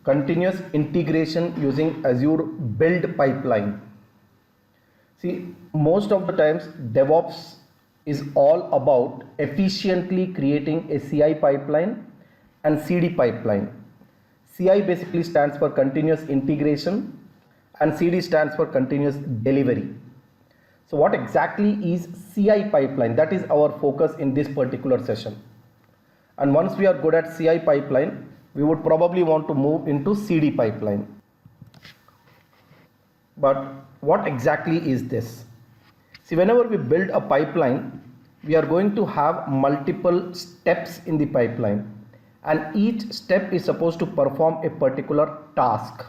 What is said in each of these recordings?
continuous integration using Azure build pipeline. See, most of the times DevOps is all about efficiently creating a CI pipeline and CD pipeline. CI basically stands for continuous integration and CD stands for continuous delivery. So what exactly is CI pipeline? That is our focus in this particular session. And once we are good at CI pipeline, we would probably want to move into CD pipeline. But what exactly is this? See, whenever we build a pipeline, we are going to have multiple steps in the pipeline, and each step is supposed to perform a particular task.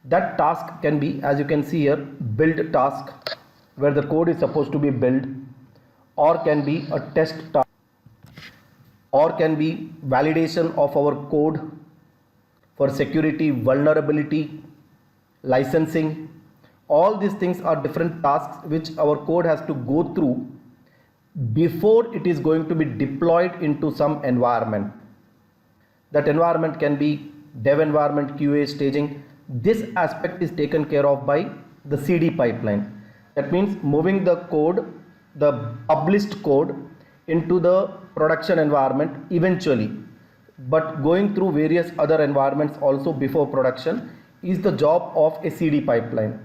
That task can be, as you can see here, build task, where the code is supposed to be built, or can be a test task, or can be validation of our code for security, vulnerability, licensing. All these things are different tasks which our code has to go through before it is going to be deployed into some environment. That environment can be dev environment, QA, staging. This aspect is taken care of by the CD pipeline. That means moving the code, the published code, into the production environment eventually, but going through various other environments also before production is the job of a CD pipeline.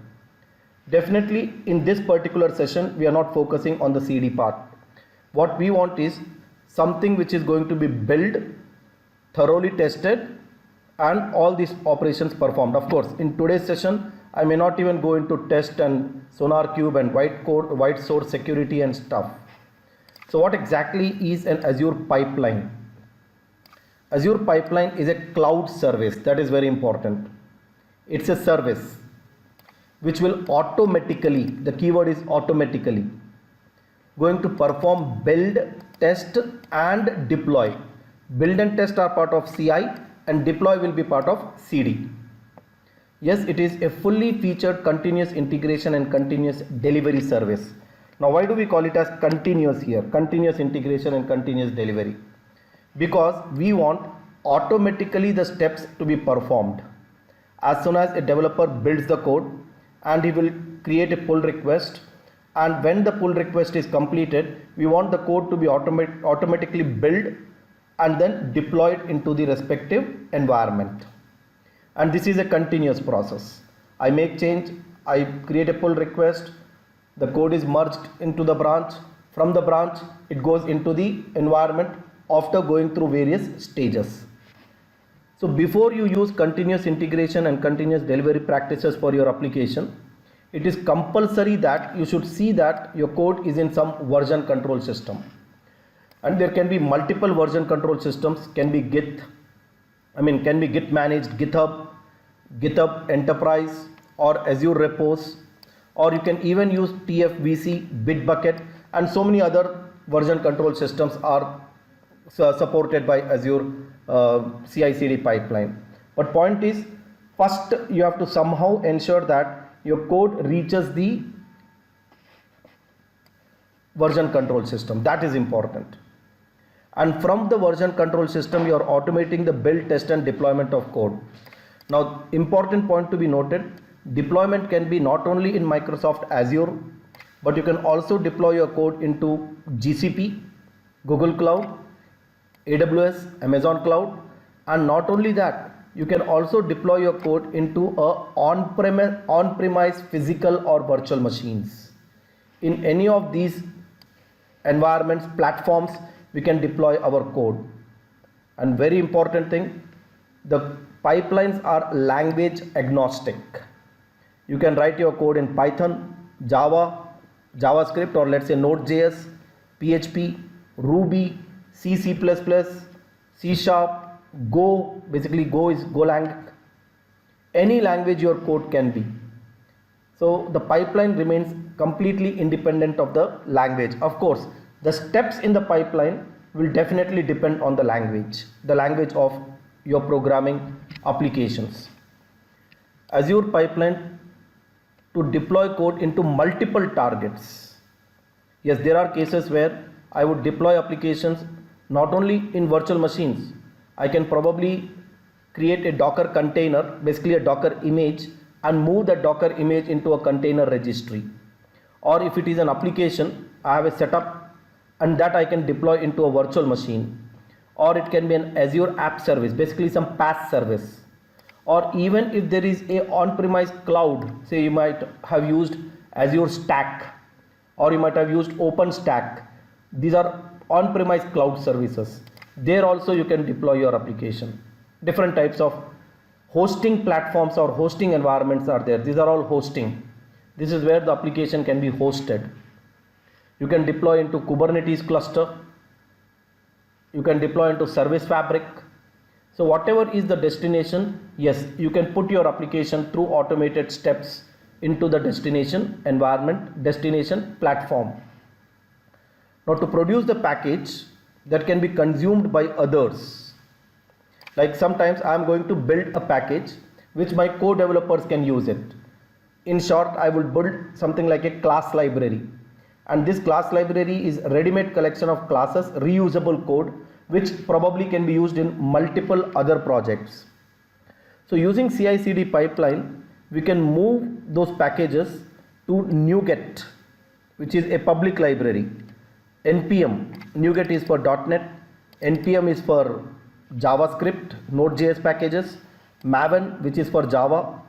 Definitely in this particular session we are not focusing on the CD part. What we want is something which is going to be built, thoroughly tested, and all these operations performed. Of course, in today's session I may not even go into test and SonarQube and white source security and stuff. So what exactly is an Azure pipeline? Azure pipeline is a cloud service. That is very important. It's a service which will automatically, the keyword is automatically, going to perform build, test and deploy. Build and test are part of CI and deploy will be part of CD. Yes, it is a fully featured continuous integration and continuous delivery service. Now why do we call it as continuous here? Continuous integration and continuous delivery. Because we want automatically the steps to be performed. As soon as a developer builds the code and he will create a pull request, and when the pull request is completed, we want the code to be automatically built and then deployed into the respective environment. And this is a continuous process. I make change, I create a pull request, the code is merged into the branch. From the branch, it goes into the environment after going through various stages. So before you use continuous integration and continuous delivery practices for your application, it is compulsory that you should see that your code is in some version control system. And there can be multiple version control systems, can be Git managed, GitHub Enterprise or Azure Repos, or you can even use TFVC, Bitbucket, and so many other version control systems are supported by Azure CI/CD pipeline. But point is, first you have to somehow ensure that your code reaches the version control system. That is important. And from the version control system, you are automating the build, test and deployment of code. Now, important point to be noted, deployment can be not only in Microsoft Azure, but you can also deploy your code into GCP, Google Cloud, AWS, Amazon Cloud, and not only that, you can also deploy your code into on-premise physical or virtual machines. In any of these environments, platforms, we can deploy our code. And very important thing, the pipelines are language agnostic. You can write your code in Python, Java, JavaScript, or let's say Node.js, PHP, Ruby, C, C++, C#, Go, basically Go is Golang. Any language your code can be. So the pipeline remains completely independent of the language. Of course, the steps in the pipeline will definitely depend on the language of your programming applications. Azure pipeline to deploy code into multiple targets. Yes, there are cases where I would deploy applications not only in virtual machines. I can probably create a Docker container, basically a Docker image, and move that Docker image into a container registry. Or if it is an application, I have a setup and that I can deploy into a virtual machine. Or it can be an Azure app service, basically some PaaS service. Or even if there is a on-premise cloud, say you might have used Azure Stack or you might have used OpenStack. These are on-premise cloud services. There also you can deploy your application. Different types of hosting platforms or hosting environments are there. These are all hosting. This is where the application can be hosted. You can deploy into Kubernetes cluster. You can deploy into Service Fabric. So whatever is the destination, yes, you can put your application through automated steps into the destination environment, destination platform. Now to produce the package that can be consumed by others, like sometimes I am going to build a package which my co-developers can use it. In short, I will build something like a class library, and this class library is a ready-made collection of classes, reusable code, which probably can be used in multiple other projects. So using CI/CD pipeline, we can move those packages to NuGet, which is a public library. NPM, NuGet is for .NET, NPM is for JavaScript, Node.js packages, Maven, which is for Java.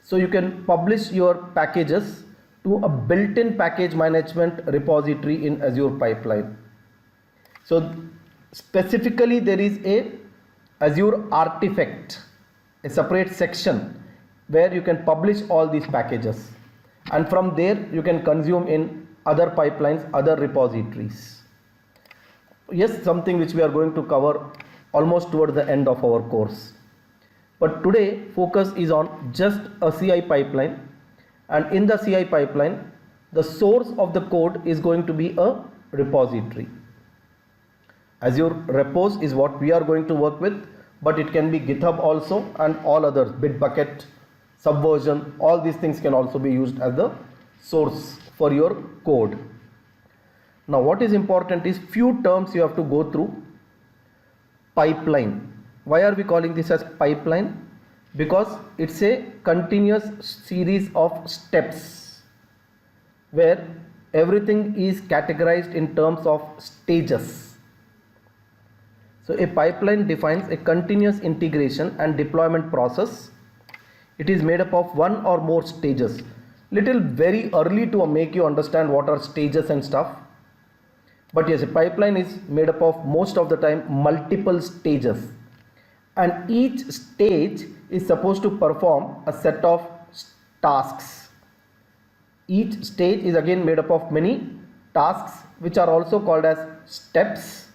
So you can publish your packages to a built-in package management repository in Azure Pipeline. So specifically there is a Azure Artifact, a separate section where you can publish all these packages, and from there you can consume in other pipelines, other repositories. Yes, something which we are going to cover almost towards the end of our course. But today focus is on just a CI pipeline, and in the CI pipeline the source of the code is going to be a repository. Azure Repos is what we are going to work with, but it can be GitHub also and all others, Bitbucket, Subversion, all these things can also be used as the source for your code. Now what is important is few terms you have to go through. Pipeline. Why are we calling this as pipeline? Because it's a continuous series of steps where everything is categorized in terms of stages. So a pipeline defines a continuous integration and deployment process. It is made up of one or more stages. Little very early to make you understand what are stages and stuff. But yes, a pipeline is made up of most of the time multiple stages. And each stage is supposed to perform a set of tasks. Each stage is again made up of many tasks which are also called as steps.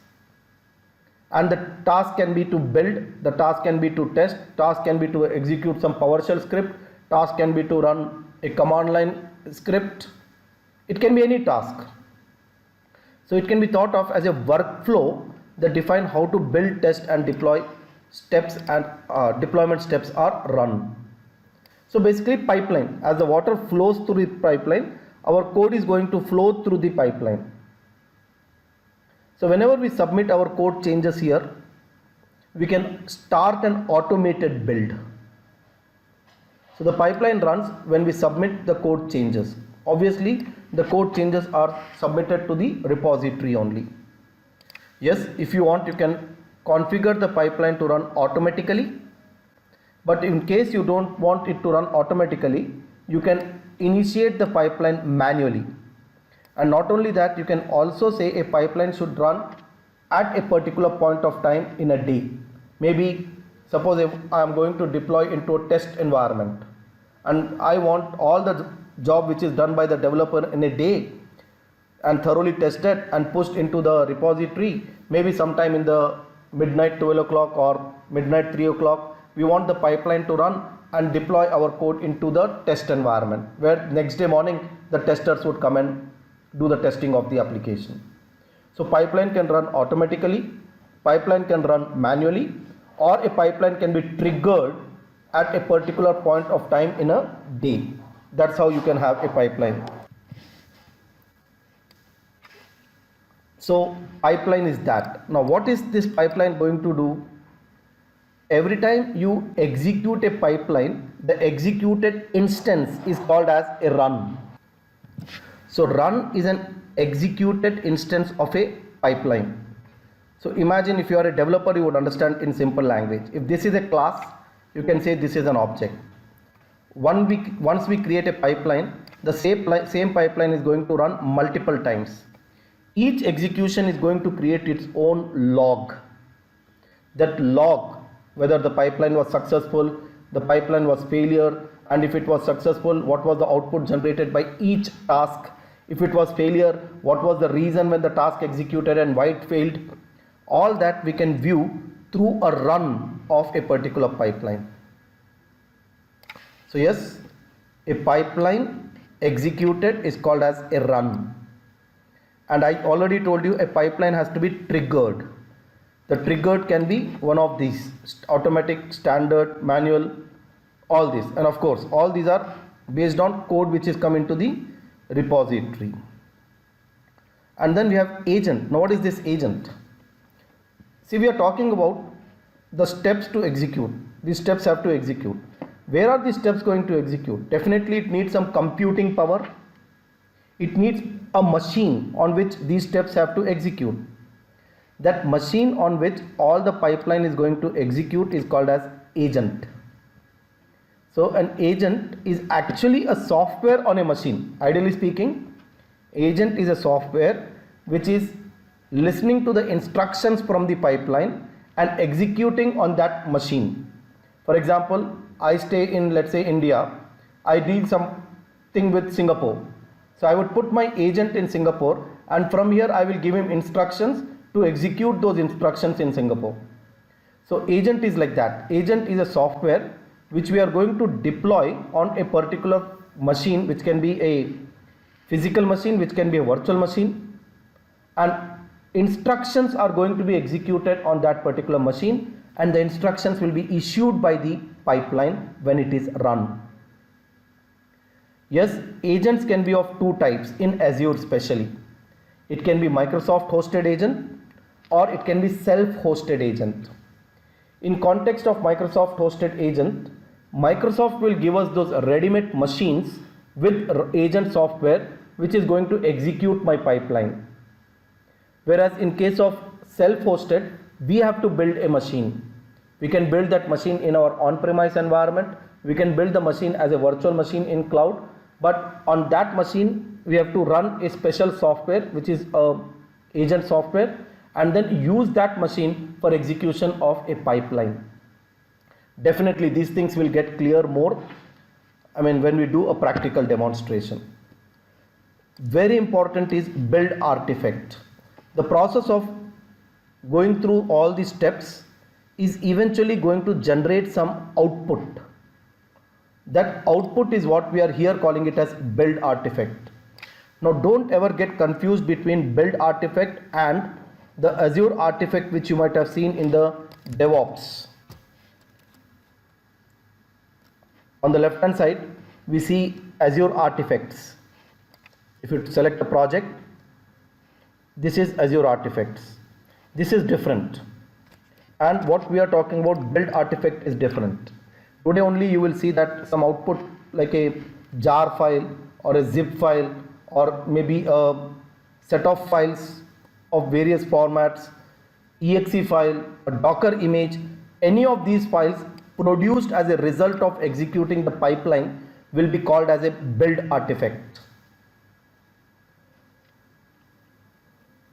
And the task can be to build, the task can be to test, task can be to execute some PowerShell script, task can be to run a command line script. It can be any task. So it can be thought of as a workflow that define how to build, test and deploy steps, and deployment steps are run. So basically pipeline, as the water flows through the pipeline, our code is going to flow through the pipeline. So whenever we submit our code changes here, we can start an automated build. So the pipeline runs when we submit the code changes. Obviously the code changes are submitted to the repository only. Yes, if you want, you can configure the pipeline to run automatically, but in case you don't want it to run automatically, you can initiate the pipeline manually. And not only that, you can also say a pipeline should run at a particular point of time in a day. Maybe suppose if I am going to deploy into a test environment and I want all the job which is done by the developer in a day and thoroughly tested and pushed into the repository, maybe sometime in the midnight 12 o'clock or midnight 3 o'clock, we want the pipeline to run and deploy our code into the test environment, where next day morning the testers would come and do the testing of the application. So pipeline can run automatically, pipeline can run manually, or a pipeline can be triggered at a particular point of time in a day. That's how you can have a pipeline. So pipeline is that. Now what is this pipeline going to do? every time you execute a pipeline, the executed instance is called as a run. So run is an executed instance of a pipeline. So imagine if you are a developer, you would understand in simple language. If this is a class, you can say this is an object. Once we create a pipeline, the same pipeline is going to run multiple times. Each execution is going to create its own log. That log, whether the pipeline was successful, the pipeline was failure, and if it was successful, what was the output generated by each task. If it was failure, what was the reason when the task executed and why it failed. All that we can view through a run of a particular pipeline. So yes, a pipeline executed is called as a run. And I already told you a pipeline has to be triggered. The triggered can be one of these: automatic, standard, manual, all this. And of course, all these are based on code which is coming to the repository. And then we have agent. Now what is this agent? See, we are talking about the steps to execute. These steps have to execute. Where are these steps going to execute? Definitely it needs some computing power. It needs a machine on which these steps have to execute. That machine on which all the pipeline is going to execute is called as agent. So an agent is actually a software on a machine. Ideally speaking, agent is a software which is listening to the instructions from the pipeline and executing on that machine. For example, I stay in, let's say, India. I deal something with Singapore. So I would put my agent in Singapore, and from here I will give him instructions to execute those instructions in Singapore. So agent is like that. Agent is a software which we are going to deploy on a particular machine, which can be a physical machine, which can be a virtual machine, and instructions are going to be executed on that particular machine, and the instructions will be issued by the pipeline when it is run. Yes, agents can be of two types in Azure especially. It can be Microsoft hosted agent or it can be self-hosted agent. In context of Microsoft hosted agent, Microsoft will give us those ready-made machines with agent software which is going to execute my pipeline. Whereas in case of self-hosted, we have to build a machine. We can build that machine in our on-premise environment. We can build the machine as a virtual machine in cloud. But on that machine, we have to run a special software which is a agent software, and then use that machine for execution of a pipeline. Definitely these things will get clear more, when we do a practical demonstration. Very important is build artifact. The process of going through all these steps is eventually going to generate some output. That output is what we are here calling it as build artifact. Now don't ever get confused between build artifact and the Azure artifact which you might have seen in the DevOps. On the left hand side we see Azure artifacts. If you select a project, this is Azure artifacts. This is different, and what we are talking about build artifact is different. Today only you will see that some output like a jar file or a zip file or maybe a set of files of various formats, exe file, a Docker image, any of these files produced as a result of executing the pipeline will be called as a build artifact.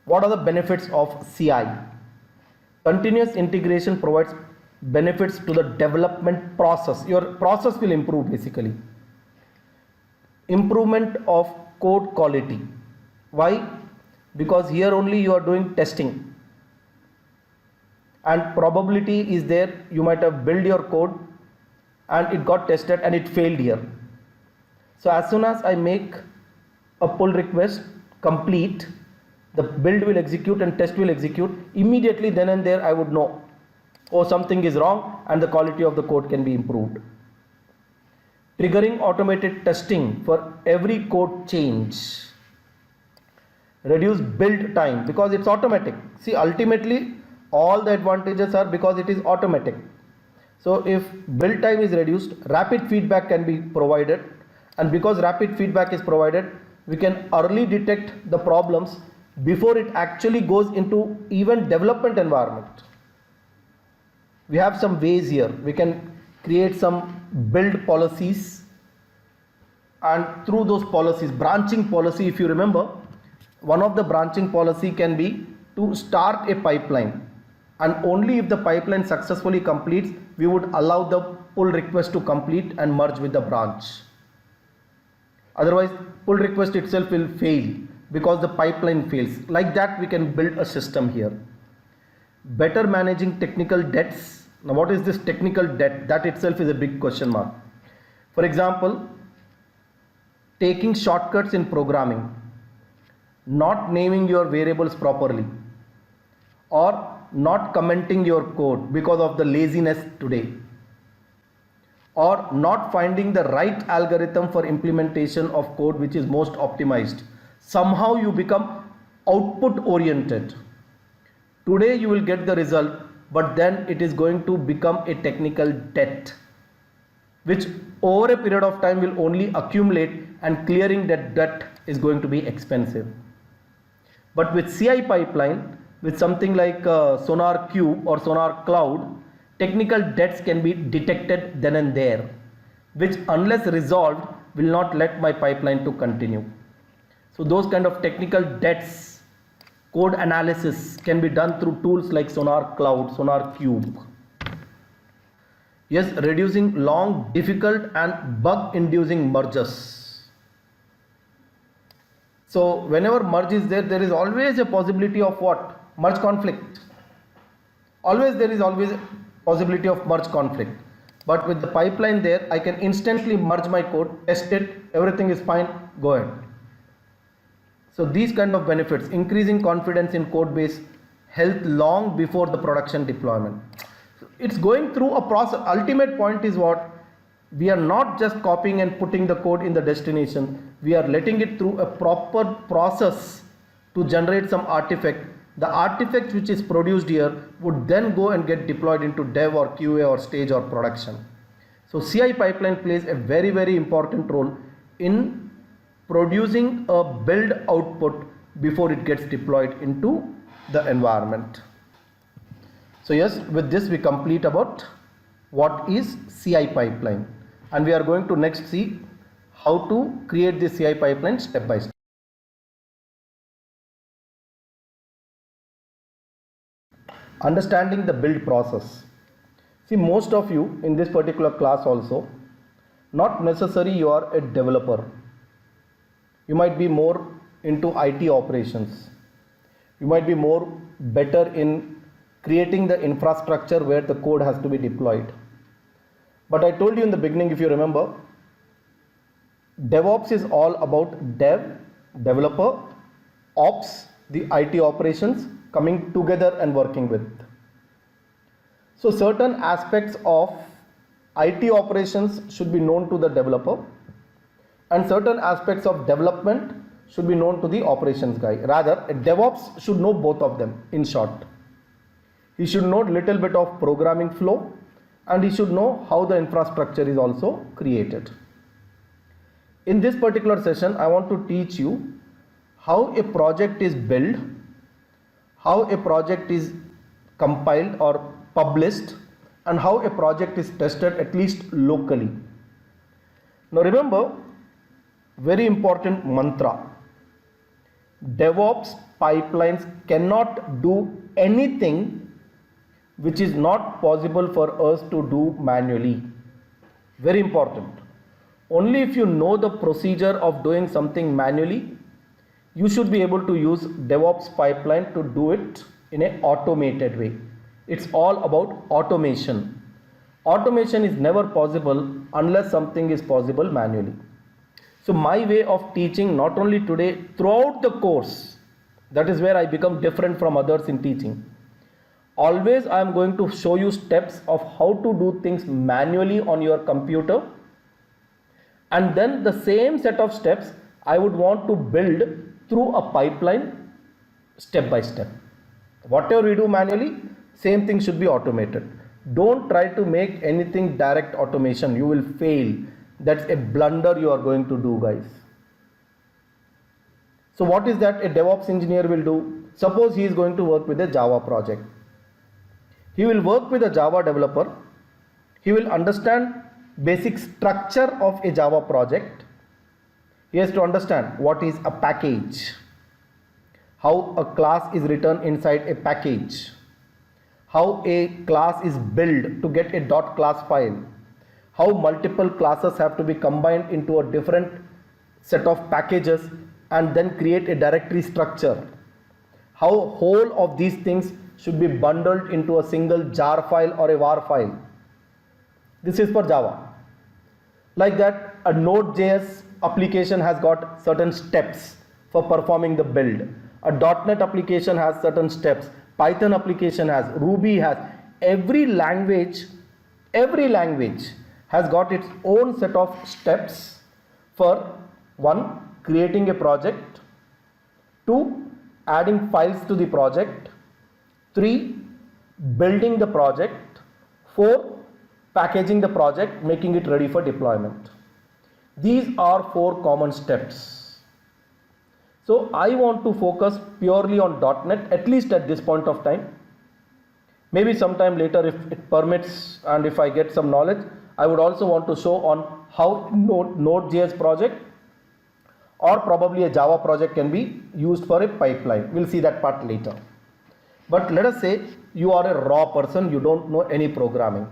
What are the benefits of CI? Continuous integration provides benefits to the development process. Your process will improve basically. Improvement of code quality. Why? Because here only you are doing testing, and probability is there. You might have built your code and it got tested and it failed here. So as soon as I make a pull request complete, the build will execute and test will execute immediately. Then and there I would know, oh, something is wrong, and the quality of the code can be improved. Triggering automated testing for every code change. Reduce build time because it's automatic. See, ultimately all the advantages are because it is automatic. So if build time is reduced, rapid feedback can be provided, and because rapid feedback is provided, we can early detect the problems before it actually goes into even development environment. We have some ways here. We can create some build policies, and through those policies, branching policy, if you remember, one of the branching policy can be to start a pipeline, and only if the pipeline successfully completes, we would allow the pull request to complete and merge with the branch. Otherwise, pull request itself will fail because the pipeline fails. Like that, we can build a system here. Better managing technical debts. Now, what is this technical debt? That itself is a big question mark. For example, taking shortcuts in programming, not naming your variables properly, or not commenting your code because of the laziness today, or not finding the right algorithm for implementation of code which is most optimized. Somehow you become output oriented. Today you will get the result, but then it is going to become a technical debt, which over a period of time will only accumulate, and clearing that debt is going to be expensive. But with CI pipeline, with something like Sonar Cube or Sonar Cloud, technical debts can be detected then and there, which unless resolved will not let my pipeline to continue. So those kind of technical debts, code analysis can be done through tools like Sonar Cloud, Sonar Cube. Yes, reducing long, difficult and bug inducing mergers. So whenever merge is there, there is always a possibility of what? Merge conflict. There is always a possibility of merge conflict. But with the pipeline there, I can instantly merge my code, test it, everything is fine, go ahead. So these kind of benefits, increasing confidence in code base, health long before the production deployment. It's going through a process. Ultimate point is what? We are not just copying and putting the code in the destination. We are letting it through a proper process to generate some artifact. The artifact which is produced here would then go and get deployed into dev or QA or stage or production. So CI pipeline plays a very, very important role in producing a build output before it gets deployed into the environment. So yes, with this we complete about what is CI pipeline, and we are going to next see how to create the CI pipeline step by step. Understanding the build process. See, most of you in this particular class also, not necessarily you are a developer. You might be more into IT operations. You might be more better in creating the infrastructure where the code has to be deployed. But I told you in the beginning, if you remember, DevOps is all about dev, developer, ops, the IT operations coming together and working with. So certain aspects of IT operations should be known to the developer, and certain aspects of development should be known to the operations guy. Rather, a DevOps should know both of them, in short. He should know a little bit of programming flow, and he should know how the infrastructure is also created. In this particular session, I want to teach you how a project is built, how a project is compiled or published, and how a project is tested, at least locally. Now remember, very important mantra. DevOps pipelines cannot do anything which is not possible for us to do manually. Very important. Only if you know the procedure of doing something manually, you should be able to use DevOps pipeline to do it in an automated way. It's all about automation. Automation is never possible unless something is possible manually. So my way of teaching, not only today, throughout the course, that is where I become different from others in teaching. Always I am going to show you steps of how to do things manually on your computer, and then the same set of steps I would want to build through a pipeline step by step. Whatever we do manually, same thing should be automated. Don't try to make anything direct automation. You will fail. That's a blunder you are going to do, guys. So what is that a DevOps engineer will do? Suppose he is going to work with a Java project. He will work with a Java developer. He will understand basic structure of a Java project. He has to understand what is a package, how a class is written inside a package, how a class is built to get a .class file, how multiple classes have to be combined into a different set of packages and then create a directory structure, how whole of these things should be bundled into a single jar file or a var file. This is for Java. Like that, a Node.js application has got certain steps for performing the build. A .NET application has certain steps. Python application has. Ruby has. Every language has got its own set of steps for 1. Creating a project, 2. Adding files to the project, 3. Building the project, 4. Packaging the project, making it ready for deployment. These are 4 common steps. So I want to focus purely on .NET, at least at this point of time. Maybe sometime later, if it permits and if I get some knowledge, I would also want to show on how Node.js project or probably a Java project can be used for a pipeline. We'll see that part later. But let us say you are a raw person, you don't know any programming.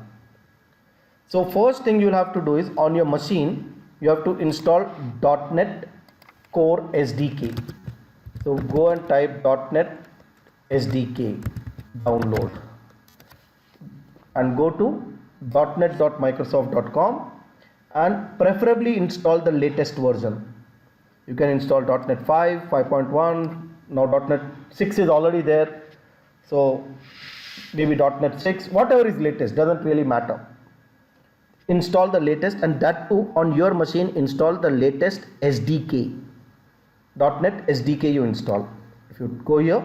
So first thing you'll have to do is on your machine, you have to install .NET Core SDK. So go and type .NET SDK, download, and go to .NET.microsoft.com and preferably install the latest version. You can install .NET 5, 5.1, now .NET 6 is already there. So maybe .NET 6, whatever is latest, doesn't really matter. Install the latest, and that too on your machine install the latest SDK. .NET SDK you install. If you go here,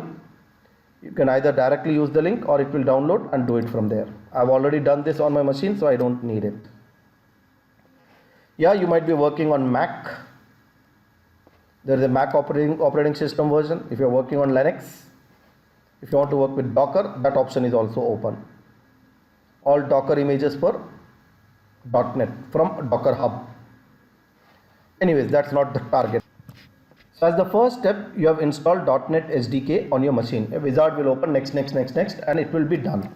you can either directly use the link or it will download and do it from there. I've already done this on my machine, so I don't need it. Yeah, you might be working on Mac. There is a Mac operating system version. If you're working on Linux, if you want to work with Docker, that option is also open. All Docker images for .NET from Docker Hub. Anyways, that's not the target. So as the first step, you have installed .NET SDK on your machine. A wizard will open next, and it will be done.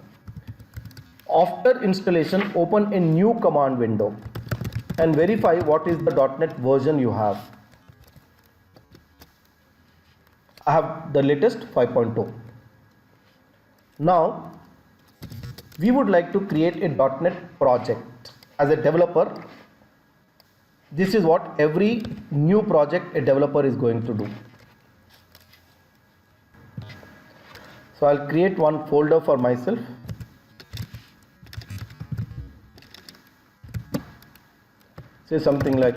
After installation, open a new command window and verify what is the .NET version you have. I have the latest 5.2. Now, we would like to create a .NET project. As a developer, this is what every new project a developer is going to do. So I'll create one folder for myself. Say something like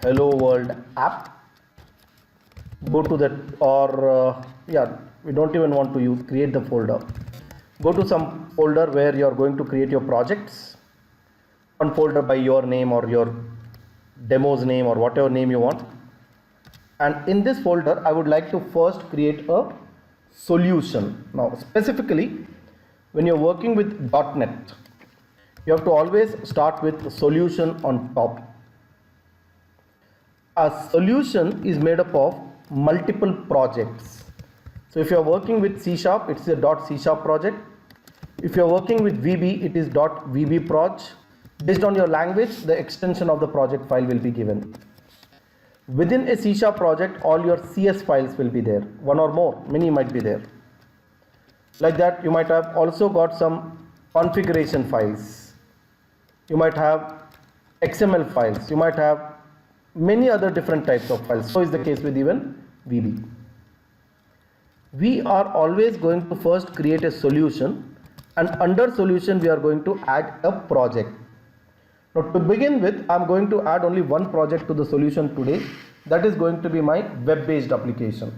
Hello World app. Go to that, or we don't even want to create the folder. Go to some folder where you are going to create your projects. One folder by your name or your demo's name or whatever name you want. And in this folder, I would like to first create a solution. Now, specifically, when you're working with .NET, you have to always start with solution on top. A solution is made up of multiple projects. So if you're working with C#, it's a .C# project. If you're working with VB, it is .VB_proj. Based on your language, the extension of the project file will be given. Within a C# project, all your CS files will be there. One or more, many might be there. Like that, you might have also got some configuration files. You might have XML files. You might have many other different types of files. So is the case with even VB. We are always going to first create a solution, and under solution we are going to add a project. Now to begin with, I'm going to add only one project to the solution today. That is going to be my web-based application.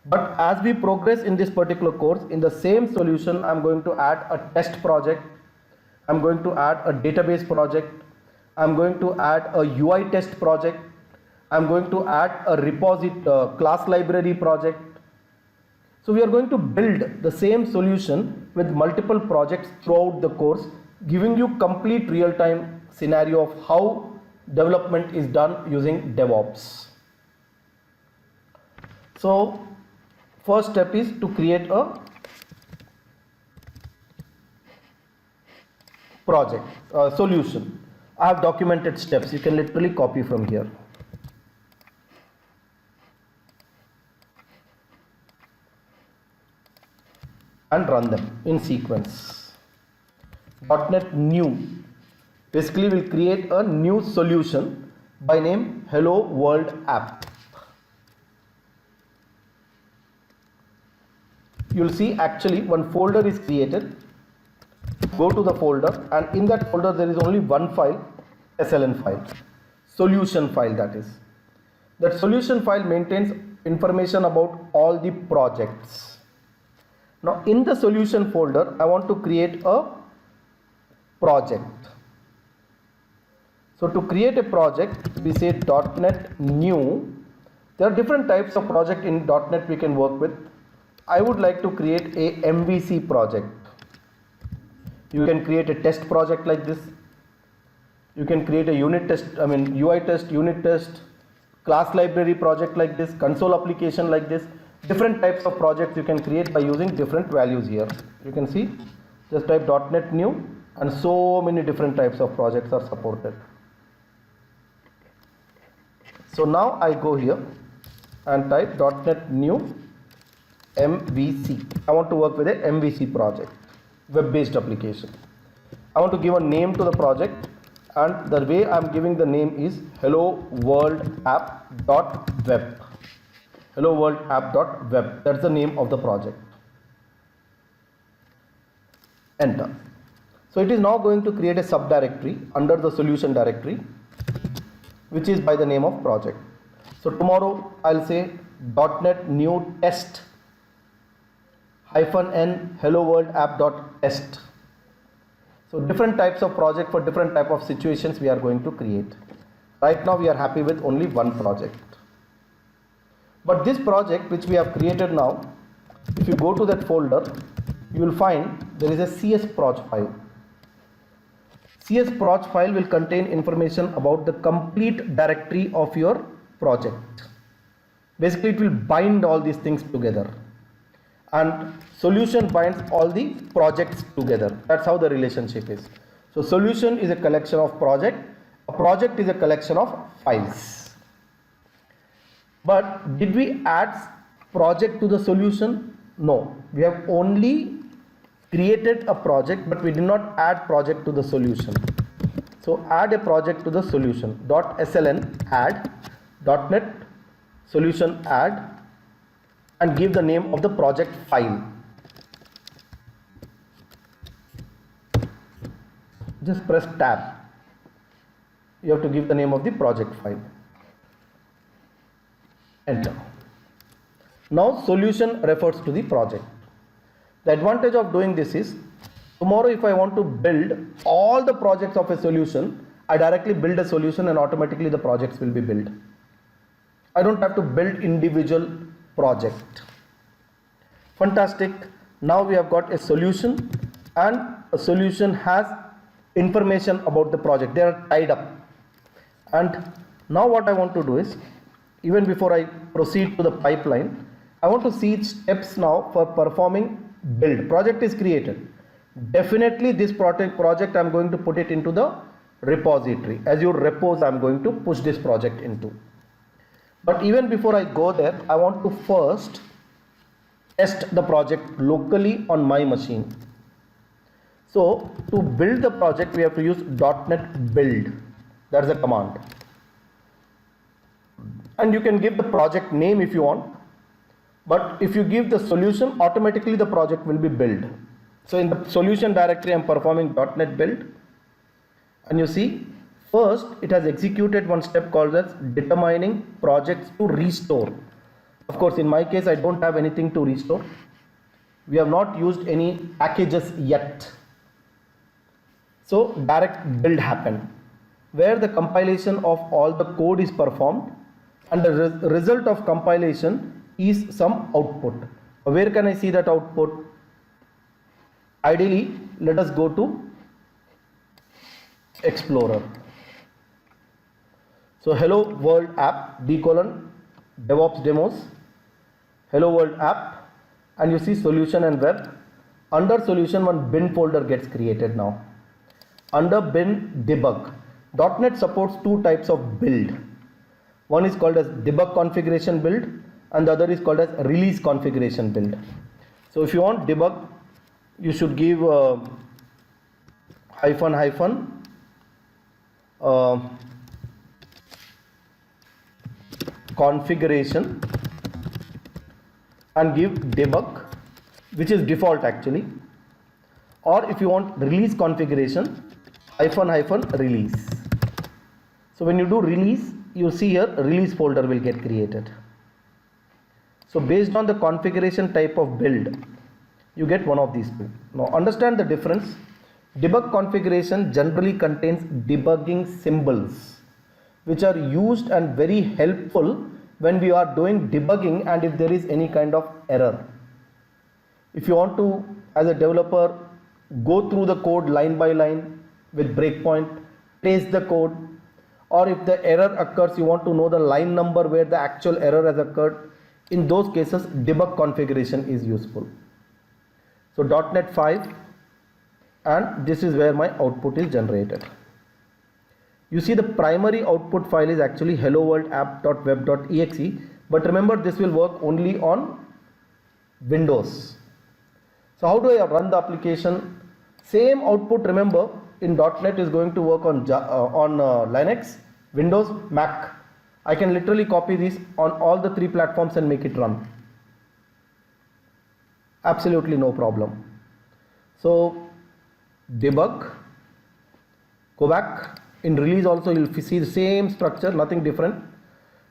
But as we progress in this particular course, in the same solution, I'm going to add a test project. I'm going to add a database project. I'm going to add a UI test project. I'm going to add a class library project. So we are going to build the same solution with multiple projects throughout the course, giving you complete real-time scenario of how development is done using DevOps. So first step is to create a project, solution. I have documented steps. You can literally copy from here. And run them in sequence. .NET new basically will create a new solution by name Hello World App. You'll see actually one folder is created. Go to the folder, and in that folder there is only one file, SLN file, solution file that is. That solution file maintains information about all the projects. Now in the solution folder, I want to create a project. So to create a project, we say .NET new. There are different types of project in .NET we can work with. I would like to create a MVC project. You can create a test project like this. You can create a unit test, UI test, unit test, class library project like this, console application like this. Different types of projects you can create by using different values here. You can see, just type .NET new and so many different types of projects are supported. So now I go here and type .NET new MVC. I want to work with a MVC project, web-based application. I want to give a name to the project, and the way I'm giving the name is Hello World App.web. Hello World App.web. That's the name of the project. Enter. So it is now going to create a subdirectory under the solution directory, which is by the name of project. So tomorrow I'll say .NET new test -n hello world app.test. So different types of project for different type of situations we are going to create. Right now we are happy with only one project. But this project which we have created now, if you go to that folder, you will find there is a csproj file. csproj file will contain information about the complete directory of your project. Basically it will bind all these things together, and solution binds all the projects together. That's how the relationship is. So solution is a collection of project, a project is a collection of files. But did we add project to the solution? No, we have only created a project, but we did not add project to the solution. So add a project to the solution. .sln add .NET solution add, and give the name of the project file. Just press tab. You have to give the name of the project file. Enter. Now solution refers to the project. The advantage of doing this is, tomorrow if I want to build all the projects of a solution, I directly build a solution and automatically the projects will be built. I don't have to build individual project. Fantastic. Now we have got a solution, and a solution has information about the project. They are tied up. And now what I want to do is, even before I proceed to the pipeline, I want to see steps now for performing build. Project is created. Definitely this project I'm going to put it into the repository. As your repos I'm going to push this project into. But even before I go there, I want to first test the project locally on my machine. So to build the project we have to use .NET build. That's a command. And you can give the project name if you want. But if you give the solution, automatically the project will be built. So in the solution directory I'm performing .NET build. And you see, first it has executed one step called as determining projects to restore. Of course, in my case, I don't have anything to restore. We have not used any packages yet. So direct build happened, where the compilation of all the code is performed, and the result of compilation is some output. Where can I see that output? Ideally, let us go to Explorer. So hello world app DevOps demos, hello world app, and you see solution and web. Under solution, one bin folder gets created now. Under bin, debug. .NET supports two types of build. One is called as debug configuration build, and the other is called as release configuration build. So if you want debug, you should give configuration and give debug, which is default actually. Or if you want release configuration, release. So when you do release, you see here release folder will get created. So based on the configuration type of build, you get one of these two. Now understand the difference. Debug configuration generally contains debugging symbols, which are used and very helpful when we are doing debugging and if there is any kind of error. If you want to, as a developer, go through the code line by line with breakpoint, trace the code, or if the error occurs, you want to know the line number where the actual error has occurred. In those cases, debug configuration is useful. So .NET 5, and this is where my output is generated. You see the primary output file is actually hello world app.web.exe, but remember this will work only on Windows. So how do I run the application? Same output, remember, in .NET is going to work on Linux, Windows, Mac. I can literally copy this on all the three platforms and make it run. Absolutely no problem. So debug, go back. In release also you'll see the same structure, nothing different.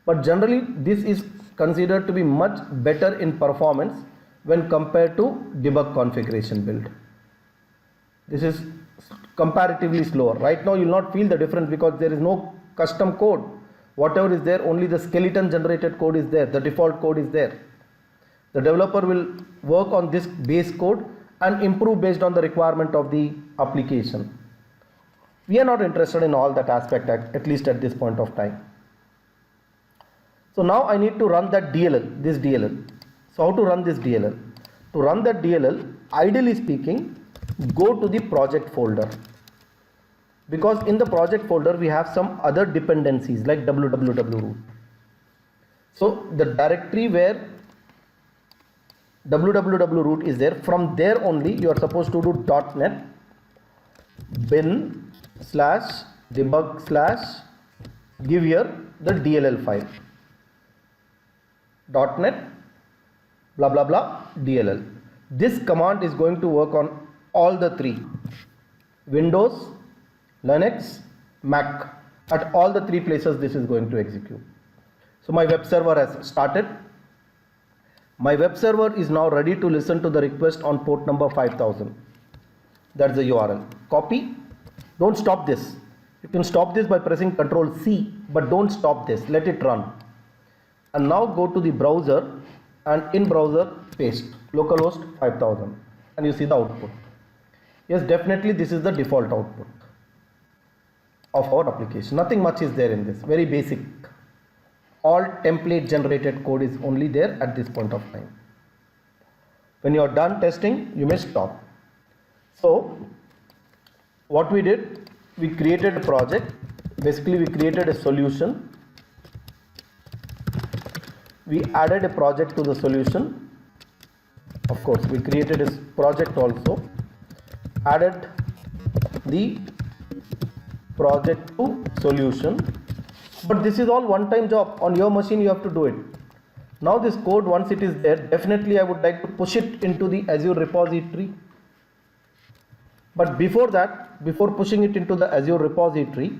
But generally this is considered to be much better in performance when compared to debug configuration build. This is comparatively slower. Right now you will not feel the difference because there is no custom code. Whatever is there, only the skeleton generated code is there, the default code is there. The developer will work on this base code and improve based on the requirement of the application. We are not interested in all that aspect, at least at this point of time. So now I need to run that DLL, this DLL. So how to run this DLL? To run that DLL, ideally speaking, go to the project folder, because in the project folder we have some other dependencies like www root. So the directory where www root is there, from there only you are supposed to do .NET bin / debug / give here the DLL file, .NET blah blah blah DLL. This command is going to work on all the three, Windows, Linux, Mac. At all the three places this is going to execute. So my web server has started. My web server is now ready to listen to the request on port number 5000. That's the URL. Copy. Don't stop this. You can stop this by pressing Ctrl C, but don't stop this. Let it run. And now go to the browser and in browser paste localhost 5000 and you see the output. Yes, definitely this is the default output of our application. Nothing much is there in this. Very basic. All template generated code is only there at this point of time. When you are done testing, you may stop. So what we did, we created a project. Basically we created a solution. We added a project to the solution. Of course, we created a project also. Added the project to solution. But this is all one-time job. On your machine you have to do it. Now this code, once it is there, definitely I would like to push it into the Azure repository. But before that, before pushing it into the Azure repository,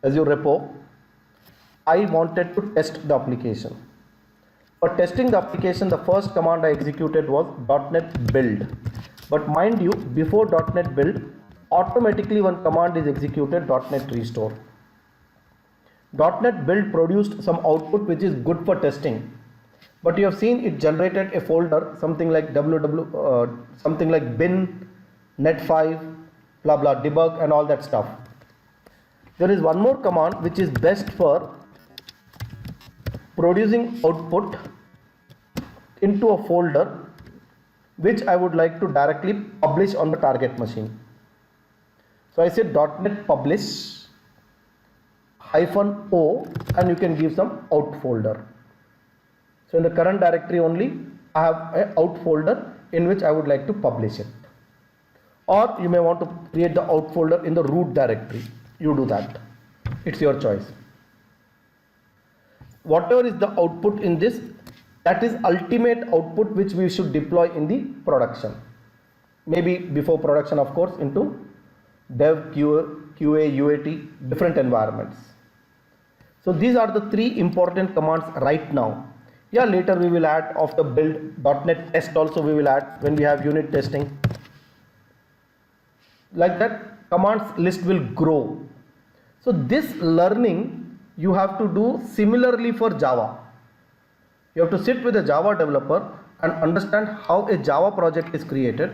Azure repo, I wanted to test the application. For testing the application, the first command I executed was .NET build. But mind you, before .NET build, automatically one command is executed, .NET restore. .NET build produced some output which is good for testing. But you have seen it generated a folder, something like something like bin, net5, blah blah, debug and all that stuff. There is one more command which is best for producing output into a folder which I would like to directly publish on the target machine. So I said .NET publish -o and you can give some out folder. So in the current directory only I have a out folder in which I would like to publish it. Or you may want to create the out folder in the root directory. You do that. It's your choice. Whatever is the output in this, that is ultimate output which we should deploy in the production. Maybe before production, of course, into dev, QA, UAT, different environments. So these are the three important commands right now. Yeah, later we will add of the build .NET test also we will add when we have unit testing. Like that, commands list will grow. So this learning you have to do similarly for Java. You have to sit with a Java developer and understand how a Java project is created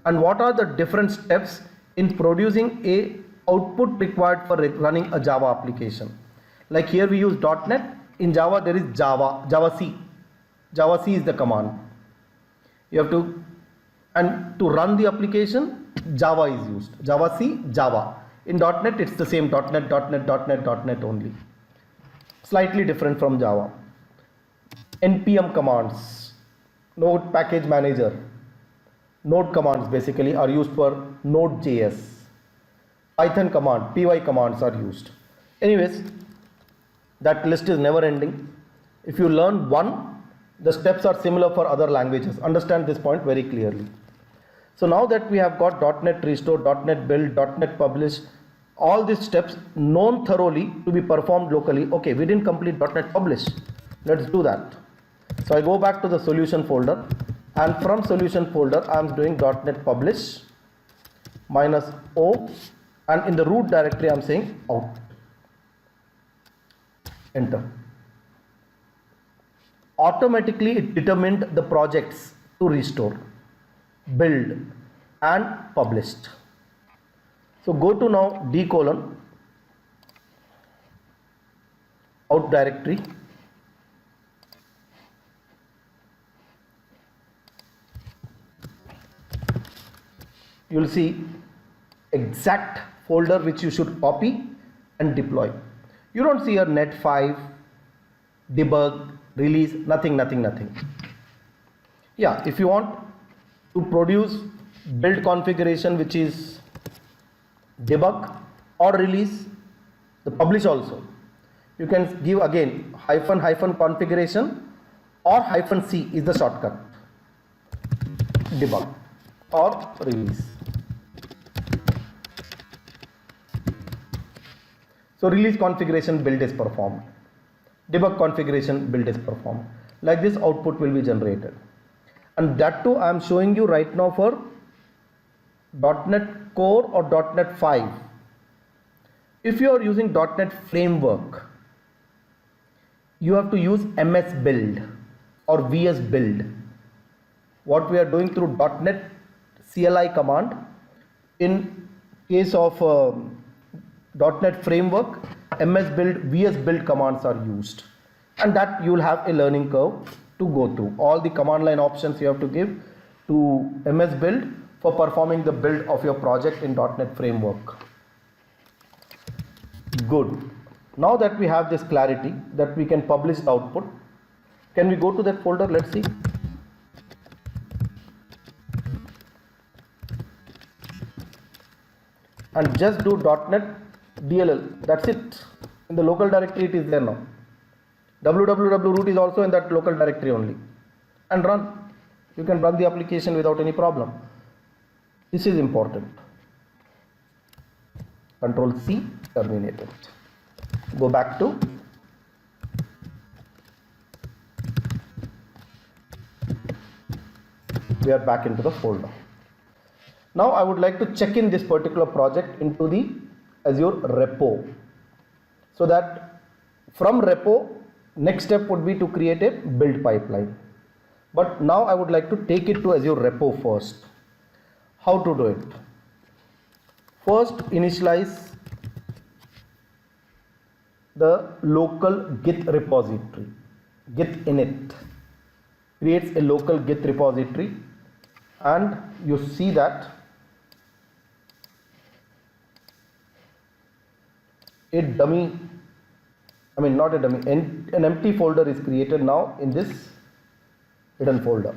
and what are the different steps in producing a output required for running a Java application. Like here we use .NET. In Java there is JavaC. JavaC is the command. You have to, and to run the application, Java is used. JavaC, Java. In .NET it's the same, .NET only. Slightly different from Java. NPM commands, Node Package Manager, Node commands basically are used for Node.js. Python command, py commands are used. Anyways, that list is never ending. If you learn one, the steps are similar for other languages. Understand this point very clearly. So now that we have got .NET restore, .NET build, .NET publish, all these steps known thoroughly to be performed locally. Okay, we didn't complete .NET publish. Let's do that. So I go back to the solution folder, and from solution folder I am doing .NET publish -o, and in the root directory I am saying out. Enter. Automatically it determined the projects to restore, build and published. So go to now d:, out directory, you will see exact folder which you should copy and deploy. You don't see a net5, debug, release, nothing. Yeah, if you want to produce build configuration which is debug or release, the publish also, you can give again -- configuration or -c is the shortcut, debug or release. So release configuration build is performed, debug configuration build is performed. Like this output will be generated, and that too I am showing you right now for .NET Core or .NET 5. If you are using .NET Framework, you have to use MS Build or VS Build. What we are doing through .NET CLI command. In case of .NET Framework, MS Build, VS Build commands are used, and that you will have a learning curve to go through. All the command line options you have to give to MS Build for performing the build of your project in .NET Framework. Good. Now that we have this clarity that we can publish the output, can we go to that folder? Let's see. And just do .NET DLL. That's it. In the local directory it is there now. www root is also in that local directory only. And run. You can run the application without any problem. This is important. Control C, terminate it. Go back to We are back into the folder. Now I would like to check in this particular project into the Azure repo, so that from repo next step would be to create a build pipeline. But now I would like to take it to Azure repo first. How to do it? First, initialize the local Git repository. Git init creates a local Git repository, and you see that an empty folder is created now in this hidden folder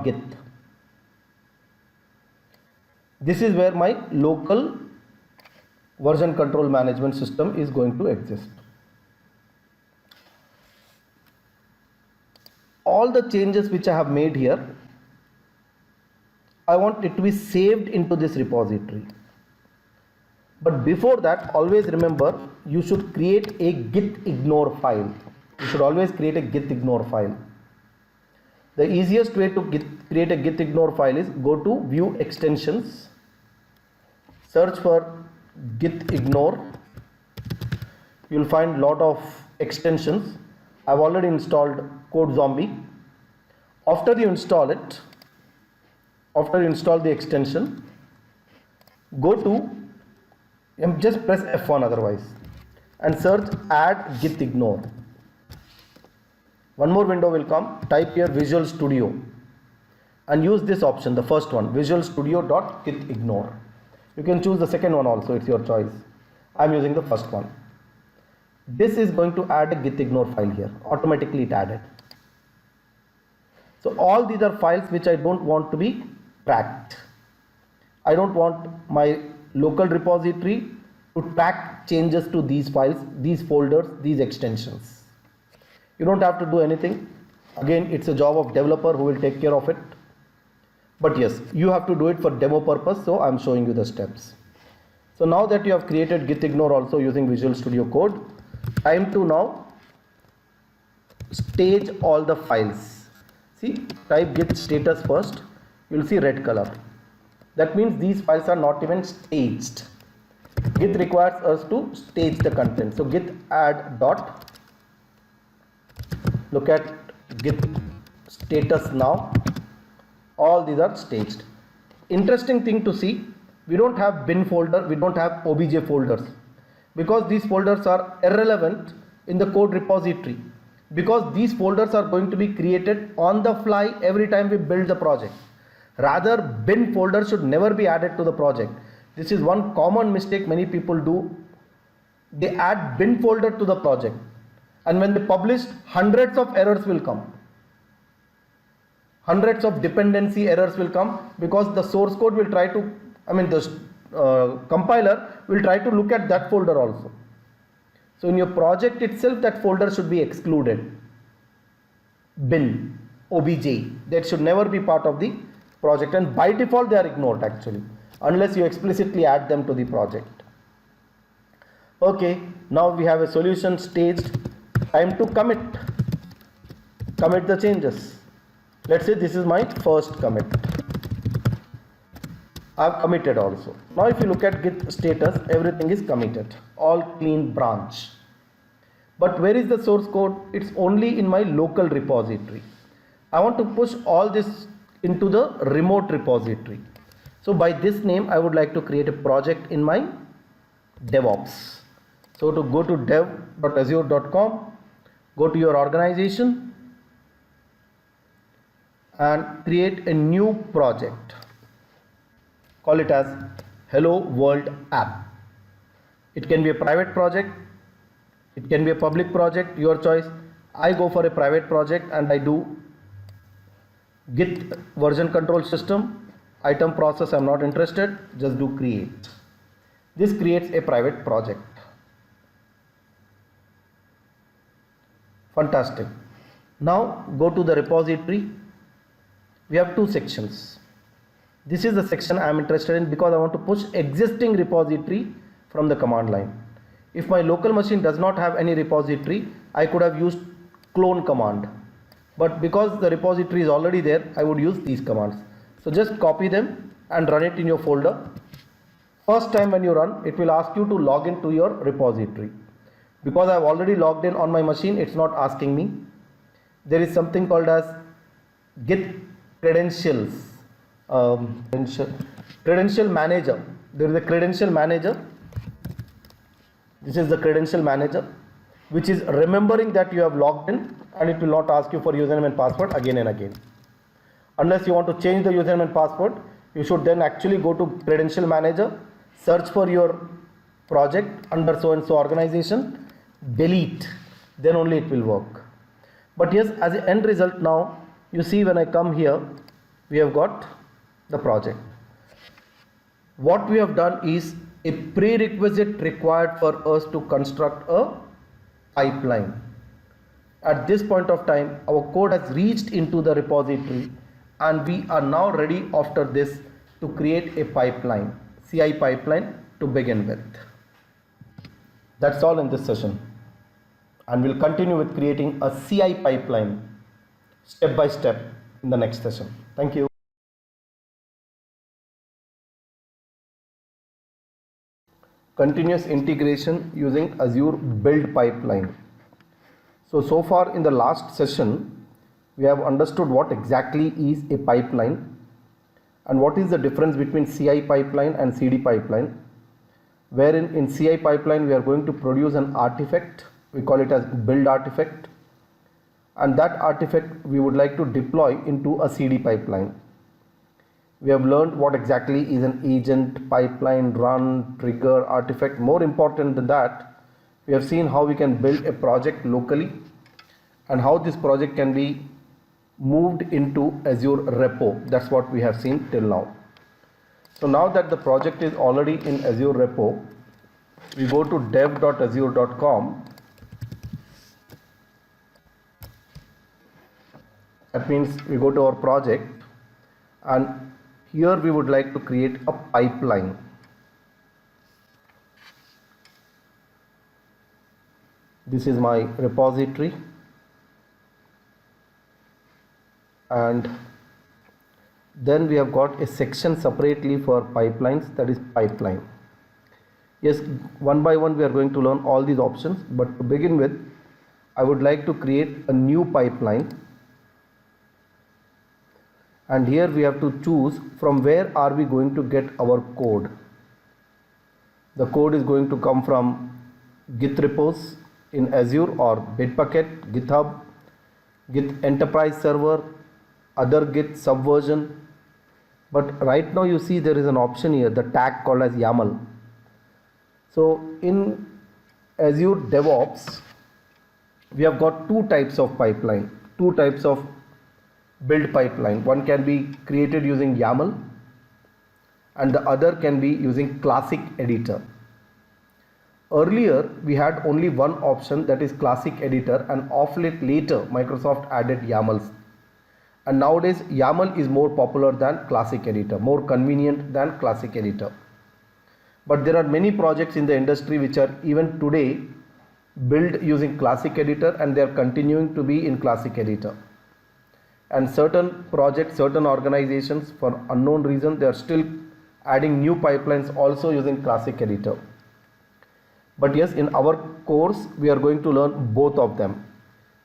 .git. This is where my local version control management system is going to exist. All the changes which I have made here, I want it to be saved into this repository. But before that, always remember, you should create a git ignore file. You should always create a git ignore file. The easiest way to create a git ignore file is go to view extensions, search for git ignore. You will find lot of extensions. I've already installed CodeZombie. After you install it, after you install the extension, go to just press F1 otherwise and search add git ignore. One more window will come. Type here Visual Studio and use this option, the first one, Visual Studio.git ignore. You can choose the second one also, it's your choice. I'm using the first one. This is going to add a git ignore file here. Automatically it added. So all these are files which I don't want to be tracked. I don't want my local repository to track changes to these files, these folders, these extensions. You don't have to do anything. Again, it's a job of developer who will take care of it. But yes, you have to do it for demo purpose, so I'm showing you the steps. So now that you have created git ignore also using Visual Studio Code, time to now stage all the files. See, type git status first, you will see red color. That means these files are not even staged. Git requires us to stage the content. So git add dot, look at git status now. All these are staged. Interesting thing to see, we don't have bin folder, we don't have obj folders, because these folders are irrelevant in the code repository, because these folders are going to be created on the fly every time we build the project. Rather, bin folder should never be added to the project. This is one common mistake many people do. They add bin folder to the project, and when they publish, hundreds of errors will come. Hundreds of dependency errors will come, because the source code will try to, the compiler will try to look at that folder also. So in your project itself, that folder should be excluded. Bin, obj, that should never be part of the project, and by default they are ignored actually, unless you explicitly add them to the project. Okay, now we have a solution staged. Time to commit the changes. Let's say this is my first commit. I've committed also. Now if you look at git status, everything is committed, all clean branch. But where is the source code? It's only in my local repository. I want to push all this into the remote repository. So by this name, I would like to create a project in my DevOps. So to go to dev.azure.com, go to your organization and create a new project. Call it as Hello World App. It can be a private project, it can be a public project, your choice. I go for a private project and I do Git version control system, item process I'm not interested, just do create. This creates a private project. Fantastic. Now go to the repository. We have two sections. This is the section I am interested in because I want to push existing repository from the command line. If my local machine does not have any repository, I could have used clone command. But because the repository is already there, I would use these commands. So just copy them and run it in your folder. First time when you run, it will ask you to log into your repository. Because I have already logged in on my machine, it's not asking me. There is something called as Git credentials, credential manager. There is a credential manager. This is the credential manager, which is remembering that you have logged in, and it will not ask you for username and password again and again. Unless you want to change the username and password, you should then actually go to credential manager, search for your project under so and so organization, delete, then only it will work. But yes, as an end result now, you see when I come here, we have got the project. What we have done is a prerequisite required for us to construct a pipeline. At this point of time, our code has reached into the repository, and we are now ready after this to create a pipeline, CI pipeline to begin with. That's all in this session, and we'll continue with creating a CI pipeline step by step in the next session. Thank you. Continuous integration using Azure Build Pipeline. So far in the last session, we have understood what exactly is a pipeline and what is the difference between CI pipeline and CD pipeline. Wherein in CI pipeline we are going to produce an artifact, we call it as build artifact, and that artifact we would like to deploy into a CD pipeline. We have learned what exactly is an agent, pipeline, run, trigger, artifact. More important than that, we have seen how we can build a project locally and how this project can be moved into Azure repo. That's what we have seen till now. So now that the project is already in Azure repo, we go to dev.azure.com. That means we go to our project, and here we would like to create a pipeline. This is my repository, and then we have got a section separately for pipelines, that is pipeline. Yes, one by one we are going to learn all these options, but to begin with, I would like to create a new pipeline. And here we have to choose from where are we going to get our code. The code is going to come from Git repos in Azure or Bitbucket, GitHub, Git Enterprise Server, other Git Subversion. But right now you see there is an option here, the tag called as YAML. So in Azure DevOps, we have got two types of pipeline, two types of build pipeline. One can be created using YAML and the other can be using Classic Editor. Earlier we had only one option, that is Classic Editor, and of late later Microsoft added YAMLs. And nowadays YAML is more popular than Classic Editor, more convenient than Classic Editor. But there are many projects in the industry which are even today built using Classic Editor, and they are continuing to be in Classic Editor. And certain projects, certain organizations, for unknown reason, they are still adding new pipelines also using Classic Editor. But yes, in our course we are going to learn both of them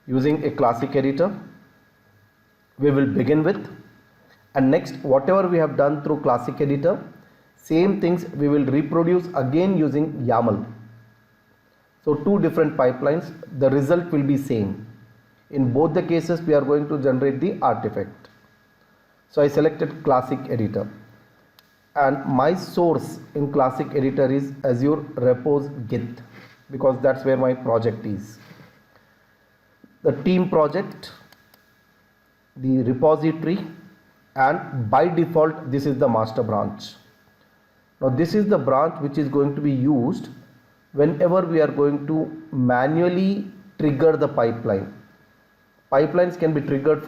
using a Classic Editor. We will begin with, and next whatever we have done through Classic Editor, same things we will reproduce again using YAML. So two different pipelines, the result will be same. In both the cases we are going to generate the artifact. So I selected Classic Editor, and my source in Classic Editor is Azure Repos Git, because that's where my project is. The team project, the repository, and by default this is the master branch. Now this is the branch which is going to be used whenever we are going to manually trigger the pipeline. Pipelines can be triggered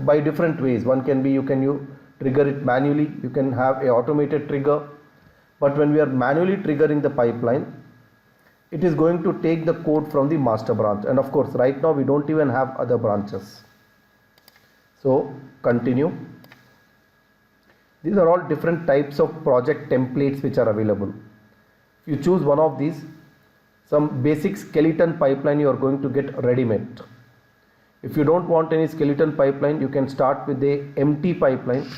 by different ways. One can be you trigger it manually, you can have a automated trigger. But when we are manually triggering the pipeline, it is going to take the code from the master branch, and of course right now we don't even have other branches. So continue. These are all different types of project templates which are available. If you choose one of these, some basic skeleton pipeline you are going to get ready-made. If you don't want any skeleton pipeline, you can start with a empty pipeline.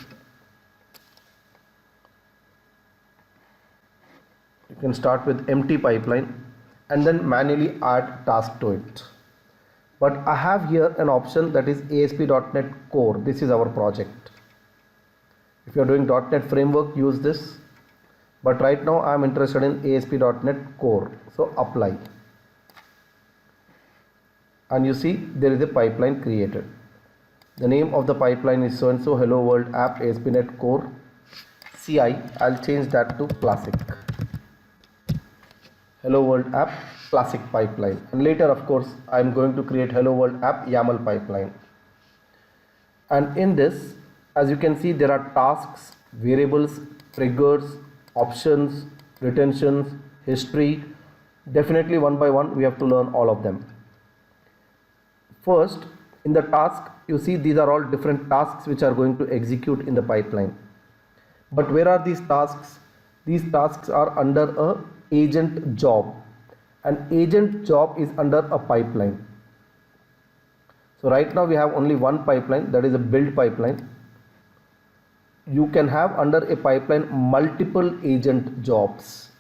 You can start with empty pipeline and then manually add task to it. But I have here an option that is ASP.NET Core. This is our project. If you are doing .NET Framework, use this. But right now I am interested in ASP.NET Core. So apply. And you see there is a pipeline created. The name of the pipeline is so and so, Hello World App ASP.NET Core CI. I'll change that to Classic. Hello World App Classic pipeline. And later, of course, I'm going to create Hello World App YAML pipeline. And in this, as you can see, there are tasks, variables, triggers, options, retentions, history. Definitely one by one, we have to learn all of them. First, in the task, you see these are all different tasks which are going to execute in the pipeline. But where are these tasks? These tasks are under a agent job. An agent job is under a pipeline. So right now we have only one pipeline, that is a build pipeline. You can have under a pipeline multiple agent jobs.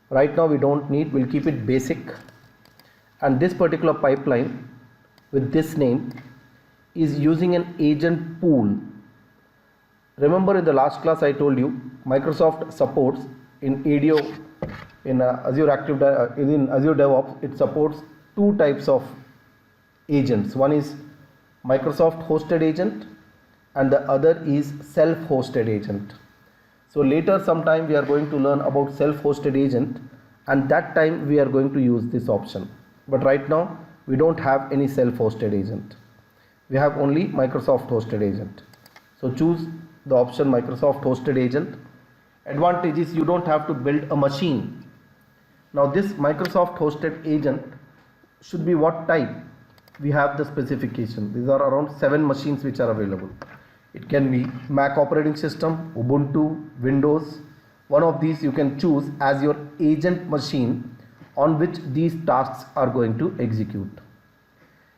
Right now we don't need, we'll keep it basic. And this particular pipeline with this name is using an agent pool. Remember in the last class I told you Microsoft supports in ADO, in Azure DevOps, it supports two types of agents. One is Microsoft hosted agent and the other is self-hosted agent. So later sometime we are going to learn about self-hosted agent, and that time we are going to use this option. But right now we don't have any self-hosted agent. We have only Microsoft hosted agent. So choose the option Microsoft hosted agent. Advantage is you don't have to build a machine. Now this Microsoft hosted agent should be what type? We have the specification. These are around 7 machines which are available. It can be Mac operating system, Ubuntu, Windows. One of these you can choose as your agent machine on which these tasks are going to execute.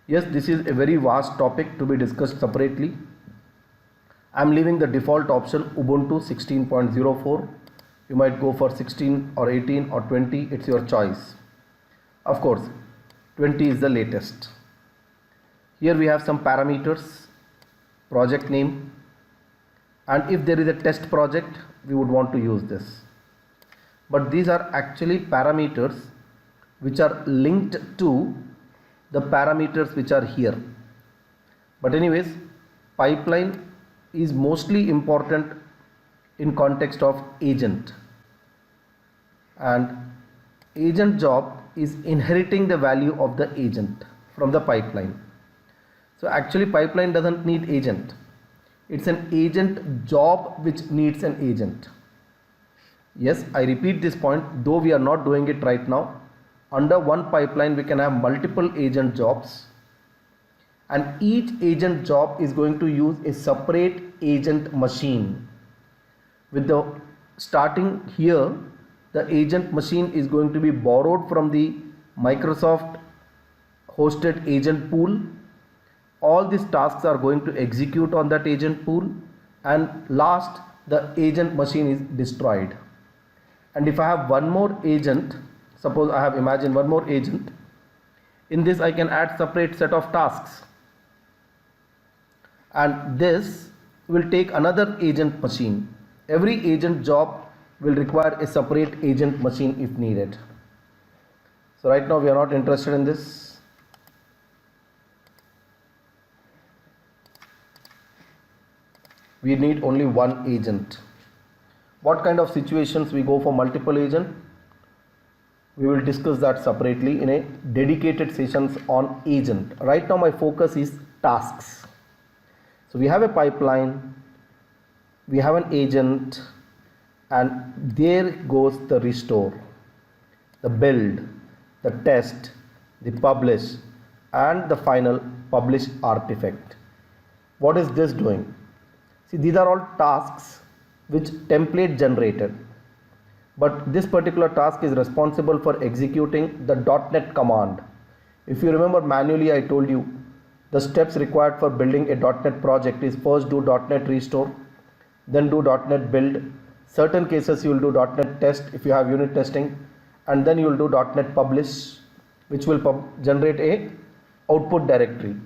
Yes, this is a very vast topic to be discussed separately. I am leaving the default option Ubuntu 16.04. You might go for 16 or 18 or 20, it's your choice. Of course, 20 is the latest. Here we have some parameters, project name, and if there is a test project, we would want to use this. But these are actually parameters which are linked to the parameters which are here. But anyways, pipeline is mostly important in context of agent, and agent job is inheriting the value of the agent from the pipeline. So actually pipeline doesn't need agent. It's an agent job which needs an agent. Yes, I repeat this point, though we are not doing it right now. Under one pipeline we can have multiple agent jobs, and each agent job is going to use a separate agent machine. With the starting here, the agent machine is going to be borrowed from the Microsoft hosted agent pool. All these tasks are going to execute on that agent pool, and last the agent machine is destroyed. And if I have one more agent, suppose I have imagined one more agent, in this I can add separate set of tasks, and this will take another agent machine. Every agent job will require a separate agent machine if needed. So right now we are not interested in this. We need only one agent. What kind of situations we go for multiple agent? We will discuss that separately in a dedicated sessions on agent. Right now my focus is tasks. So we have a pipeline, we have an agent, and there goes the restore. the build, the test, the publish, and the final publish artifact. What is this doing? See, these are all tasks which template generated, but this particular task is responsible for executing the .NET command. If you remember, manually I told you the steps required for building a .NET project is first do .NET restore, then do .NET build. Certain cases you will do .NET test if you have unit testing, and then you will do .NET publish, which will generate a output directory.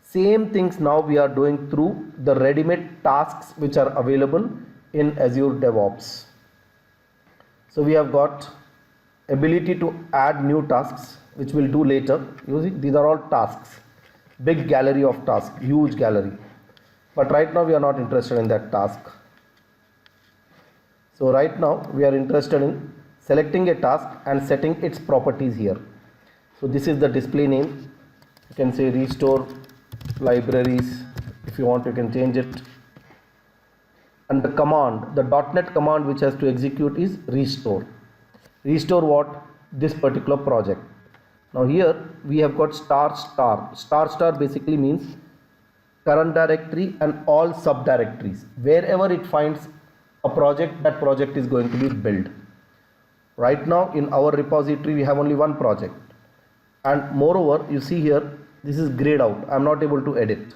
Same things now we are doing through the ready-made tasks which are available in Azure DevOps. So we have got ability to add new tasks, which we'll do later. You see, these are all tasks, big gallery of tasks, huge gallery. But right now we are not interested in that task. So right now we are interested in selecting a task and setting its properties here. So this is the display name. You can say restore libraries. If you want, you can change it. And the command, the .NET command which has to execute is restore. Restore what? This particular project. Now here we have got star star. Star star basically means current directory and all subdirectories. Wherever it finds a project, that project is going to be built. Right now in our repository we have only one project, and moreover you see here this is grayed out. I am not able to edit.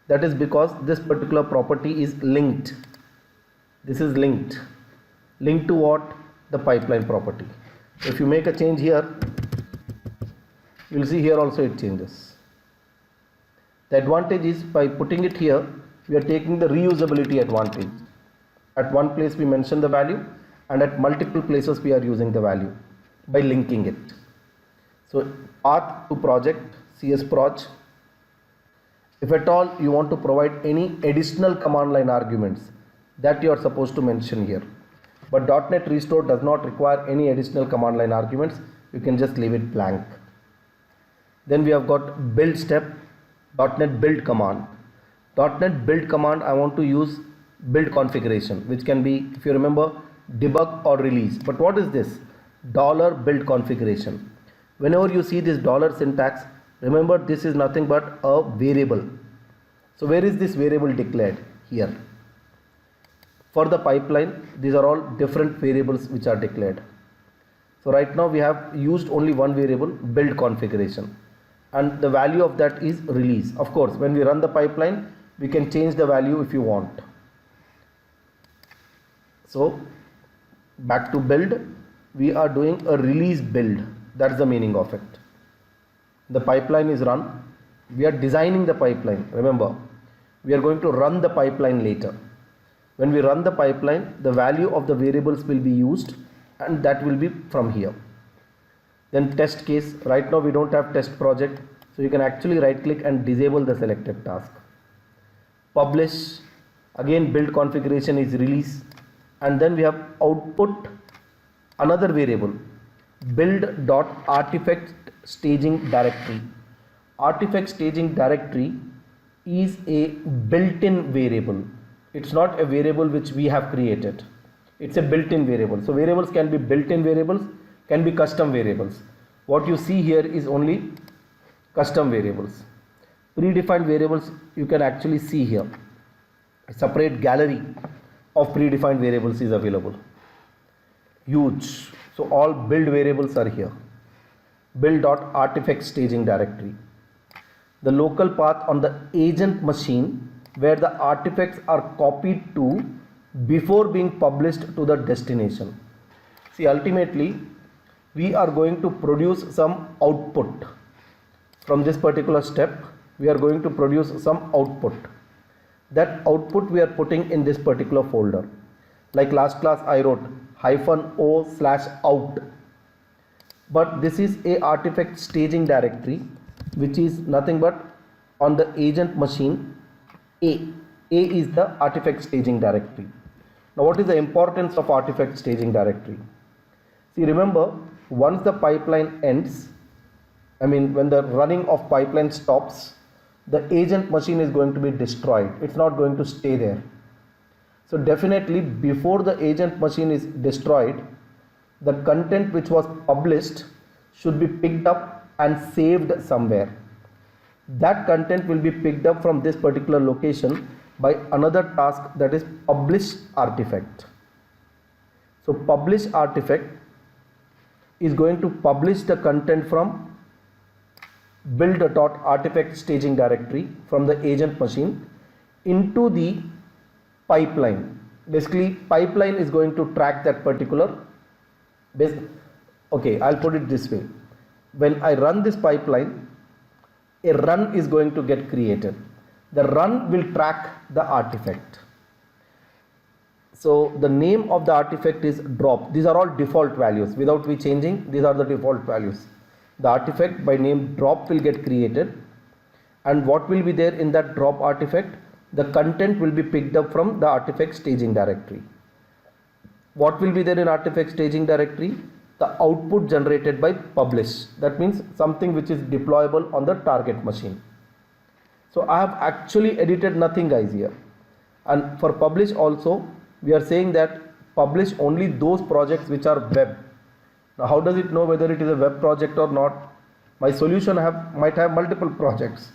That is because this particular property is linked. This is linked. Linked to what? The pipeline property. If you make a change here, you will see here also it changes. The advantage is by putting it here, we are taking the reusability advantage. At one place we mention the value, and at multiple places we are using the value by linking it. So path to project, csproj. If at all you want to provide any additional command line arguments, that you are supposed to mention here. But .NET Restore does not require any additional command line arguments. You can just leave it blank. Then we have got build step, .NET build command. .NET build command, I want to use build configuration, which can be, if you remember, debug or release. But what is this? $build configuration. Whenever you see this dollar syntax, remember this is nothing but a variable. So where is this variable declared? Here. For the pipeline, these are all different variables which are declared. So right now we have used only one variable, build configuration, and the value of that is release. Of course, when we run the pipeline, we can change the value if you want. So back to build, we are doing a release build. That's the meaning of it. The pipeline is run. We are designing the pipeline. Remember, we are going to run the pipeline later. When we run the pipeline, the value of the variables will be used, and that will be from here. Then test case. Right now we don't have test project, so you can actually right click and disable the selected task. Publish. Again, build configuration is release, and then we have output, another variable, build.artifact staging directory. Artifact staging directory is a built-in variable. It's not a variable which we have created. It's a built-in variable. So variables can be built-in variables, can be custom variables. What you see here is only custom variables. Predefined variables you can actually see here. A separate gallery of predefined variables is available. Huge. So all build variables are here. Build.artifact staging directory. The local path on the agent machine where the artifacts are copied to before being published to the destination. See, ultimately we are going to produce some output. From this particular step, we are going to produce some output. That output we are putting in this particular folder. Like last class I wrote -o/out. But this is a artifact staging directory which is nothing but on the agent machine A. A is the artifact staging directory. Now what is the importance of artifact staging directory? See, remember, once the pipeline ends, when the running of pipeline stops, the agent machine is going to be destroyed. It's not going to stay there. So definitely before the agent machine is destroyed, the content which was published should be picked up and saved somewhere. That content will be picked up from this particular location by another task, that is publish artifact. So publish artifact is going to publish the content from build.artifact staging directory from the agent machine into the pipeline. Basically, pipeline is going to track that particular okay, I'll put it this way. When I run this pipeline, a run is going to get created. The run will track the artifact. So the name of the artifact is drop. These are all default values. Without we changing, these are the default values. The artifact by name drop will get created, and what will be there in that drop artifact? The content will be picked up from the artifact staging directory. What will be there in artifact staging directory? The output generated by publish. That means something which is deployable on the target machine. So I have actually edited nothing, guys, here. And for publish also, we are saying that publish only those projects which are web. Now how does it know whether it is a web project or not? My solution might have multiple projects,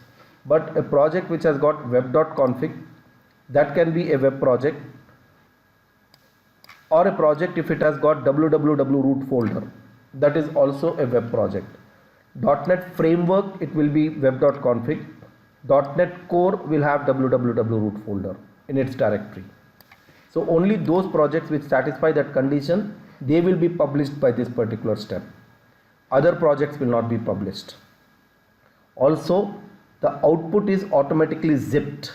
but a project which has got web.config, that can be a web project, or a project if it has got www root folder, that is also a web project. .NET framework, it will be web.config. .NET core will have www root folder in its directory. So only those projects which satisfy that condition, they will be published by this particular step. Other projects will not be published. Also, the output is automatically zipped.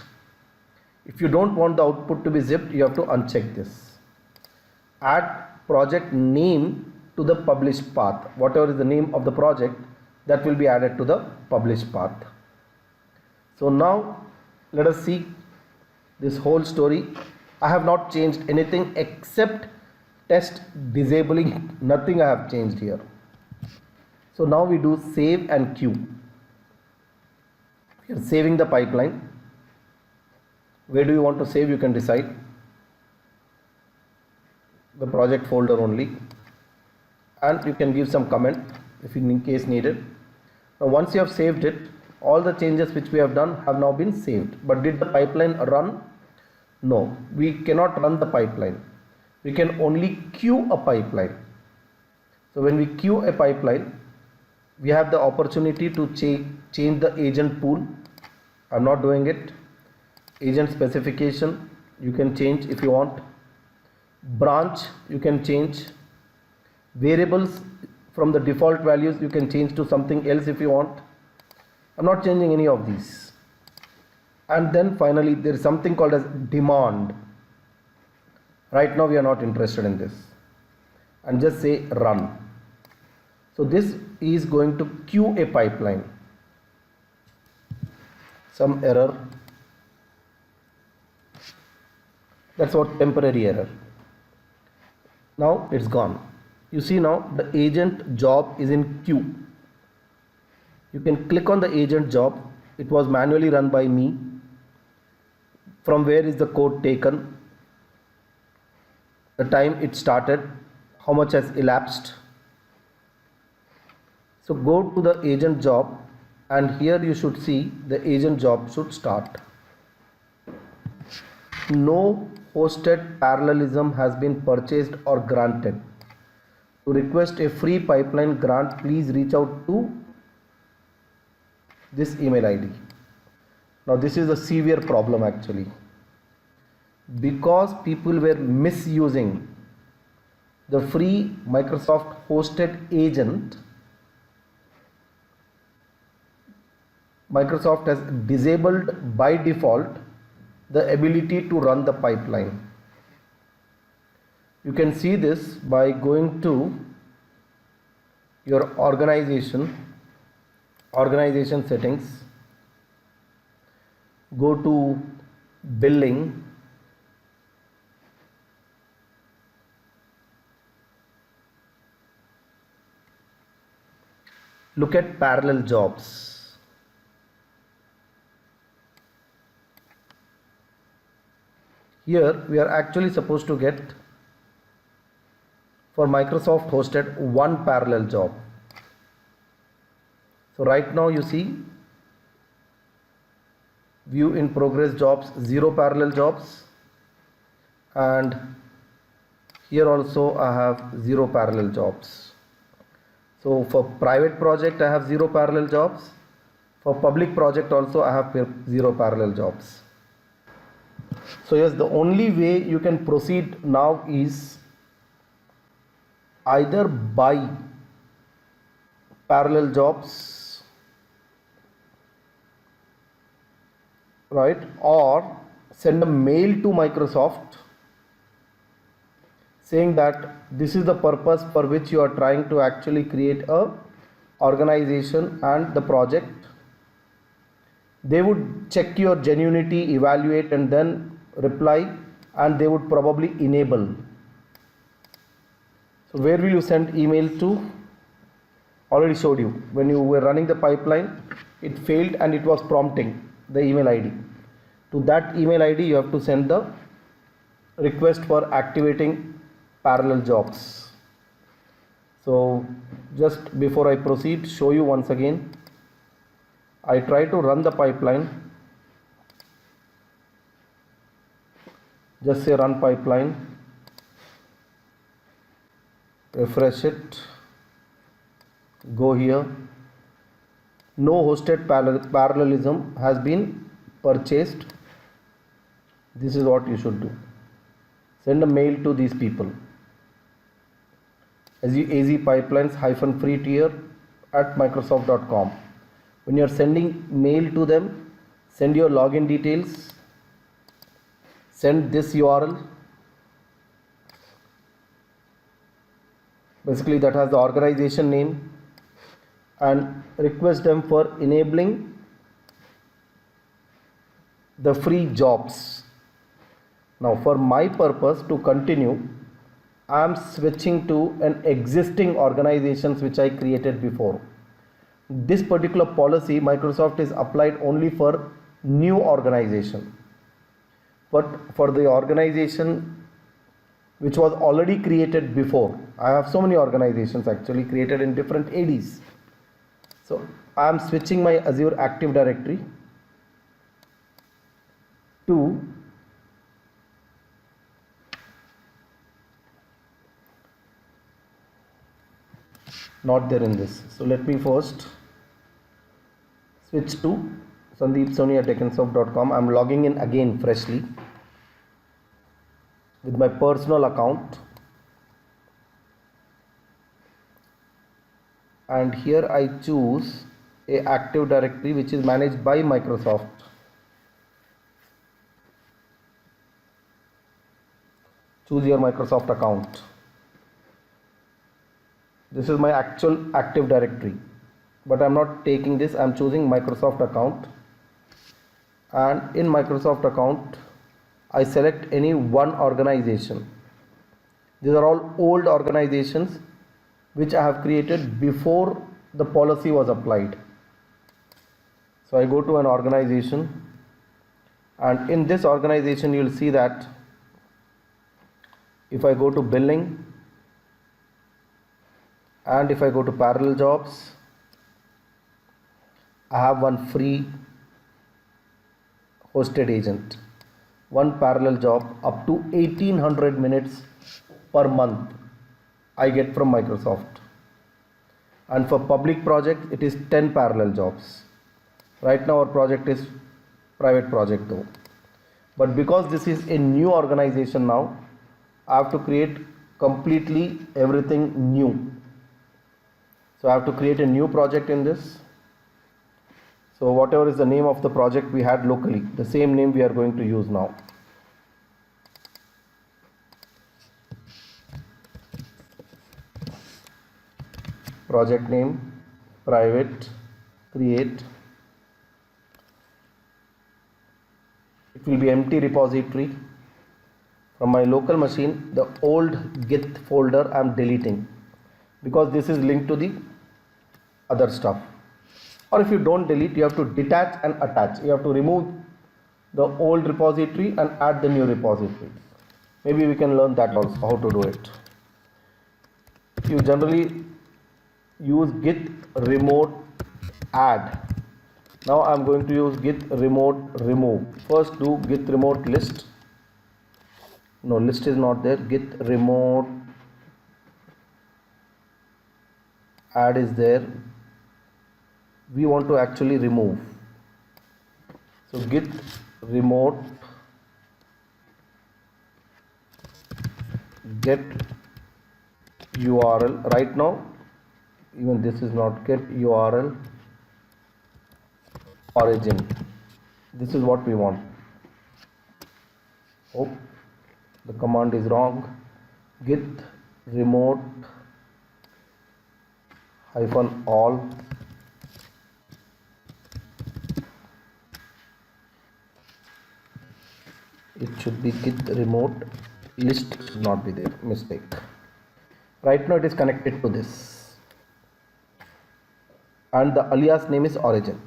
If you don't want the output to be zipped, you have to uncheck this. Add project name to the publish path. Whatever is the name of the project, that will be added to the publish path. So now let us see this whole story. I have not changed anything except test disabling. Nothing I have changed here. So now we do save and queue. We are saving the pipeline. Where do you want to save? You can decide. The project folder only, and you can give some comment if in case needed. Now once you have saved it, all the changes which we have done have now been saved. But did the pipeline run? No, we cannot run the pipeline. We can only queue a pipeline. So when we queue a pipeline, we have the opportunity to change the agent pool. I'm not doing it. Agent specification, you can change if you want. Branch, you can change. Variables, from the default values, you can change to something else if you want. I'm not changing any of these. And then finally, there is something called as demand. Right now we are not interested in this. And just say run. So this is going to queue a pipeline. Some error. That's what temporary error. Now it's gone. You see now the agent job is in queue. You can click on the agent job. It was manually run by me. From where is the code taken? The time it started, how much has elapsed. So go to the agent job, and here you should see the agent job should start. No hosted parallelism has been purchased or granted. To request a free pipeline grant, please reach out to this email ID. Now this is a severe problem actually, because people were misusing the free Microsoft hosted agent. Microsoft has disabled by default the ability to run the pipeline. You can see this by going to your organization settings, go to billing, look at parallel jobs. Here we are actually supposed to get for Microsoft hosted one parallel job. So right now you see view in progress jobs, 0 parallel jobs, and here also I have 0 parallel jobs. So for private project I have 0 parallel jobs. For public project also I have 0 parallel jobs. So yes, the only way you can proceed now is either buy parallel jobs, right, or send a mail to Microsoft saying that this is the purpose for which you are trying to actually create a organization and the project. They would check your genuinity, evaluate, and then reply, and they would probably enable. So where will you send email to? Already showed you. When you were running the pipeline, it failed and it was prompting the email ID. To that email ID you have to send the request for activating parallel jobs. So just before I proceed, show you once again. I try to run the pipeline. Just say run pipeline, refresh it, go here. No hosted parallelism has been purchased. This is what you should do. Send a mail to these people. AZ pipelines -free tier at microsoft.com. When you are sending mail to them, send your login details, send this URL, basically that has the organization name, and request them for enabling the free jobs. Now for my purpose to continue, I am switching to an existing organizations which I created before. This particular policy Microsoft is applied only for new organization, but for the organization which was already created before, I have so many organizations actually created in different ADs. So I am switching my Azure Active Directory to not there in this. So let me first switch to Sandeep Soni at technsoft.com. I'm logging in again freshly with my personal account, and here I choose a Active Directory which is managed by Microsoft. Choose your Microsoft account. This is my actual Active Directory, but I'm not taking this. I'm choosing Microsoft account, and in Microsoft account I select any one organization. These are all old organizations which I have created before the policy was applied. So I go to an organization, and in this organization you will see that if I go to billing and if I go to parallel jobs, I have one free hosted agent, one parallel job up to 1800 minutes per month I get from Microsoft. And for public project it is 10 parallel jobs. Right now our project is private project though, but because this is a new organization now, I have to create completely everything new. So I have to create a new project in this. So whatever is the name of the project we had locally, the same name we are going to use now. Project name, private, create. It will be empty repository. From my local machine, the old Git folder I am deleting, because this is linked to the other stuff. Or if you don't delete, you have to detach and attach. You have to remove the old repository and add the new repository. Maybe we can learn that also, how to do it. you generally use git remote add. Now I'm going to use git remote remove. First do git remote list. No, list is not there. Git remote add is there. We want to actually remove. So git remote get URL. Right now, even this is not get URL origin. This is what we want. Oh, the command is wrong. Git remote -all. It should be git remote list, should not be there, mistake. Right now it is connected to this and the alias name is origin.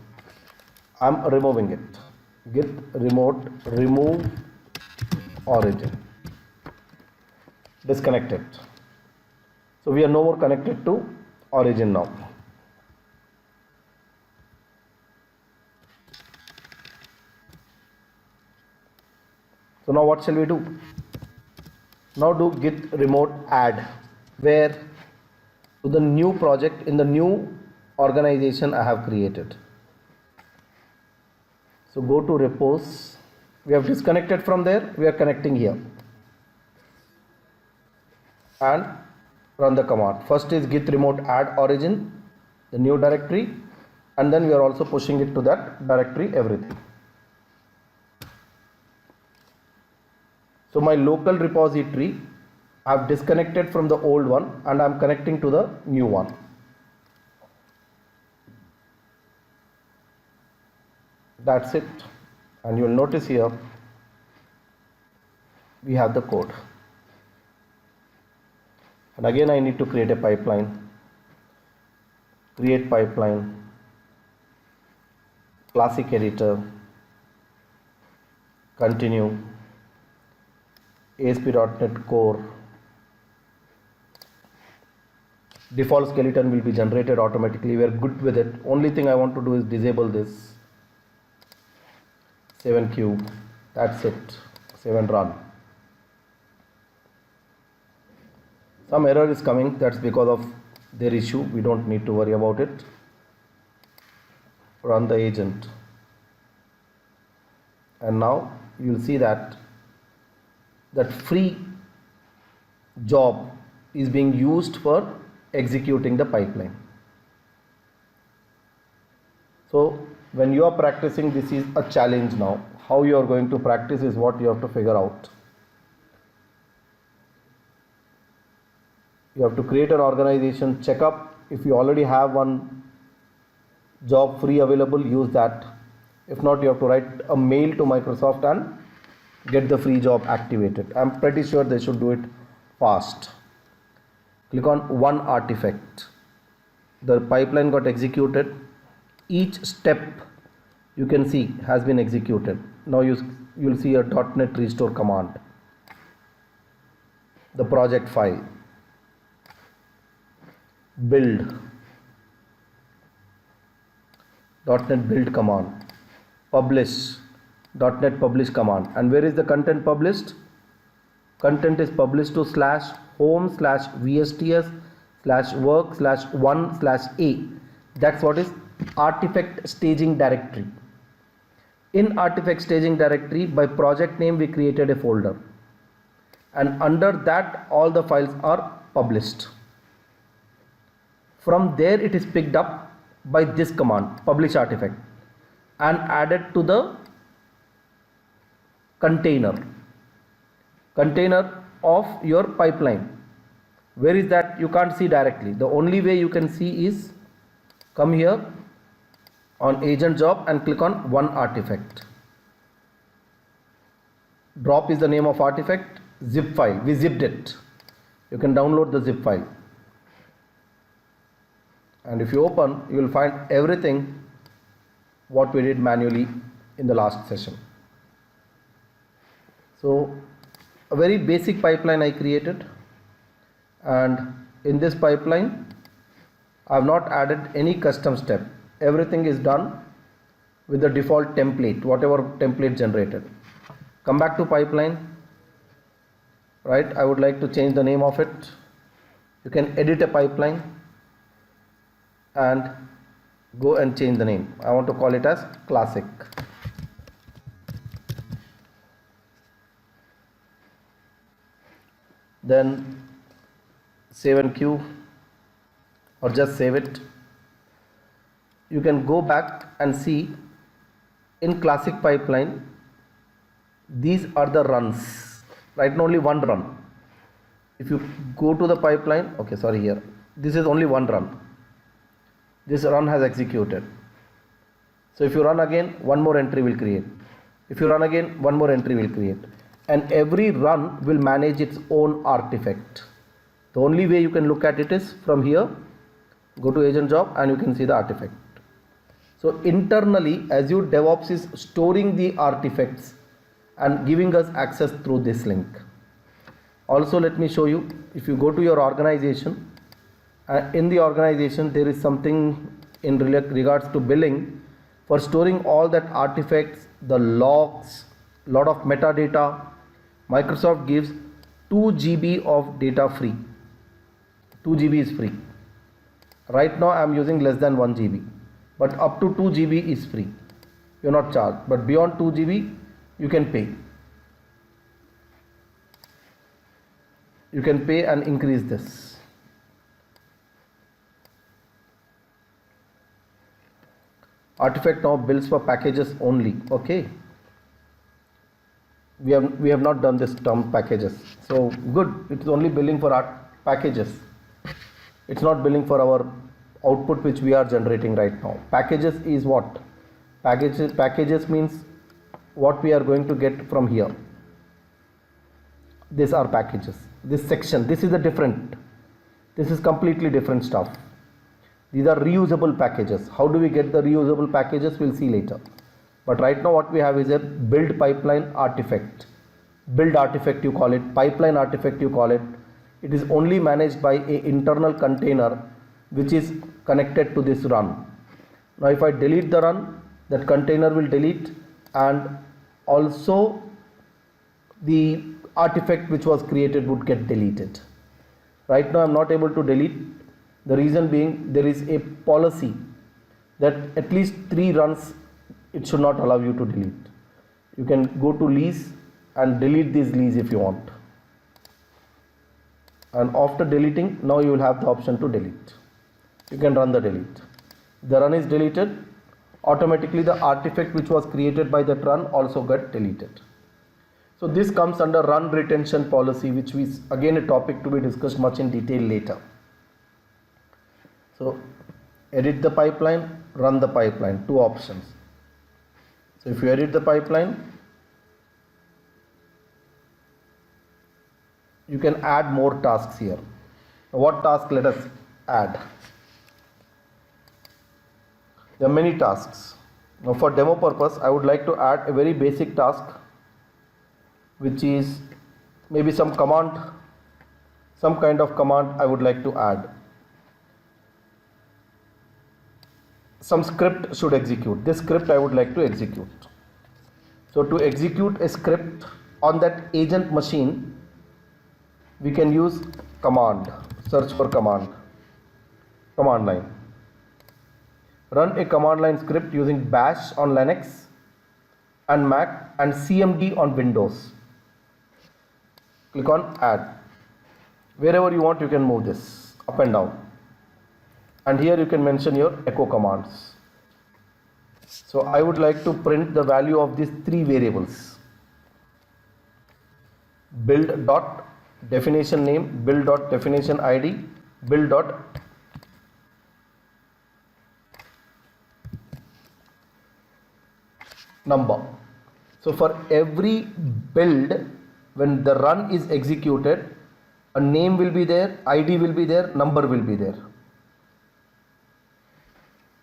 I'm removing it. Git remote remove origin. Disconnected. So we are no more connected to origin now. So now what shall we do? Now do git remote add. Where? To the new project in the new organization I have created. So go to repos. We have disconnected from there. We are connecting here. And run the command. First is git remote add origin, the new directory, and then we are also pushing it to that directory everything. So my local repository I have disconnected from the old one and I am connecting to the new one. That's it. And you will notice here we have the code. And again I need to create a pipeline. Create pipeline. Classic editor. Continue. ASP.NET Core. Default skeleton will be generated automatically. We are good with it. Only thing I want to do is disable this. Save and queue. That's it. Save and run. Some error is coming. That's because of their issue. We don't need to worry about it. Run the agent. And now you will see that free job is being used for executing the pipeline. So when you are practicing, this is a challenge now. How you are going to practice is what you have to figure out. You have to create an organization, check up if you already have one job free available, use that. If not, you have to write a mail to Microsoft and get the free job activated. I'm pretty sure they should do it fast. Click on one artifact. The pipeline got executed. Each step you can see has been executed. Now you'll see a .NET restore command. The project file. Build. .NET build command. Publish. .NET publish command. And where is the content published? Content is published to /home/vsts/work/1/a. That's what is artifact staging directory. In artifact staging directory, by project name we created a folder, and under that all the files are published. From there it is picked up by this command, publish artifact, and added to the container of your pipeline. Where is that? You can't see directly. The only way you can see is come here on agent job and click on one artifact. Drop is the name of artifact. Zip file, we zipped it. You can download the zip file, and if you open, you will find everything what we did manually in the last session. So a very basic pipeline I created, and in this pipeline, I have not added any custom step. Everything is done with the default template, whatever template generated. Come back to pipeline, right? I would like to change the name of it. You can edit a pipeline and go and change the name. I want to call it as classic. Then save and queue, or just save it. You can go back and see in classic pipeline, these are the runs. Right now only one run. If you go to the pipeline, okay, sorry, here, this is only one run. This run has executed. So if you run again, one more entry will create. If you run again, one more entry will create. And every run will manage its own artifact. The only way you can look at it is from here, go to agent job and you can see the artifact. So internally, Azure DevOps is storing the artifacts and giving us access through this link. Also, let me show you, if you go to your organization, in the organization there is something in regards to billing for storing all that artifacts, the logs, lot of metadata. Microsoft gives 2 GB of data free. 2 GB is free. Right now I am using less than 1 GB, but up to 2 GB is free. You are not charged, but beyond 2 GB you can pay. You can pay and increase this. Artifact now builds for packages only. Okay. We have not done this term packages. So good. It's only billing for our packages. It's not billing for our output which we are generating right now. Packages is what? Packages means what we are going to get from here. These are packages. This section, this is a different. This is completely different stuff. These are reusable packages. How do we get the reusable packages? We'll see later. But right now what we have is a build pipeline artifact. Build artifact you call it, pipeline artifact you call it. It is only managed by an internal container which is connected to this run. Now if I delete the run, that container will delete, and also the artifact which was created would get deleted. Right now I am not able to delete. The reason being, there is a policy that at least 3 runs it should not allow you to delete. You can go to lease and delete this lease if you want. And after deleting, now you will have the option to delete. You can run the delete. The run is deleted. Automatically the artifact which was created by that run also got deleted. So this comes under run retention policy, which is again a topic to be discussed much in detail later. So edit the pipeline, run the pipeline, 2 options. So if you edit the pipeline, you can add more tasks here. Now what task let us add? There are many tasks. Now for demo purpose, I would like to add a very basic task, which is maybe some command, some kind of command I would like to add. Some script should execute. This script I would like to execute. So to execute a script on that agent machine, we can use command, search for command line. Run a command line script using bash on Linux and Mac and CMD on Windows. Click on add. Wherever you want you can move this up and down. And here you can mention your echo commands. So I would like to print the value of these 3 variables. Build dot definition name, build dot definition ID, build dot number. So for every build, when the run is executed, a name will be there, ID will be there, number will be there.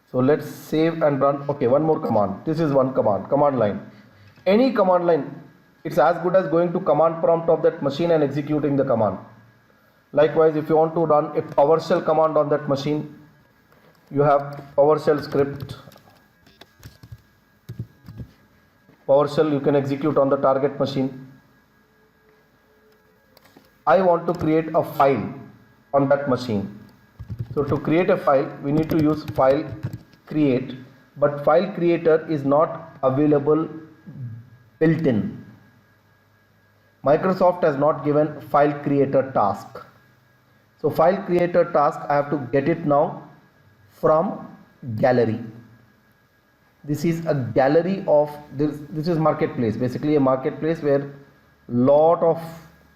So let's save and run. Okay, one more command. This is one command line. Any command line, it's as good as going to command prompt of that machine and executing the command. Likewise, if you want to run a PowerShell command on that machine, you have PowerShell script. PowerShell you can execute on the target machine. I want to create a file on that machine. So to create a file, we need to use file create, but file creator is not available built-in. Microsoft has not given file creator task. So file creator task, I have to get it now from gallery. This is a gallery of this is marketplace, basically a marketplace where lot of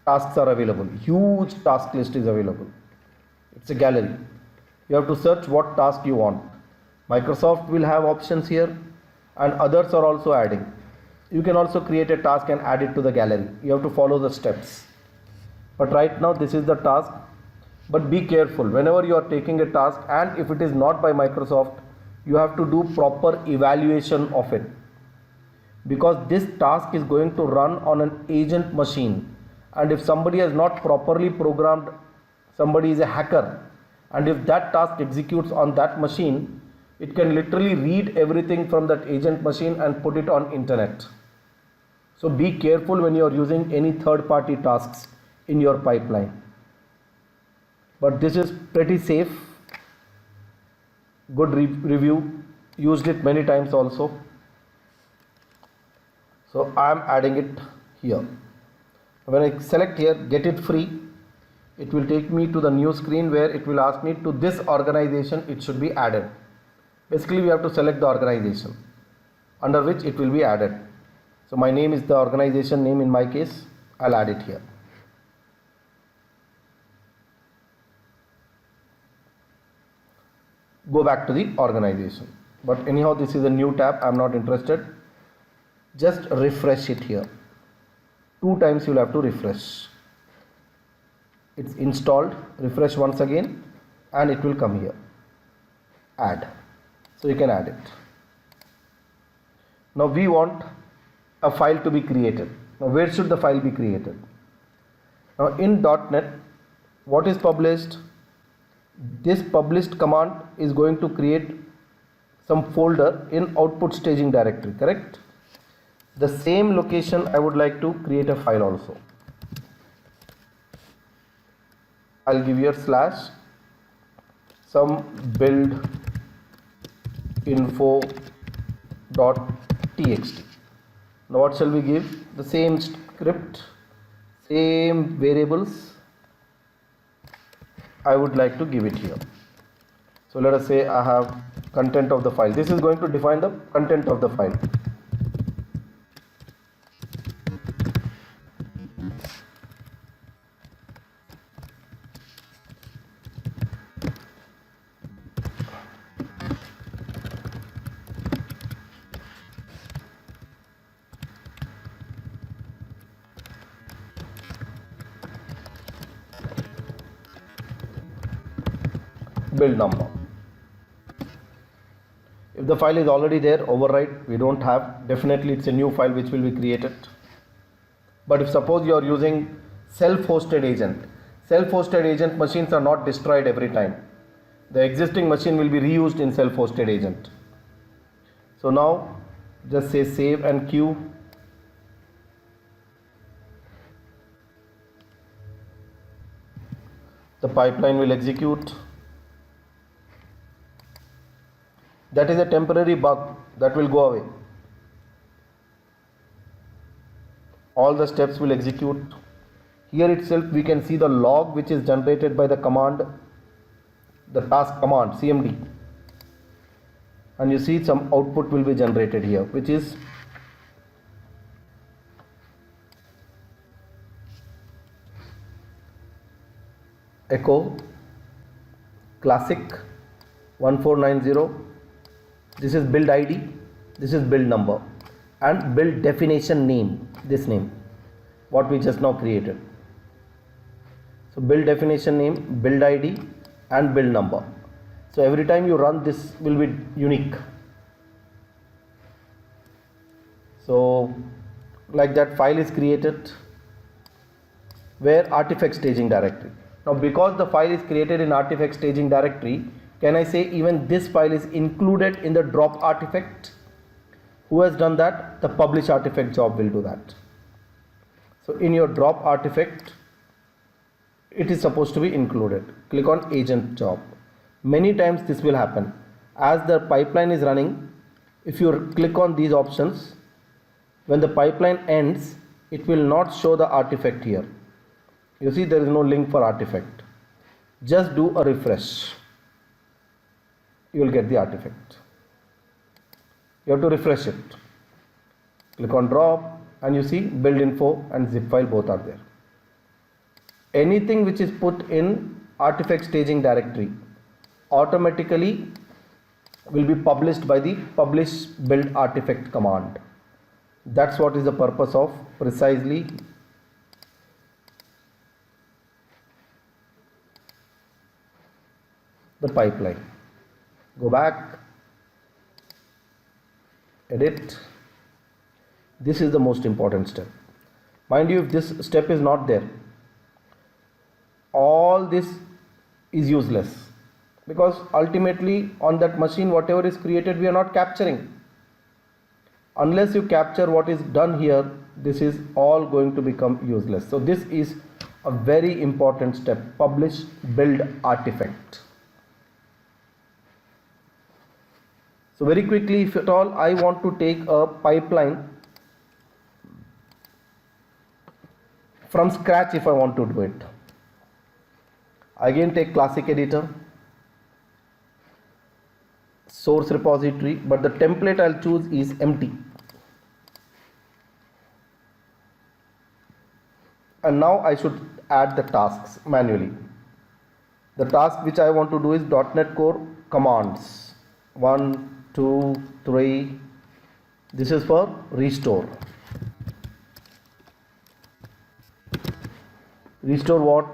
tasks are available. Huge task list is available. It's a gallery. You have to search what task you want. Microsoft will have options here and others are also adding. You can also create a task and add it to the gallery. You have to follow the steps. But right now this is the task. But be careful whenever you are taking a task, and if it is not by Microsoft, you have to do proper evaluation of it, because this task is going to run on an agent machine, and if somebody has not properly programmed, somebody is a hacker, and if that task executes on that machine, it can literally read everything from that agent machine and put it on internet. So be careful when you are using any third-party tasks in your pipeline. But this is pretty safe. Good review. Used it many times also. So I am adding it here. When I select here, get it free, it will take me to the new screen where it will ask me to this organization it should be added. Basically we have to select the organization under which it will be added. So my name is the organization name in my case. I'll add it here. Go back to the organization. But anyhow, this is a new tab. I'm not interested. Just refresh it here. 2 times you'll have to refresh. It's installed. Refresh once again and it will come here. Add. So you can add it. Now we want a file to be created. Now where should the file be created? Now in .NET, what is published? This published command is going to create some folder in output staging directory, correct? The same location I would like to create a file also. I'll give here / some build info.txt. Now what shall we give? The same script, same variables. I would like to give it here. So let us say I have content of the file. This is going to define the content of the file. Build number. If the file is already there, overwrite. We don't have. Definitely it's a new file which will be created. But if suppose you are using self-hosted agent, self-hosted agent machines are not destroyed every time. The existing machine will be reused in self-hosted agent. So now just say save and queue. The pipeline will execute. That is a temporary bug that will go away. All the steps will execute. Here itself we can see the log which is generated by the command, the task command cmd, and you see some output will be generated here, which is echo classic 1490. This is build ID, this is build number, and build definition name, this name, what we just now created. So build definition name, build ID, and build number. So every time you run, this will be unique. So like that, file is created. Where? Artifact staging directory. Now because the file is created in artifact staging directory, can I say even this file is included in the drop artifact? Who has done that? The publish artifact job will do that. So in your drop artifact, it is supposed to be included. Click on agent job. Many times this will happen. As the pipeline is running, if you click on these options, when the pipeline ends, it will not show the artifact here. You see there is no link for artifact. Just do a refresh. You will get the artifact. You have to refresh it. Click on drop and you see build info and zip file both are there. Anything which is put in artifact staging directory automatically will be published by the publish build artifact command. That's what is the purpose of precisely the pipeline. Go back, edit. This is the most important step. Mind you, if this step is not there, all this is useless, because ultimately on that machine whatever is created we are not capturing. Unless you capture what is done here, this is all going to become useless. So this is a very important step, publish build artifact. So very quickly, if at all I want to take a pipeline from scratch, if I want to do it, again take classic editor, source repository, but the template I'll choose is empty. And now I should add the tasks manually. The task which I want to do is .NET Core commands 1, 2, 3. This is for restore. Restore what?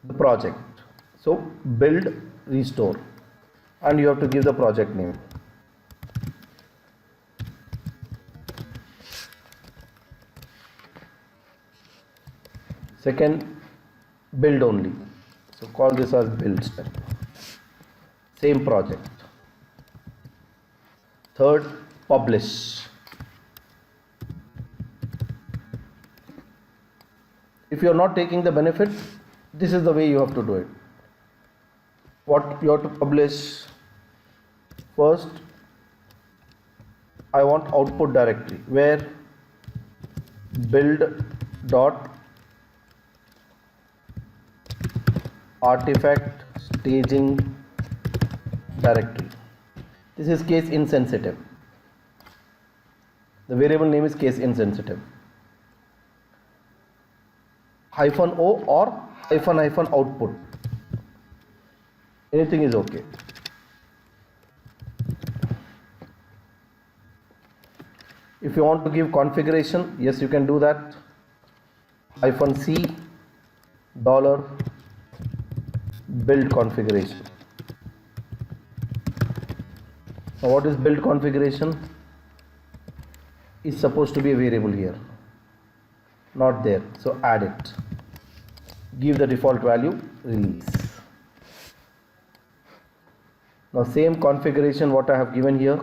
The project. So build restore and you have to give the project name. Second, build only. So call this as build step. Same project. Third, publish. If you are not taking the benefit, this is the way you have to do it. What you have to publish? First, I want output directory where build dot artifact staging directory. This is case insensitive. The variable name is case insensitive. -o or -- output. Anything is okay. If you want to give configuration, yes, you can do that. -c $build configuration. Now what is build configuration? Is supposed to be a variable here, not there, so add it. Give the default value, release. Now same configuration what I have given here,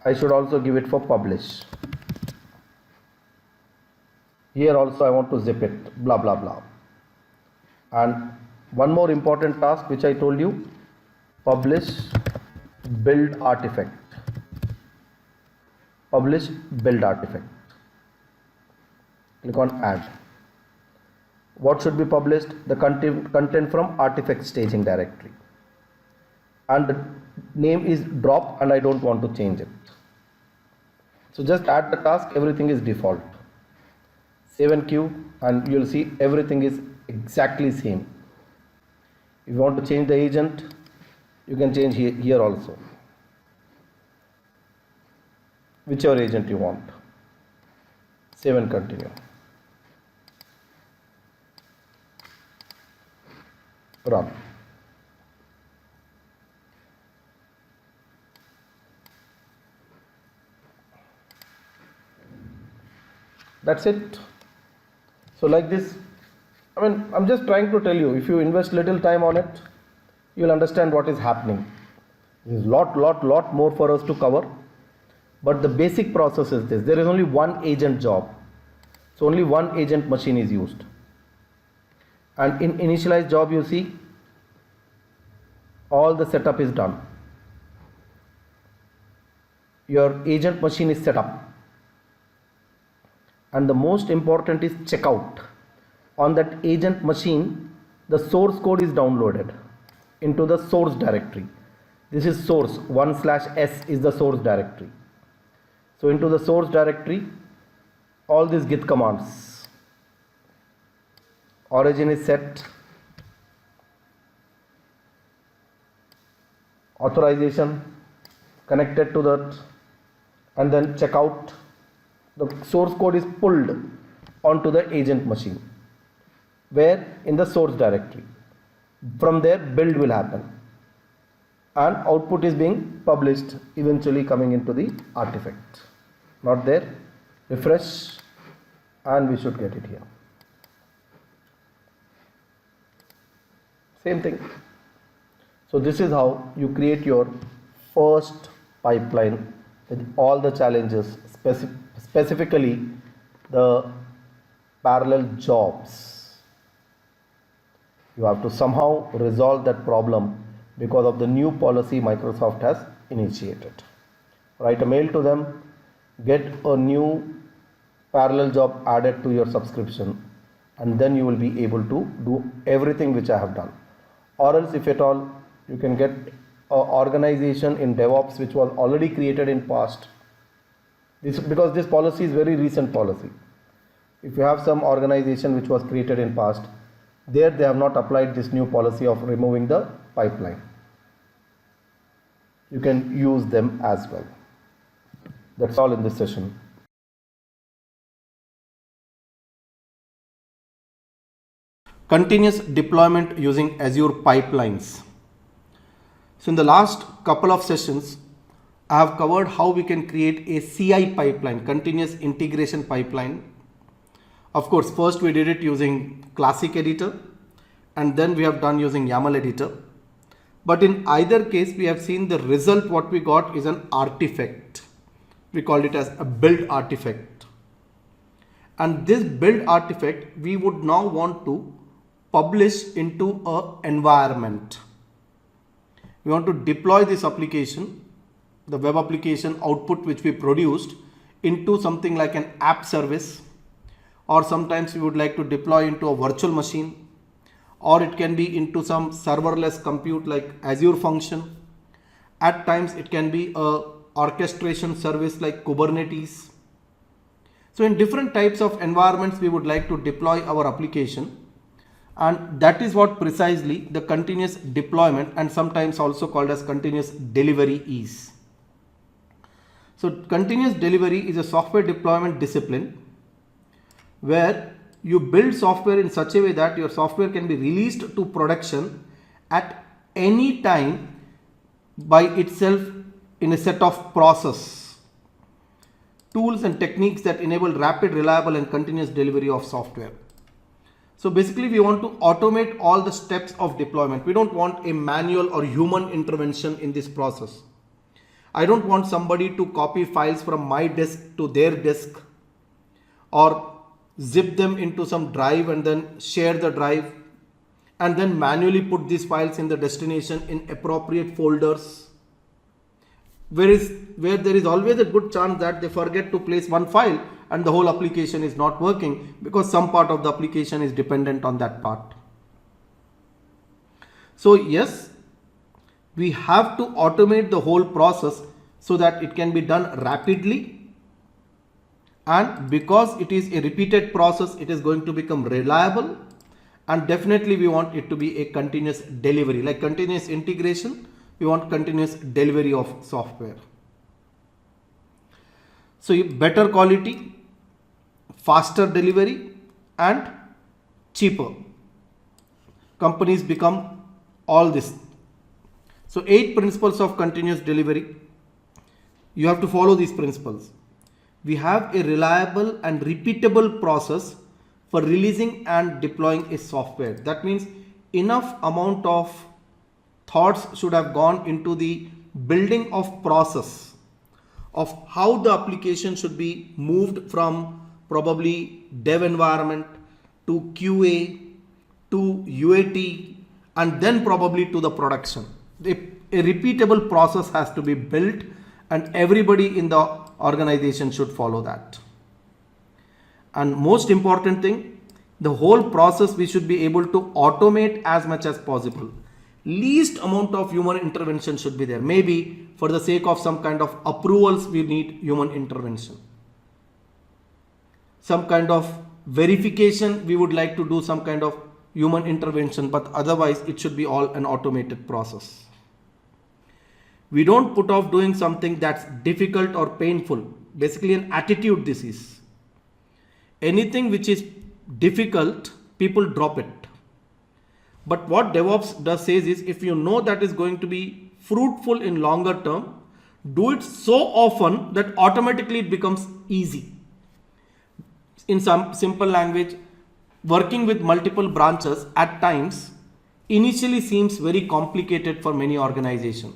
I should also give it for publish. Here also I want to zip it, blah blah blah. And one more important task which I told you, publish build artifact. Publish build artifact. Click on add. What should be published? The content from artifact staging directory. And the name is drop and I don't want to change it. So just add the task, everything is default. Save and queue and you will see everything is exactly same. If you want to change the agent, you can change here also. Whichever agent you want. Save and continue. Run. That's it. So like this, I mean, I'm just trying to tell you, if you invest little time on it, you'll understand what is happening. There's lot more for us to cover. But the basic process is this. There is only one agent job. So only one agent machine is used. And in initialized job, you see, all the setup is done. Your agent machine is set up. And the most important is checkout. On that agent machine, the source code is downloaded into the source directory. This is source, 1/s is the source directory. So into the source directory, all these git commands. Origin is set. Authorization connected to that, and then checkout. The source code is pulled onto the agent machine, where in the source directory. From there, build will happen, and output is being published, eventually coming into the artifact. Not there. Refresh, and we should get it here. Same thing. So this is how you create your first pipeline with all the challenges, specifically the parallel jobs. You have to somehow resolve that problem because of the new policy Microsoft has initiated. Write a mail to them, get a new parallel job added to your subscription, and then you will be able to do everything which I have done. Or else, if at all, you can get an organization in DevOps which was already created in past. Because this policy is very recent policy. If you have some organization which was created in past, there they have not applied this new policy of removing the pipeline. You can use them as well. That's all in this session. Continuous deployment using Azure pipelines. So in the last couple of sessions, I have covered how we can create a CI pipeline, continuous integration pipeline. Of course, first we did it using Classic Editor, and then we have done using YAML Editor. But in either case, we have seen the result. What we got is an artifact. We called it as a build artifact. And this build artifact, we would now want to publish into an environment. We want to deploy this application, the web application output which we produced, into something like an app service, or sometimes we would like to deploy into a virtual machine, or it can be into some serverless compute like Azure Function. At times it can be a orchestration service like Kubernetes. So in different types of environments we would like to deploy our application, and that is what precisely the continuous deployment, and sometimes also called as continuous delivery, is. So continuous delivery is a software deployment discipline where you build software in such a way that your software can be released to production at any time by itself in a set of process, tools and techniques that enable rapid, reliable and continuous delivery of software. So basically we want to automate all the steps of deployment. We don't want a manual or human intervention in this process. I don't want somebody to copy files from my disk to their disk, or zip them into some drive and then share the drive, and then manually put these files in the destination in appropriate folders, where there is always a good chance that they forget to place one file and the whole application is not working because some part of the application is dependent on that part. So yes, we have to automate the whole process so that it can be done rapidly, and because it is a repeated process, it is going to become reliable, and definitely we want it to be a continuous delivery. Like continuous integration, we want continuous delivery of software. So better quality, faster delivery and cheaper. Companies become all this. So 8 principles of continuous delivery. You have to follow these principles. We have a reliable and repeatable process for releasing and deploying a software. That means enough amount of thoughts should have gone into the building of process of how the application should be moved from probably dev environment to QA to UAT and then probably to the production. A repeatable process has to be built and everybody in the organization should follow that. And most important thing, the whole process we should be able to automate as much as possible. Least amount of human intervention should be there. Maybe for the sake of some kind of approvals, we need human intervention. Some kind of verification, we would like to do some kind of human intervention, but otherwise it should be all an automated process. We don't put off doing something that's difficult or painful. Basically an attitude disease. Anything which is difficult, people drop it. But what DevOps does says is, if you know that is going to be fruitful in longer term, do it so often that automatically it becomes easy. In some simple language, working with multiple branches at times initially seems very complicated for many organizations.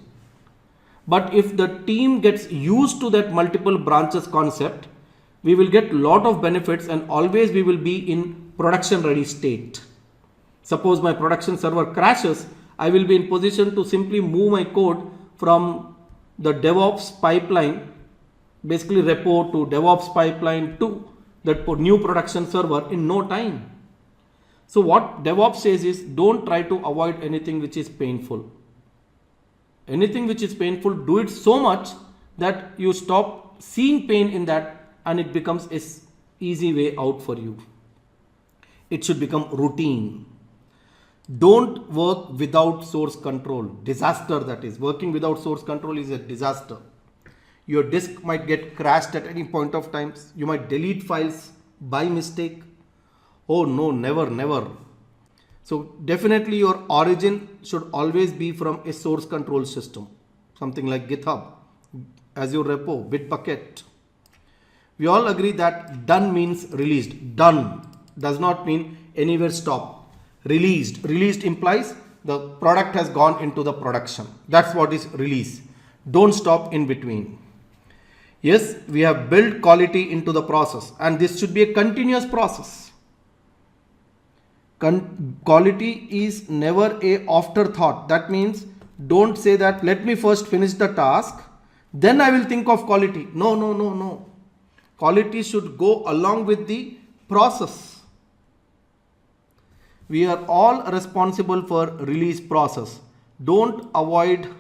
But if the team gets used to that multiple branches concept, we will get lot of benefits and always we will be in production ready state. Suppose my production server crashes, I will be in position to simply move my code from the DevOps pipeline, basically repo to DevOps pipeline to that new production server in no time. So what DevOps says is, don't try to avoid anything which is painful. Anything which is painful, do it so much that you stop seeing pain in that and it becomes an easy way out for you. It should become routine. Don't work without source control. Disaster, that is. Working without source control is a disaster. Your disk might get crashed at any point of time. You might delete files by mistake. Oh no, never, never. So definitely your origin should always be from a source control system. Something like GitHub, Azure Repo, Bitbucket. We all agree that done means released. Done does not mean anywhere stop. Released. Released implies the product has gone into the production. That's what is release. Don't stop in between. Yes, we have built quality into the process and this should be a continuous process. Quality is never a afterthought. That means don't say that let me first finish the task, then I will think of quality. No, no, no, no. Quality should go along with the process. We are all responsible for release process. Don't avoid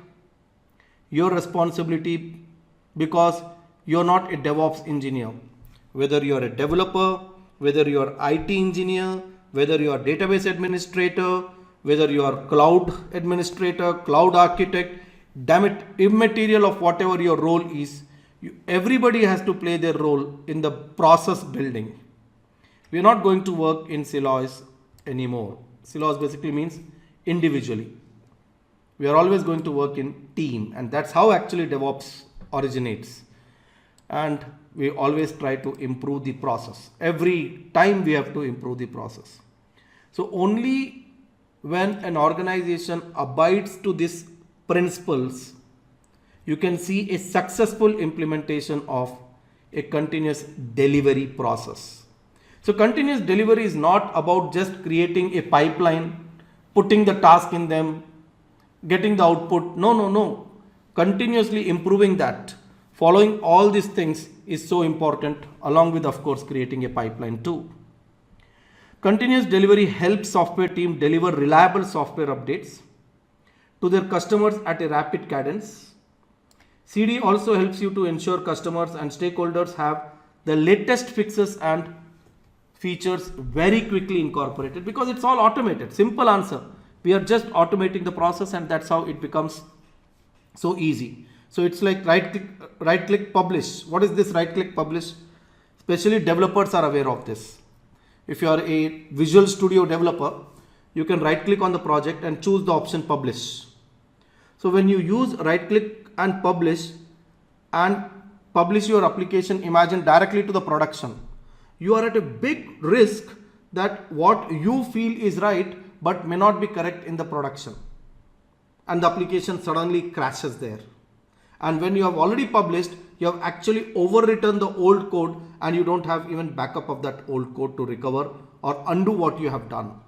your responsibility because you're not a DevOps engineer. Whether you're a developer, whether you're IT engineer, whether you are database administrator, whether you are cloud administrator, cloud architect, damn it, immaterial of whatever your role is, everybody has to play their role in the process building. We are not going to work in silos anymore. Silos basically means individually. We are always going to work in team, and that's how actually DevOps originates. And we always try to improve the process. Every time we have to improve the process. So only when an organization abides to these principles, you can see a successful implementation of a continuous delivery process. So continuous delivery is not about just creating a pipeline, putting the task in them, getting the output. No, no, no. Continuously improving that. Following all these things is so important, along with, of course, creating a pipeline too. Continuous delivery helps software team deliver reliable software updates to their customers at a rapid cadence. CD also helps you to ensure customers and stakeholders have the latest fixes and features very quickly incorporated because it's all automated. Simple answer. We are just automating the process and that's how it becomes so easy. So it's like right click publish. What is this right click publish? Especially developers are aware of this. If you are a Visual Studio developer, you can right click on the project and choose the option publish. So when you use right click and publish your application, imagine directly to the production, you are at a big risk that what you feel is right but may not be correct in the production, and the application suddenly crashes there. And when you have already published, you have actually overwritten the old code and you don't have even backup of that old code to recover or undo what you have done.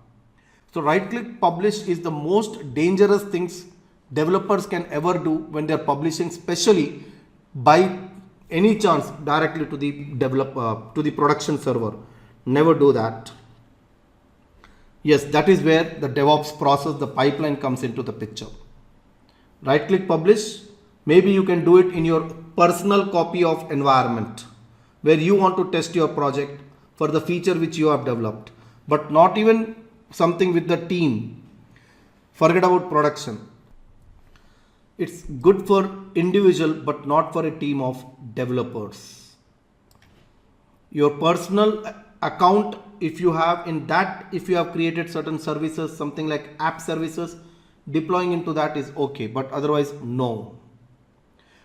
So right click publish is the most dangerous things developers can ever do when they are publishing, especially by any chance directly to the production server. Never do that. Yes, that is where the DevOps process, the pipeline comes into the picture. Right click publish. Maybe you can do it in your personal copy of environment where you want to test your project for the feature which you have developed, but not even something with the team. Forget about production. It's good for individual but not for a team of developers. Your personal account, if you have created certain services, something like app services, deploying into that is okay, but otherwise no.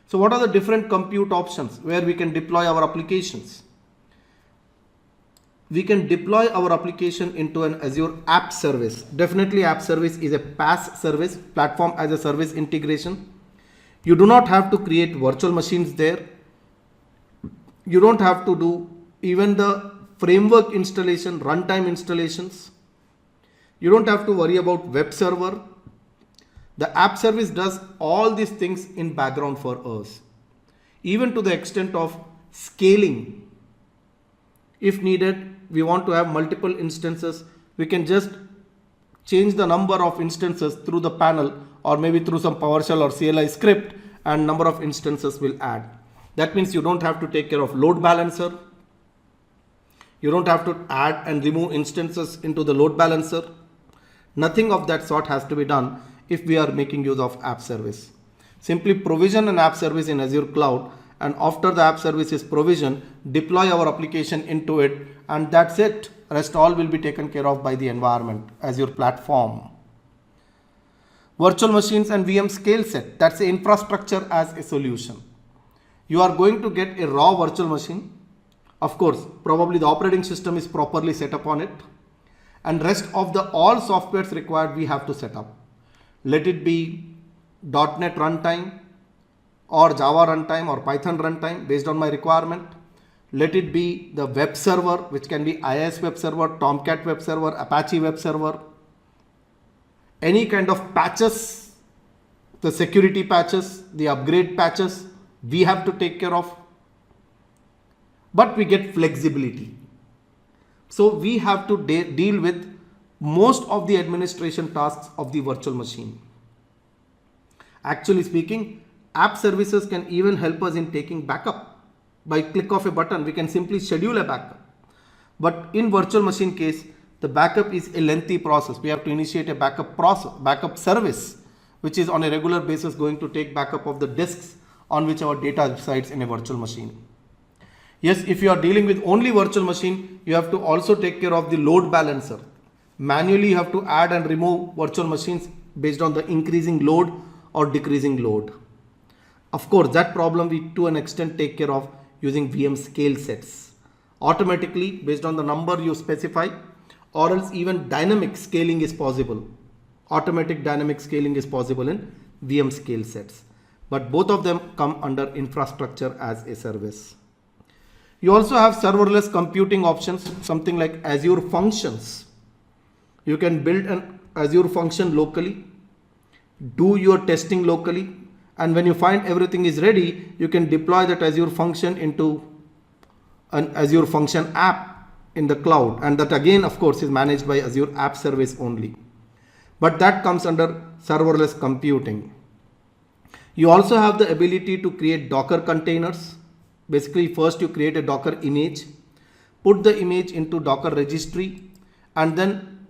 So what are the different compute options where we can deploy our applications? We can deploy our application into an Azure App Service. Definitely App Service is a PaaS service, platform as a service integration. You do not have to create virtual machines there. You don't have to do even the framework installation, runtime installations. You don't have to worry about web server. The app service does all these things in background for us, even to the extent of scaling. If needed, we want to have multiple instances, we can just change the number of instances through the panel or maybe through some PowerShell or CLI script, and number of instances will add. That means you don't have to take care of load balancer. You don't have to add and remove instances into the load balancer. Nothing of that sort has to be done if we are making use of app service. Simply provision an app service in Azure Cloud, and after the app service is provisioned, deploy our application into it, and that's it. Rest all will be taken care of by the environment, Azure platform. Virtual machines and VM scale set, that's the infrastructure as a solution. You are going to get a raw virtual machine. Of course, probably the operating system is properly set up on it, and rest of the all softwares required we have to set up. Let it be .NET runtime or Java runtime or Python runtime based on my requirement. Let it be the web server, which can be IIS web server, Tomcat web server, Apache web server. Any kind of patches, the security patches, the upgrade patches, we have to take care of. But we get flexibility. So we have to deal with most of the administration tasks of the virtual machine. Actually speaking, app services can even help us in taking backup. By click of a button, we can simply schedule a backup. But in virtual machine case, the backup is a lengthy process. We have to initiate a backup service, which is on a regular basis going to take backup of the disks on which our data resides in a virtual machine. Yes, if you are dealing with only virtual machine, you have to also take care of the load balancer. Manually, you have to add and remove virtual machines based on the increasing load or decreasing load. Of course, that problem we to an extent take care of using VM scale sets. Automatically based on the number you specify, or else even dynamic scaling is possible. Automatic dynamic scaling is possible in VM scale sets. But both of them come under infrastructure as a service. You also have serverless computing options, something like Azure Functions. You can build an Azure function locally, do your testing locally, and when you find everything is ready, you can deploy that Azure function into an Azure function app in the cloud, and that again of course is managed by Azure App Service only. But that comes under serverless computing. You also have the ability to create Docker containers. Basically, first you create a Docker image, put the image into Docker registry, and then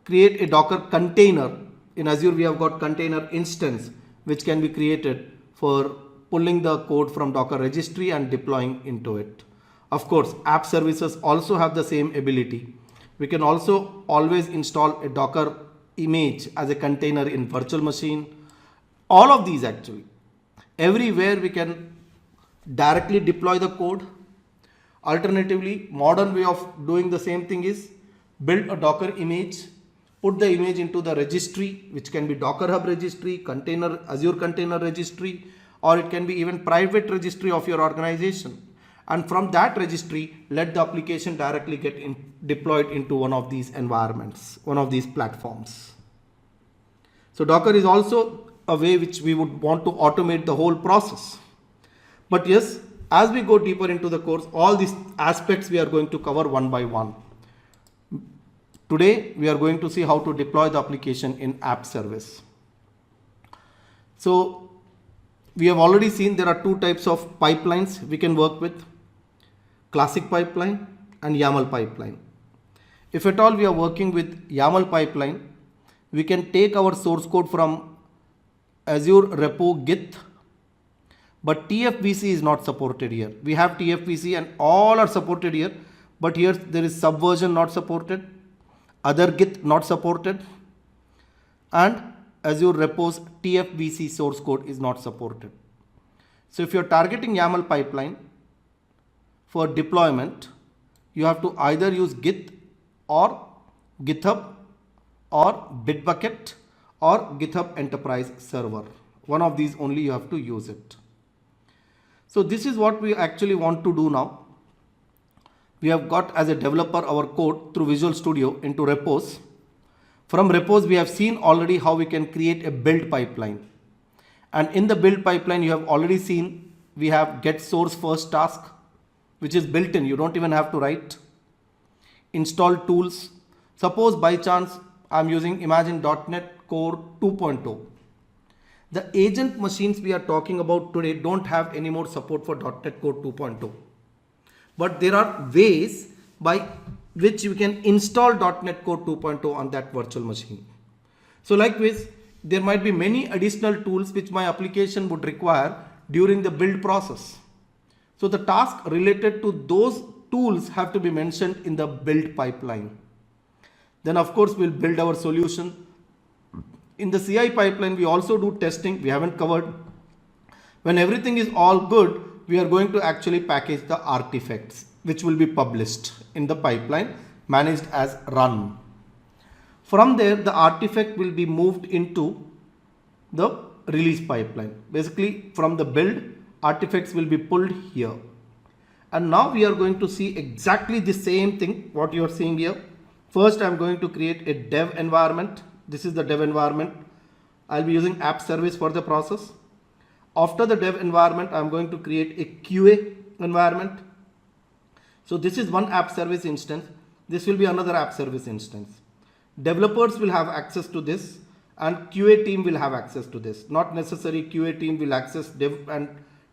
create a Docker container. In Azure, we have got container instance, which can be created for pulling the code from Docker registry and deploying into it. Of course, app services also have the same ability. We can also always install a Docker image as a container in virtual machine. All of these actually, everywhere we can directly deploy the code. Alternatively, modern way of doing the same thing is build a Docker image, put the image into the registry, which can be Docker Hub registry, container, Azure Container Registry, or it can be even private registry of your organization. And from that registry, let the application directly get deployed into one of these environments, one of these platforms. So Docker is also a way which we would want to automate the whole process. But yes, as we go deeper into the course, all these aspects we are going to cover one by one. Today, we are going to see how to deploy the application in app service. So we have already seen there are two types of pipelines we can work with: classic pipeline and YAML pipeline. If at all we are working with YAML pipeline, we can take our source code from Azure repo Git, but TFVC is not supported here. We have TFVC and all are supported here, but here there is Subversion not supported, other Git not supported, and Azure repos TFVC source code is not supported. So if you are targeting YAML pipeline for deployment, you have to either use Git or GitHub or Bitbucket or GitHub Enterprise Server. One of these only you have to use it. So this is what we actually want to do now. We have got as a developer our code through Visual Studio into repos. From repos we have seen already how we can create a build pipeline. And in the build pipeline you have already seen we have get source first task, which is built in, you don't even have to write. Install tools. Suppose by chance I'm using Imagine.NET Core 2.0. The agent machines we are talking about today don't have any more support for .NET Core 2.0. But there are ways by which you can install .NET Core 2.0 on that virtual machine. So likewise, there might be many additional tools which my application would require during the build process. So the task related to those tools have to be mentioned in the build pipeline. Then of course we'll build our solution. In the CI pipeline we also do testing, we haven't covered. When everything is all good, we are going to actually package the artifacts which will be published in the pipeline managed as run. From there the artifact will be moved into the release pipeline. Basically from the build, artifacts will be pulled here. And now we are going to see exactly the same thing what you are seeing here. First I am going to create a dev environment. This is the dev environment. I'll be using app service for the process. After the dev environment, I'm going to create a QA environment. So this is one app service instance. This will be another app service instance. Developers will have access to this and QA team will have access to this. Not necessary QA team will access dev and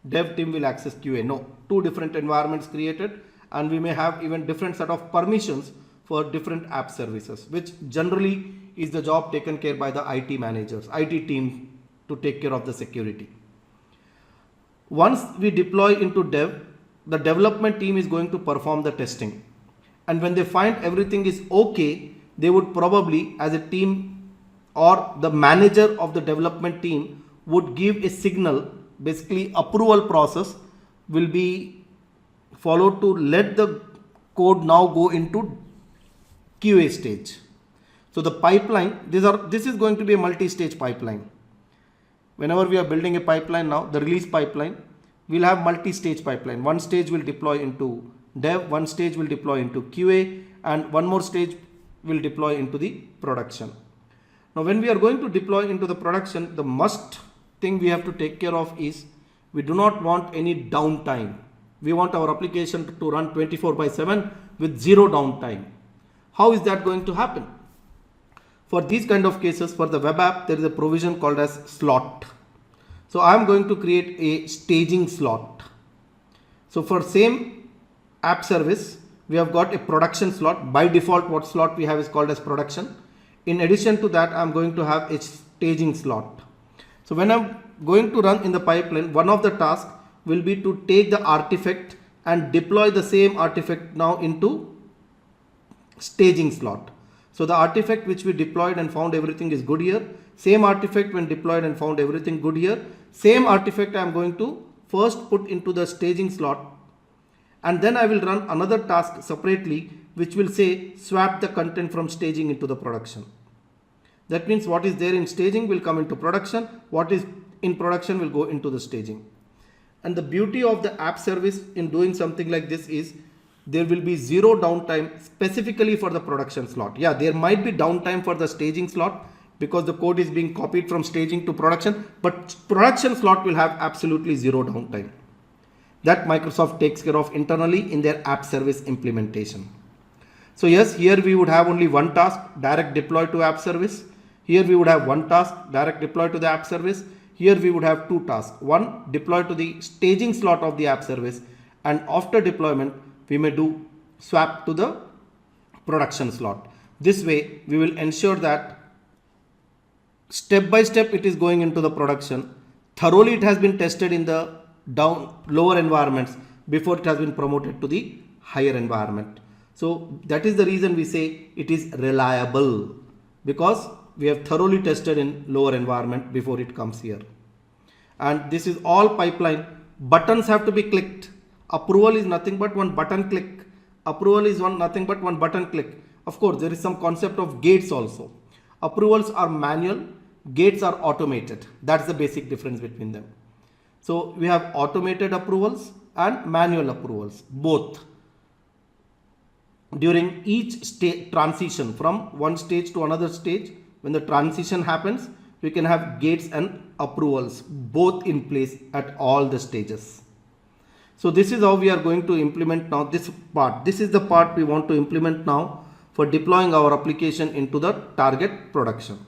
dev team will access QA. No, two different environments created, and we may have even different set of permissions for different app services, which generally is the job taken care by the IT managers, IT team to take care of the security. Once we deploy into dev, the development team is going to perform the testing. And when they find everything is okay, they would probably, as a team or the manager of the development team, would give a signal. Basically approval process will be followed to let the code now go into QA stage. So the pipeline, this is going to be a multi-stage pipeline. Whenever we are building a pipeline now, the release pipeline, we'll have multi-stage pipeline. One stage will deploy into dev, one stage will deploy into QA, and one more stage will deploy into the production. Now when we are going to deploy into the production, the must thing we have to take care of is we do not want any downtime. We want our application to run 24/7 with zero downtime. How is that going to happen? For these kind of cases, for the web app, there is a provision called as slot. So I am going to create a staging slot. So for same app service, we have got a production slot. By default, what slot we have is called as production. In addition to that, I am going to have a staging slot. So when I'm going to run in the pipeline, one of the tasks will be to take the artifact and deploy the same artifact now into staging slot. So the artifact which we deployed and found everything is good here. Same artifact when deployed and found everything good here. Same artifact I am going to first put into the staging slot, and then I will run another task separately which will say swap the content from staging into the production. That means what is there in staging will come into production, what is in production will go into the staging. And the beauty of the app service in doing something like this is there will be zero downtime specifically for the production slot. Yeah, there might be downtime for the staging slot because the code is being copied from staging to production, but production slot will have absolutely zero downtime. That Microsoft takes care of internally in their app service implementation. So yes, here we would have only one task, direct deploy to app service. Here we would have one task, direct deploy to the app service. Here we would have two tasks. One, deploy to the staging slot of the app service, and after deployment, we may do swap to the production slot. This way, we will ensure that step by step it is going into the production. Thoroughly it has been tested in the lower environments before it has been promoted to the higher environment. So that is the reason we say it is reliable, because we have thoroughly tested in lower environment before it comes here. And this is all pipeline. Buttons have to be clicked. Approval is nothing but one button click. Approval is nothing but one button click. Of course, there is some concept of gates also. Approvals are manual, gates are automated. That's the basic difference between them. So we have automated approvals and manual approvals, both. During each transition from one stage to another stage, when the transition happens, we can have gates and approvals both in place at all the stages. So this is how we are going to implement now this part. This is the part we want to implement now for deploying our application into the target production.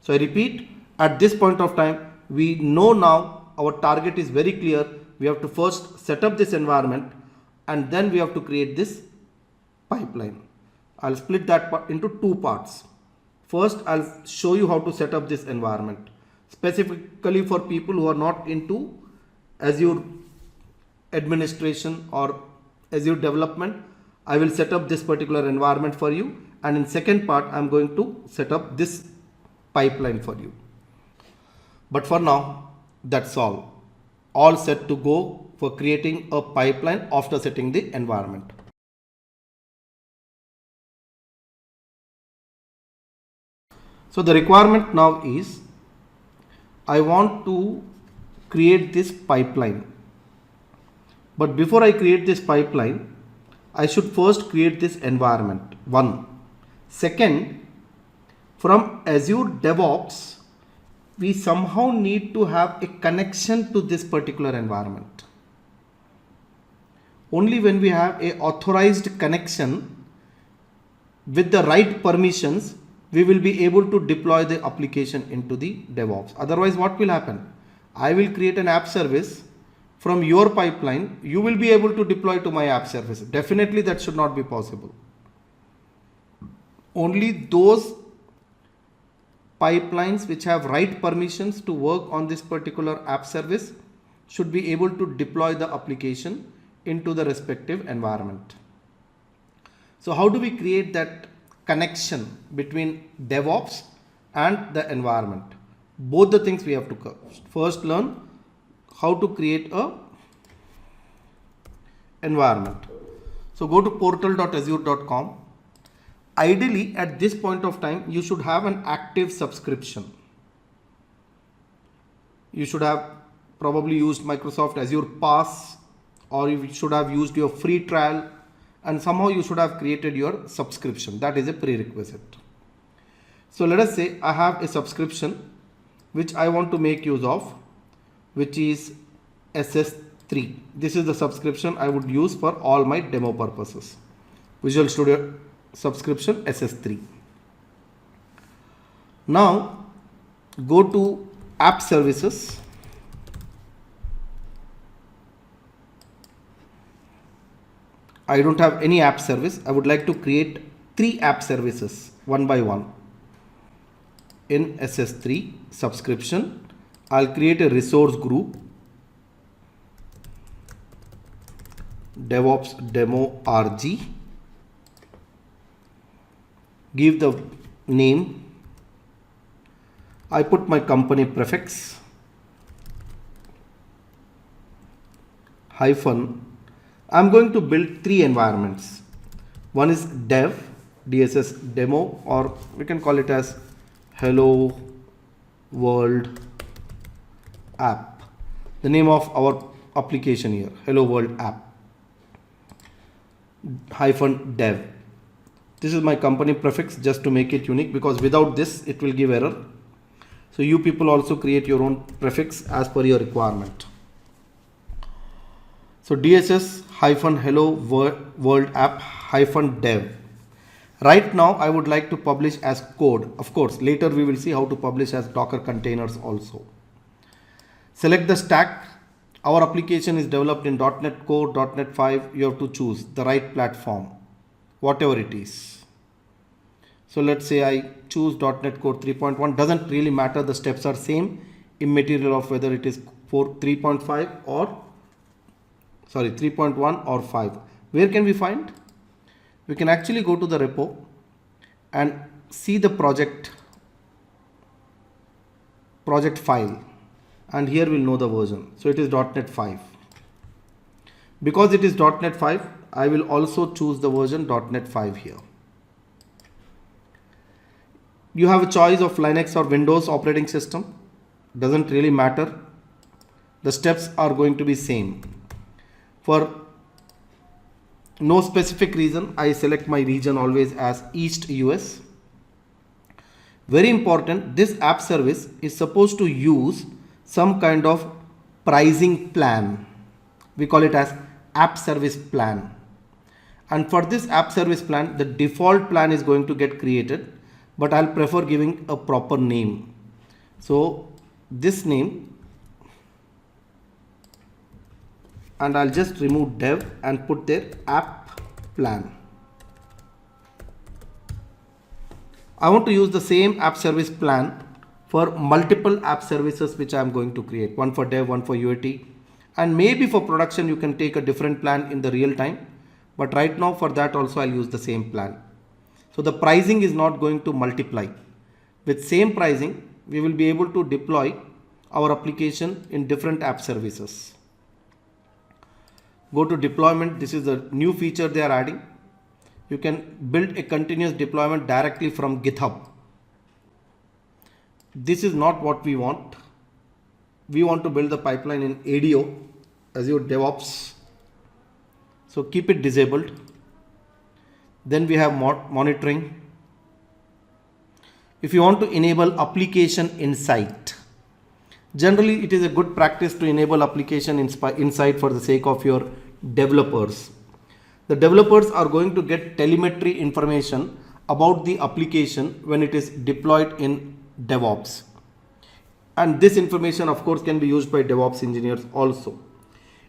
So I repeat, at this point of time, we know now our target is very clear. We have to first set up this environment and then we have to create this pipeline. I'll split that part into two parts. First, I'll show you how to set up this environment specifically for people who are not into Azure administration or Azure development. I will set up this particular environment for you, and in second part I'm going to set up this pipeline for you. But for now, that's all set to go for creating a pipeline after setting the environment. So the requirement now is I want to create this pipeline. But before I create this pipeline, I should first create this environment. One. Second, from Azure DevOps, we somehow need to have a connection to this particular environment. Only when we have a authorized connection with the right permissions, we will be able to deploy the application into the DevOps. Otherwise, what will happen? I will create an app service from your pipeline. You will be able to deploy to my app service. Definitely that should not be possible. Only those pipelines which have right permissions to work on this particular app service should be able to deploy the application into the respective environment. So how do we create that connection between DevOps and the environment? Both the things we have to first learn how to create a environment. So go to portal.azure.com. Ideally, at this point of time, you should have an active subscription. You should have probably used Microsoft Azure Pass, or you should have used your free trial, and somehow you should have created your subscription. That is a prerequisite. So let us say I have a subscription which I want to make use of, which is SS3. This is the subscription I would use for all my demo purposes. Visual Studio subscription SS3. Now go to app services. I don't have any app service. I would like to create 3 app services one by one. In SS3 subscription, I'll create a resource group, DevOps Demo RG. Give the name. I put my company prefix, hyphen. I'm going to build 3 environments. One is dev, DSS demo, or we can call it as hello world app. The name of our application here, hello world app -dev. This is my company prefix just to make it unique, because without this it will give error. So you people also create your own prefix as per your requirement. So DSS -hello world app -dev. Right now I would like to publish as code. Of course, later we will see how to publish as Docker containers also. Select the stack. Our application is developed in .NET Core, .NET 5. You have to choose the right platform, whatever it is. So let's say I choose .NET Core 3.1. Doesn't really matter, the steps are same, immaterial of whether it is 3.5 or 3.1 or 5. Where can we find? We can actually go to the repo and see the project file, and here we'll know the version. So it is .NET 5. Because it is .NET 5, I will also choose the version .NET 5 here. You have a choice of Linux or Windows operating system. Doesn't really matter. The steps are going to be same. For no specific reason, I select my region always as East US. Very important, this app service is supposed to use some kind of pricing plan. We call it as app service plan. And for this app service plan, the default plan is going to get created, but I'll prefer giving a proper name. So this name, and I'll just remove dev and put their app plan. I want to use the same app service plan for multiple app services which I am going to create. One for dev, one for UAT, and maybe for production you can take a different plan in the real time. But right now for that also I'll use the same plan. So the pricing is not going to multiply. With same pricing, we will be able to deploy our application in different app services. Go to deployment. This is a new feature they are adding. You can build a continuous deployment directly from GitHub. This is not what we want. We want to build the pipeline in ADO, Azure DevOps. So keep it disabled. Then we have monitoring. If you want to enable application insight, generally it is a good practice to enable application insight for the sake of your developers. The developers are going to get telemetry information about the application when it is deployed in DevOps. And this information of course can be used by DevOps engineers also.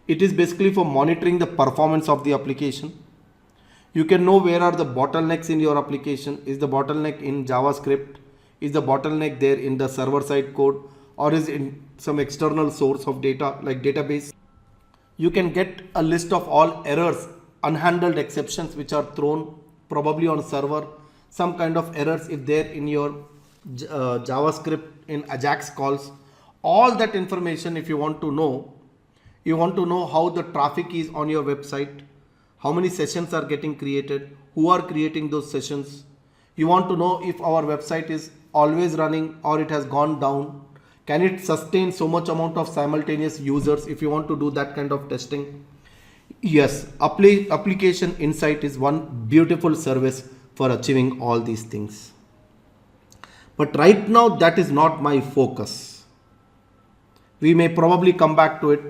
It is basically for monitoring the performance of the application. You can know where are the bottlenecks in your application. Is the bottleneck in JavaScript? Is the bottleneck there in the server side code, or is in some external source of data like database? You can get a list of all errors, unhandled exceptions which are thrown probably on server, some kind of errors if they're in your JavaScript in Ajax calls. All that information, if you want to know how the traffic is on your website, how many sessions are getting created, who are creating those sessions. You want to know if our website is always running or it has gone down. Can it sustain so much amount of simultaneous users if you want to do that kind of testing? Yes, application insight is one beautiful service for achieving all these things. But right now that is not my focus. We may probably come back to it.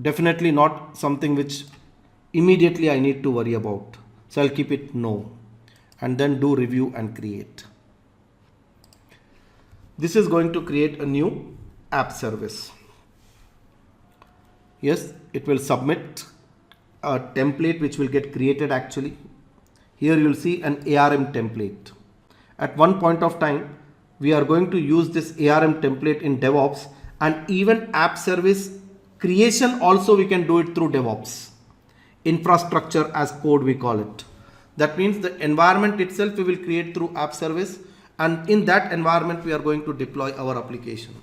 Definitely not something which immediately I need to worry about. So I'll keep it no, and then do review and create. This is going to create a new app service. Yes, it will submit a template which will get created actually. Here you will see an ARM template. At one point of time, we are going to use this ARM template in DevOps, and even app service creation also we can do it through DevOps. Infrastructure as code we call it. That means the environment itself we will create through app service, and in that environment we are going to deploy our application.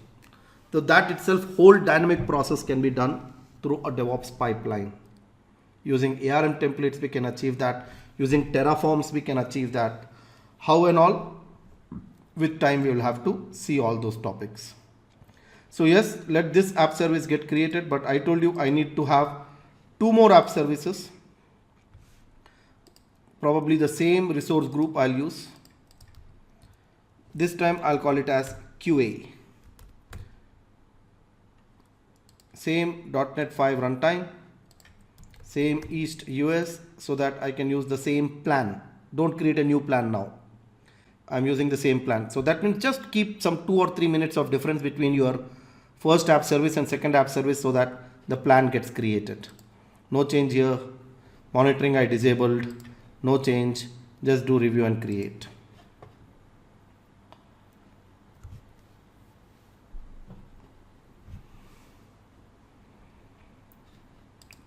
So that itself whole dynamic process can be done through a DevOps pipeline. Using ARM templates we can achieve that. Using Terraforms we can achieve that. How and all, with time we will have to see all those topics. So yes, let this app service get created, but I told you I need to have 2 more app services. Probably the same resource group I'll use. This time I'll call it as QA. Same .NET 5 runtime, same East US, so that I can use the same plan. Don't create a new plan now. I'm using the same plan. So that means just keep some 2 or 3 minutes of difference between your first app service and second app service so that the plan gets created. No change here. Monitoring I disabled. No change. Just do review and create.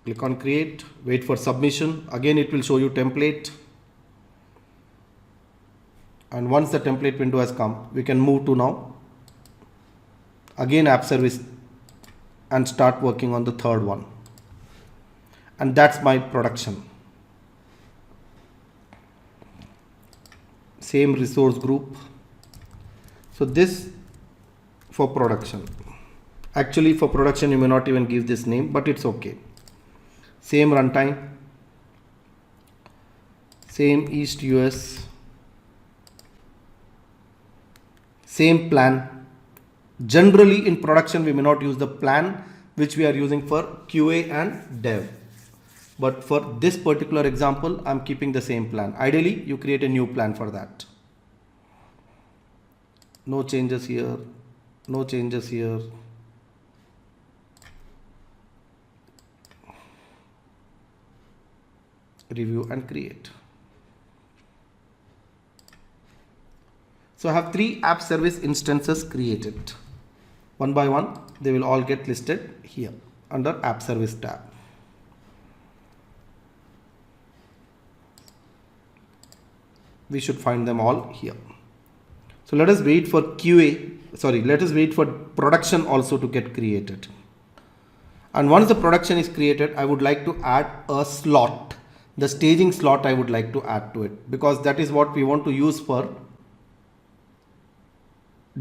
Click on create, wait for submission. Again, it will show you template. And once the template window has come, we can move to now again app service and start working on the third one. And that's my production. Same resource group. So this for production. Actually for production you may not even give this name, but it's okay. Same runtime, same East US, same plan. Generally in production we may not use the plan which we are using for QA and dev. But for this particular example, I'm keeping the same plan. Ideally, you create a new plan for that. No changes here, no changes here. Review and create. So I have 3 app service instances created. One by one, they will all get listed here under app service tab. We should find them all here. So let us wait for let us wait for production also to get created. And once the production is created, I would like to add a slot. The staging slot I would like to add to it, because that is what we want to use for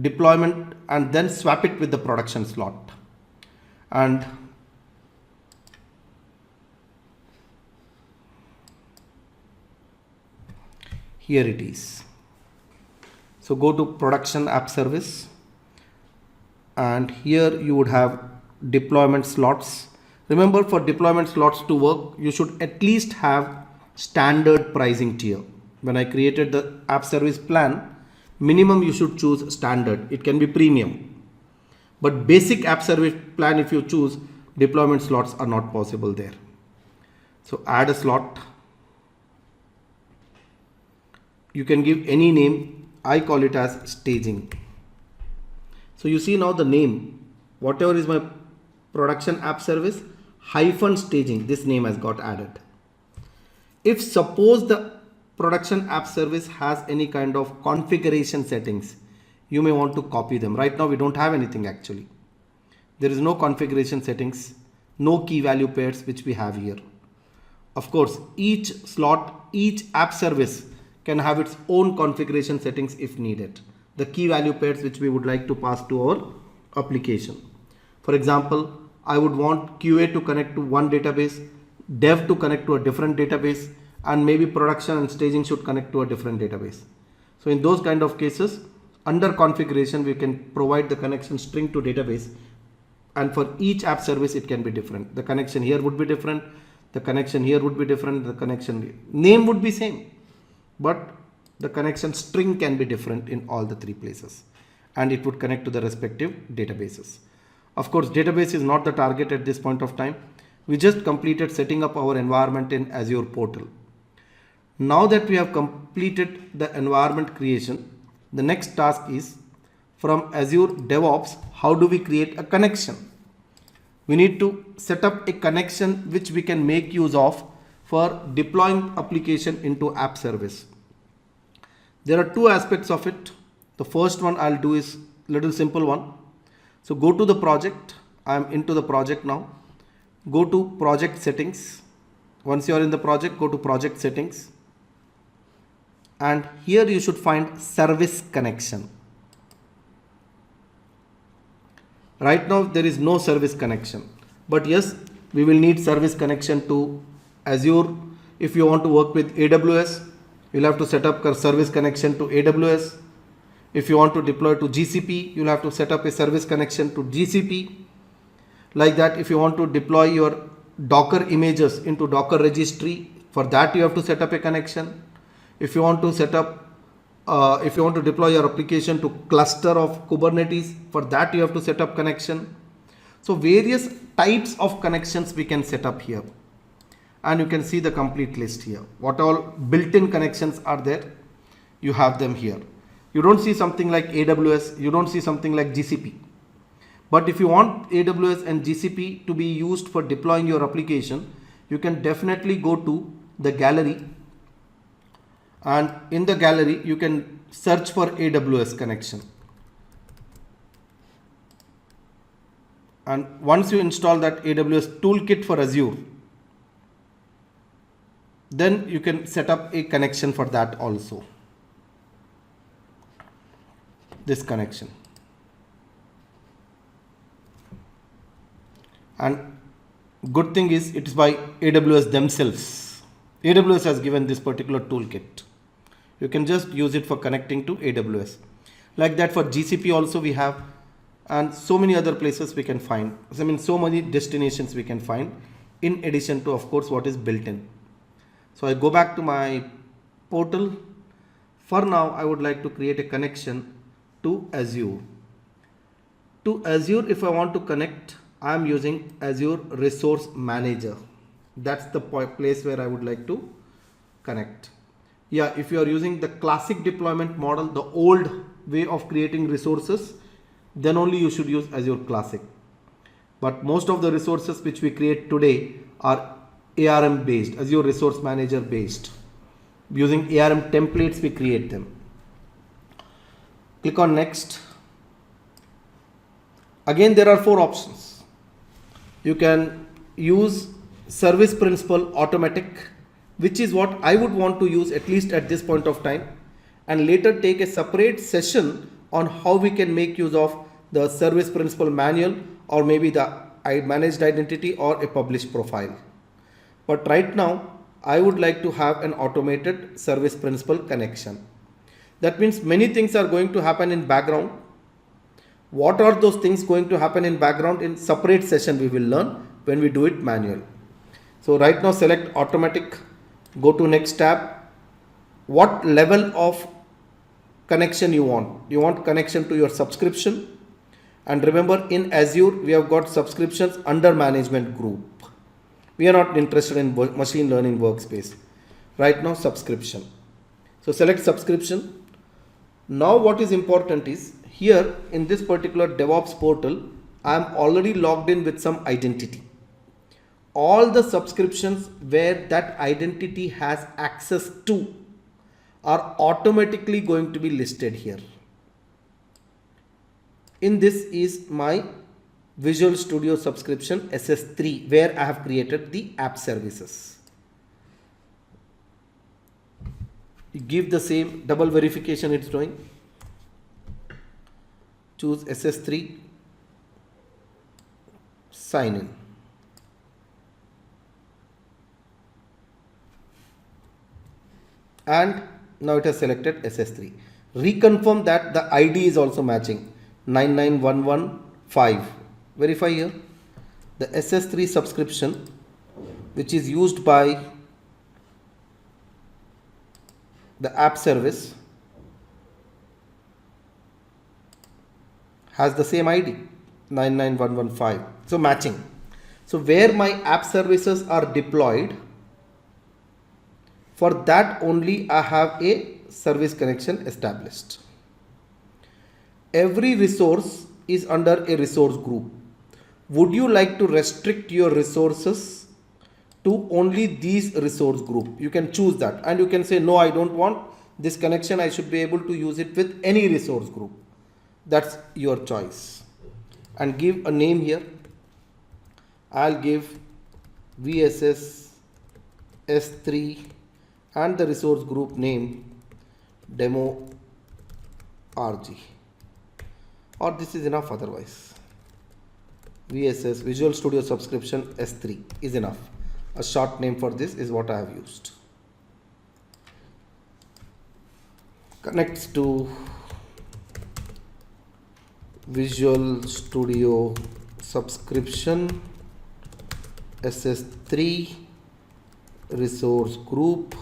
deployment and then swap it with the production slot. And here it is. So go to production app service, and here you would have deployment slots. Remember, for deployment slots to work, you should at least have standard pricing tier. When I created the app service plan, minimum you should choose standard. It can be premium, but basic app service plan, if you choose, deployment slots are not possible there. So add a slot. You can give any name. I call it as staging. So you see now the name, whatever is my production app service hyphen staging, this name has got added. If suppose the production app service has any kind of configuration settings, you may want to copy them. Right now we don't have anything actually. There is no configuration settings, no key value pairs which we have here. Of course, each slot, each app service can have its own configuration settings if needed. The key value pairs which we would like to pass to our application. For example, I would want QA to connect to one database, dev to connect to a different database, and maybe production and staging should connect to a different database. So in those kind of cases, under configuration, we can provide the connection string to database, and for each app service, it can be different. The connection here would be different. The connection here would be different. The connection name would be same, but the connection string can be different in all the 3 places, and it would connect to the respective databases. Of course, database is not the target at this point of time. We just completed setting up our environment in Azure portal. Now that we have completed the environment creation, the next task is from Azure DevOps, how do we create a connection? We need to set up a connection which we can make use of for deploying application into app service. There are 2 aspects of it. The first one I'll do is little simple one. So go to the project. I'm into the project now. Go to project settings. Once you are in the project, go to project settings, and here you should find service connection. Right now there is no service connection, but yes, we will need service connection to Azure. If you want to work with AWS, you'll have to set up a service connection to AWS. If you want to deploy to GCP, you'll have to set up a service connection to GCP. Like that, if you want to deploy your Docker images into Docker registry, for that you have to set up a connection. If you want to set up, if you want to deploy your application to cluster of Kubernetes, for that you have to set up connection. So various types of connections we can set up here, and you can see the complete list here. What all built-in connections are there, you have them here. You don't see something like AWS, you don't see something like GCP. But if you want AWS and GCP to be used for deploying your application, you can definitely go to the gallery, and in the gallery you can search for AWS connection. And once you install that AWS toolkit for Azure, then you can set up a connection for that also. This connection. And good thing is it is by AWS themselves. AWS has given this particular toolkit. You can just use it for connecting to AWS. Like that for GCP also we have, and so many other places we can find. I mean, so many destinations we can find in addition to, of course, what is built in. So I go back to my portal. For now, I would like to create a connection to Azure. To Azure, if I want to connect, I am using Azure Resource Manager. That's the place where I would like to connect. Yeah, if you are using the classic deployment model, the old way of creating resources, then only you should use Azure Classic. But most of the resources which we create today are ARM based, Azure Resource Manager based. Using ARM templates, we create them. Click on next. Again, there are 4 options. You can use service principal automatic, which is what I would want to use at least at this point of time, and later take a separate session on how we can make use of the service principal manual, or maybe the managed identity or a published profile. But right now I would like to have an automated service principal connection. That means many things are going to happen in background. What are those things going to happen in background? In separate session we will learn when we do it manual. So right now select automatic, go to next tab. What level of connection you want? You want connection to your subscription, and remember in Azure we have got subscriptions under management group. We are not interested in machine learning workspace. Right now subscription. So select subscription. Now what is important is here in this particular DevOps portal, I am already logged in with some identity. All the subscriptions where that identity has access to are automatically going to be listed here. In this is my Visual Studio subscription SS3, where I have created the app services. You give the same double verification it's doing. Choose SS3, sign in. And now it has selected SS3. Reconfirm that the ID is also matching 99115. Verify here. The SS3 subscription, which is used by the app service, has the same ID 99115. So matching. So where my app services are deployed, for that only I have a service connection established. Every resource is under a resource group. Would you like to restrict your resources to only these resource group? You can choose that, and you can say no, I don't want this connection, I should be able to use it with any resource group. That's your choice. And give a name here. I'll give VSS S3 and the resource group name demo RG, or this is enough otherwise. VSS Visual Studio Subscription S3 is enough. A short name for this is what I have used. Connects to Visual Studio Subscription SS3 resource group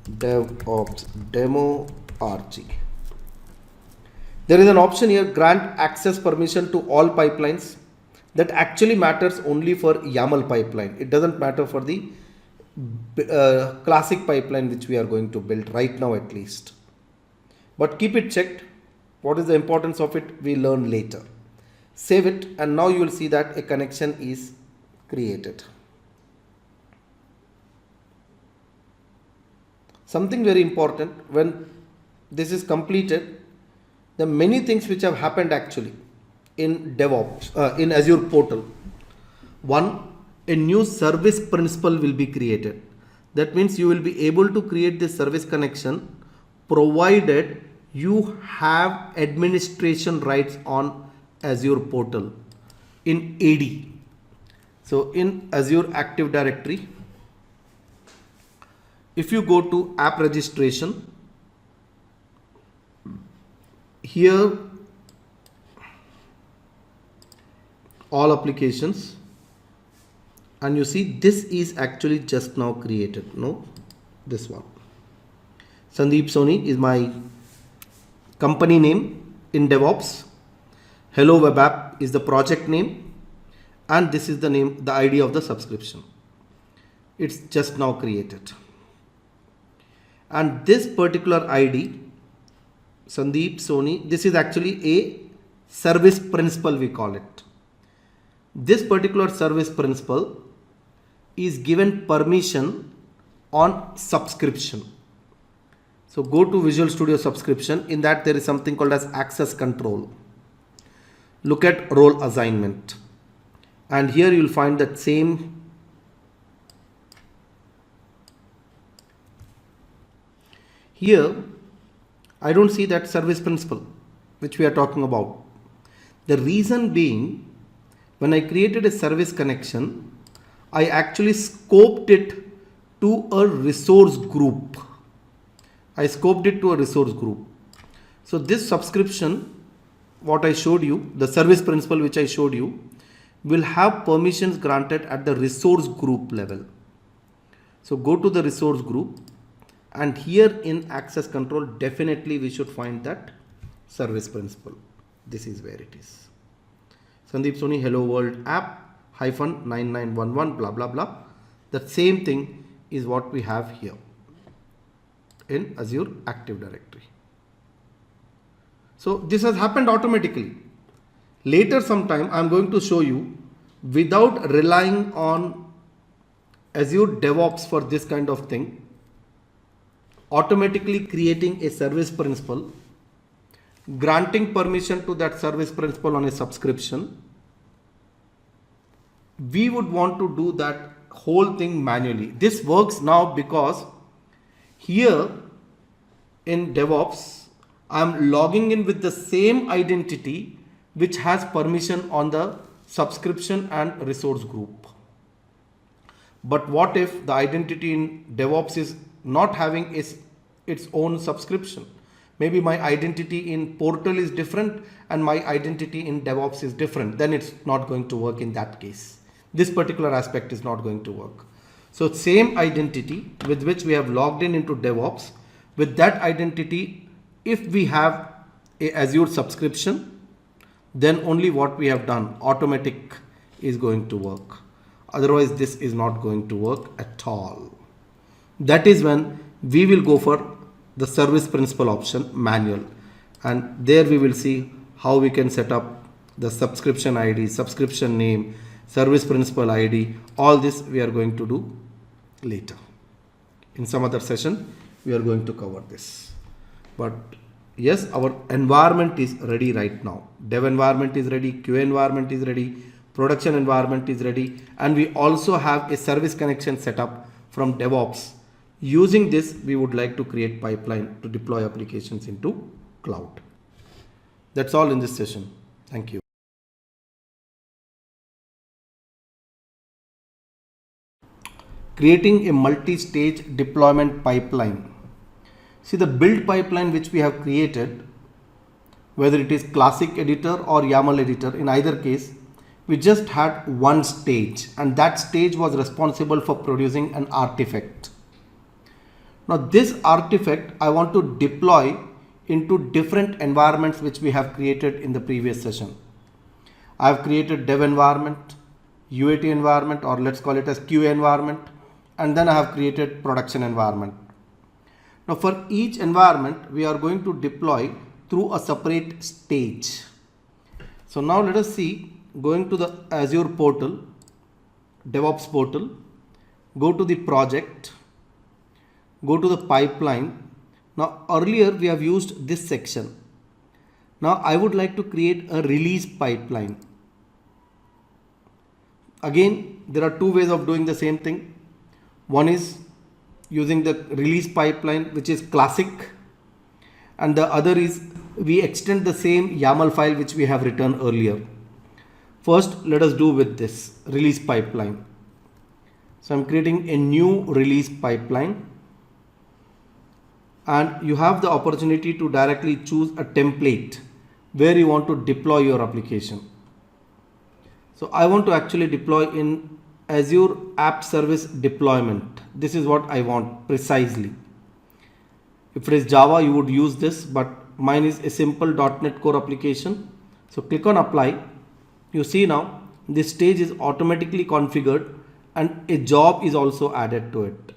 DevOps demo RG. There is an option here, grant access permission to all pipelines. That actually matters only for YAML pipeline. It doesn't matter for the classic pipeline which we are going to build right now at least. But keep it checked. What is the importance of it? We learn later. Save it, and now you will see that a connection is created. Something very important, when this is completed, there are many things which have happened actually in DevOps, in Azure portal. One, a new service principal will be created. That means you will be able to create this service connection provided you have administration rights on Azure portal in AD. So in Azure Active Directory, if you go to app registration, here all applications, and you see this is actually just now created. No, this one. Sandeep Soni is my company name in DevOps. Hello Web App is the project name, and this is the name, the ID of the subscription. It's just now created. And this particular ID, Sandeep Soni, this is actually a service principal, we call it. This particular service principal is given permission on subscription. So go to Visual Studio Subscription. In that there is something called as access control. Look at role assignment, and here you will find that same. Here I don't see that service principal which we are talking about. The reason being, when I created a service connection, I actually scoped it to a resource group. I scoped it to a resource group. So this subscription, what I showed you, the service principal which I showed you, will have permissions granted at the resource group level. So go to the resource group, and here in access control, definitely we should find that service principal. This is where it is. Sandeep Soni Hello World app -9911 blah blah blah. The same thing is what we have here in Azure Active Directory. So this has happened automatically. Later sometime I am going to show you, without relying on Azure DevOps for this kind of thing, automatically creating a service principal, granting permission to that service principal on a subscription. We would want to do that whole thing manually. This works now because here in DevOps, I am logging in with the same identity which has permission on the subscription and resource group. But what if the identity in DevOps is not having its own subscription? Maybe my identity in portal is different and my identity in DevOps is different. Then it's not going to work in that case. This particular aspect is not going to work. So same identity with which we have logged in into DevOps, with that identity, if we have a Azure subscription, then only what we have done, automatic, is going to work. Otherwise this is not going to work at all. That is when we will go for the service principal option, manual, and there we will see how we can set up the subscription ID, subscription name, service principal ID. All this we are going to do later. In some other session we are going to cover this. But yes, our environment is ready right now. Dev environment is ready, QA environment is ready, production environment is ready, and we also have a service connection set up from DevOps. Using this, we would like to create pipeline to deploy applications into cloud. That's all in this session. Thank you. Creating a multi-stage deployment pipeline. See, the build pipeline which we have created, whether it is classic editor or YAML editor, in either case, we just had one stage, and that stage was responsible for producing an artifact. Now this artifact I want to deploy into different environments which we have created in the previous session. I have created dev environment, UAT environment, or let's call it as QA environment, and then I have created production environment. Now for each environment we are going to deploy through a separate stage. So now let us see, going to the Azure portal, DevOps portal, go to the project, go to the pipeline. Now earlier we have used this section. Now I would like to create a release pipeline. Again, there are two ways of doing the same thing. One is using the release pipeline, which is classic, and the other is we extend the same YAML file which we have written earlier. First, let us do with this release pipeline. So I'm creating a new release pipeline, and you have the opportunity to directly choose a template where you want to deploy your application. So I want to actually deploy in Azure App Service Deployment. This is what I want precisely. If it is Java, you would use this, but mine is a simple .NET Core application. So click on apply. You see now this stage is automatically configured and a job is also added to it.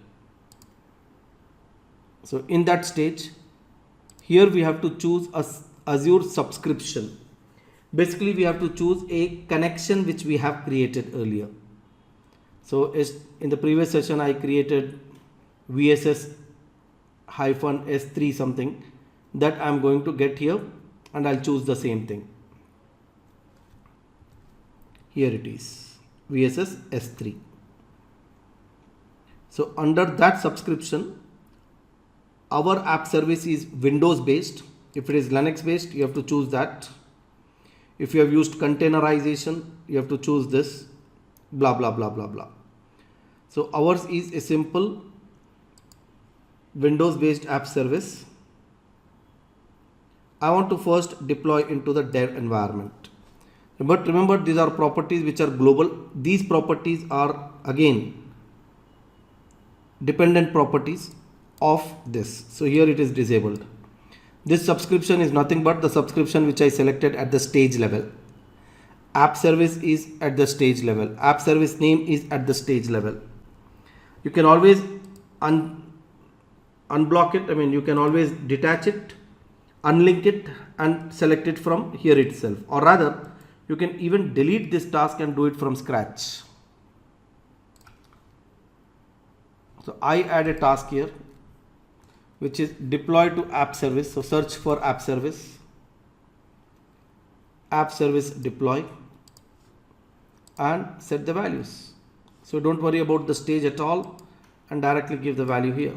So in that stage, here we have to choose a Azure subscription. Basically, we have to choose a connection which we have created earlier. So in the previous session, I created VSS-S3 something that I'm going to get here, and I'll choose the same thing. Here it is, VSS-S3. So under that subscription, our app service is Windows based. If it is Linux based, you have to choose that. If you have used containerization, you have to choose this, blah, blah, blah, blah, blah. So ours is a simple Windows based app service. I want to first deploy into the dev environment. But remember, these are properties which are global. These properties are again dependent properties of this. So here it is disabled. This subscription is nothing but the subscription which I selected at the stage level. App service is at the stage level. App service name is at the stage level. You can always unblock it. I mean, you can always detach it, unlink it, and select it from here itself. Or rather, you can even delete this task and do it from scratch. So I add a task here, which is deploy to app service. So search for app service deploy, and set the values. So don't worry about the stage at all, and directly give the value here.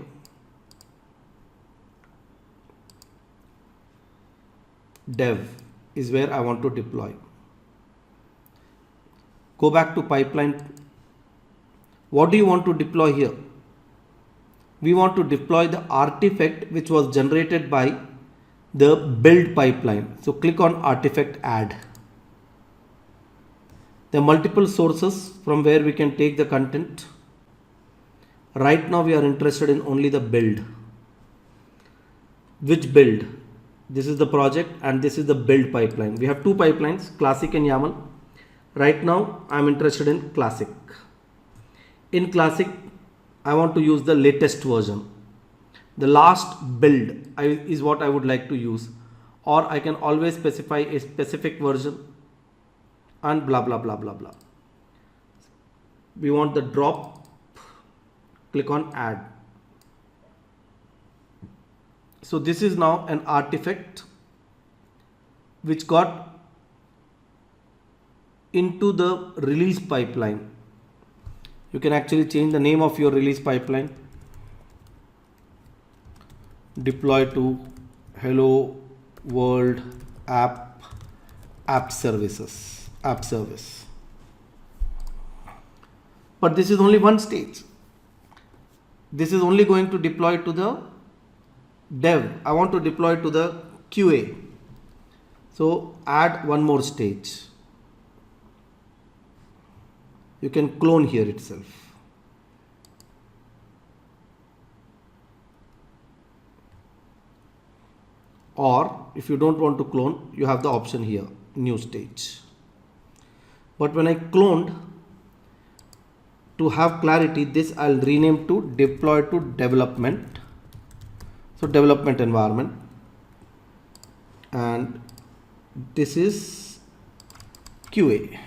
Dev is where I want to deploy. Go back to pipeline. What do you want to deploy here? We want to deploy the artifact which was generated by the build pipeline. So click on artifact add. There are multiple sources from where we can take the content. Right now we are interested in only the build. Which build? This is the project and this is the build pipeline. We have two pipelines, classic and YAML. Right now I am interested in classic. In classic, I want to use the latest version. The last build is what I would like to use, or I can always specify a specific version and blah blah blah blah blah. We want the drop, click on add. So this is now an artifact which got into the release pipeline. You can actually change the name of your release pipeline. Deploy to hello world app services, app service. But this is only one stage. This is only going to deploy to the dev. I want to deploy to the QA. So add one more stage. You can clone here itself. Or if you don't want to clone, you have the option here, new stage. But when I cloned, to have clarity, this I'll rename to deploy to development. So development environment, and this is QA.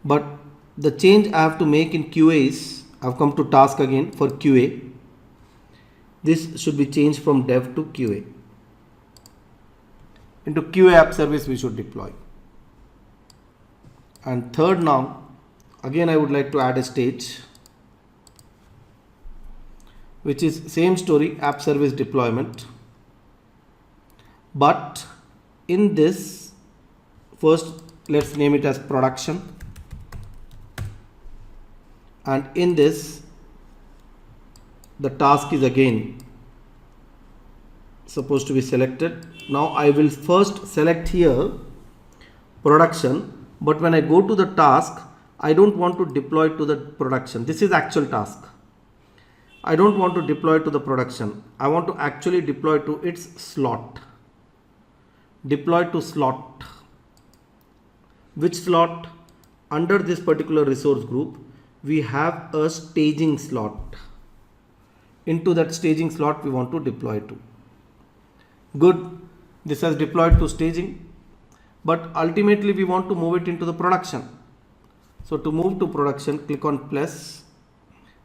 But the change I have to make in QA is, I've come to task again for QA. This should be changed from dev to QA. Into QA app service we should deploy. And third, now again I would like to add a stage, which is same story, app service deployment. But in this, first let's name it as production. And in this, the task is again supposed to be selected. Now I will first select here production, but when I go to the task, I don't want to deploy to the production. This is actual task. I don't want to deploy to the production. I want to actually deploy to its slot. Deploy to slot. Which slot? Under this particular resource group, we have a staging slot. Into that staging slot we want to deploy to. Good. This has deployed to staging, but ultimately we want to move it into the production. So to move to production, click on plus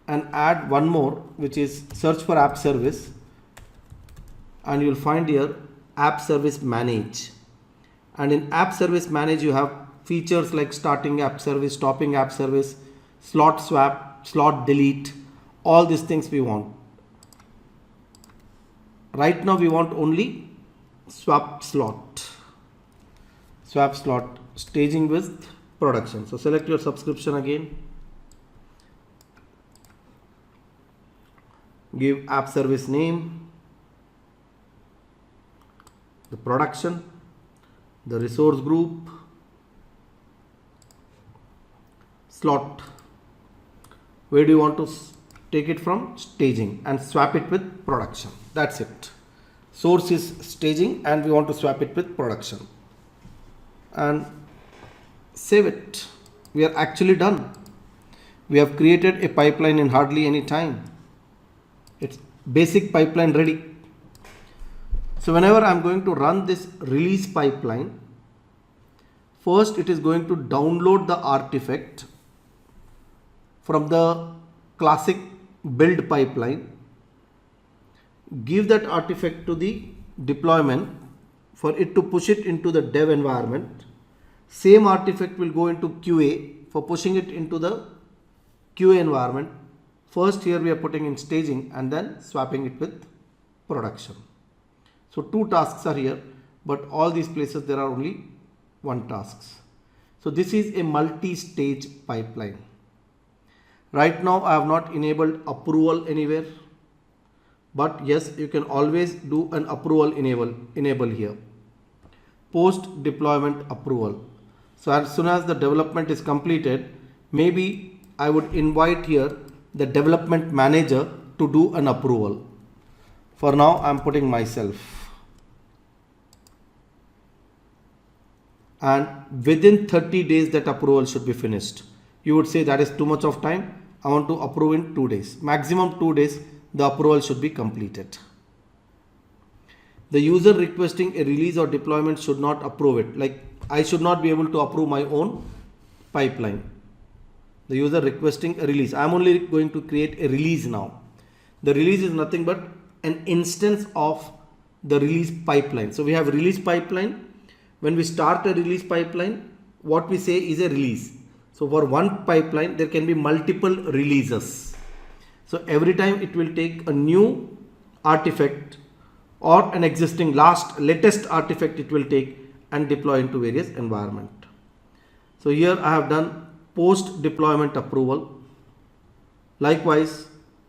and add one more, which is search for app service, and you will find here app service manage. And in app service manage you have features like starting app service, stopping app service, slot swap, slot delete, all these things we want. Right now we want only swap slot staging with production. So select your subscription again, give app service name, the production, the resource group, slot. Where do you want to take it from? Staging, and swap it with production. That's it. Source is staging and we want to swap it with production. And save it. We are actually done. We have created a pipeline in hardly any time. It's basic pipeline ready. So whenever I'm going to run this release pipeline, first it is going to download the artifact from the classic build pipeline, give that artifact to the deployment for it to push it into the dev environment. Same artifact will go into QA for pushing it into the QA environment. First here we are putting in staging and then swapping it with production. So two tasks are here, but all these places there are only one tasks. So this is a multi-stage pipeline. Right now I have not enabled approval anywhere, but yes, you can always do an approval enable here. Post deployment approval. So as soon as the development is completed, maybe I would invite here the development manager to do an approval. For now I am putting myself. And within 30 days that approval should be finished. You would say that is too much of time. I want to approve in 2 days. Maximum 2 days the approval should be completed. The user requesting a release or deployment should not approve it. Like I should not be able to approve my own pipeline. The user requesting a release. I am only going to create a release now. The release is nothing but an instance of the release pipeline. So we have release pipeline. When we start a release pipeline, what we say is a release. So for one pipeline, there can be multiple releases. So every time it will take a new artifact or an existing latest artifact it will take and deploy into various environment. So here I have done post deployment approval. Likewise,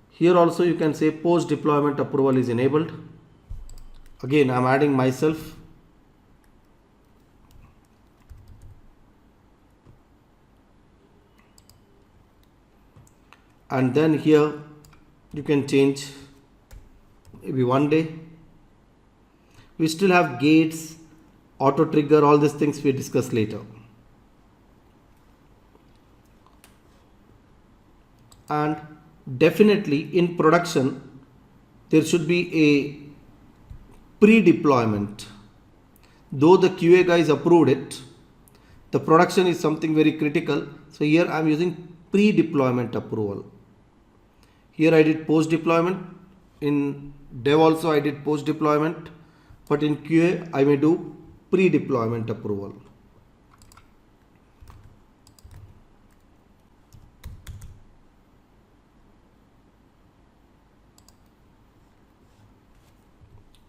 here also you can say post deployment approval is enabled. Again, I am adding myself. And then here you can change maybe 1 day. We still have gates, auto trigger, all these things we discuss later. And definitely in production, there should be a pre-deployment. Though the QA guys approved it, the production is something very critical. So here I am using pre-deployment approval. Here I did post deployment. In dev also I did post deployment, but in QA I may do pre-deployment approval.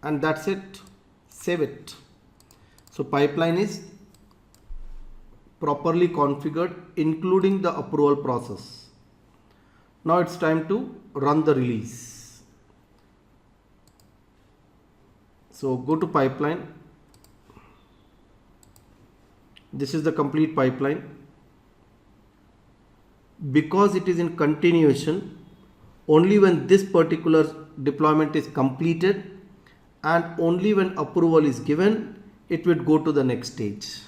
And that's it. Save it. So pipeline is properly configured, including the approval process. Now it's time to run the release. So go to pipeline. This is the complete pipeline. Because it is in continuation, only when this particular deployment is completed and only when approval is given, it will go to the next stage.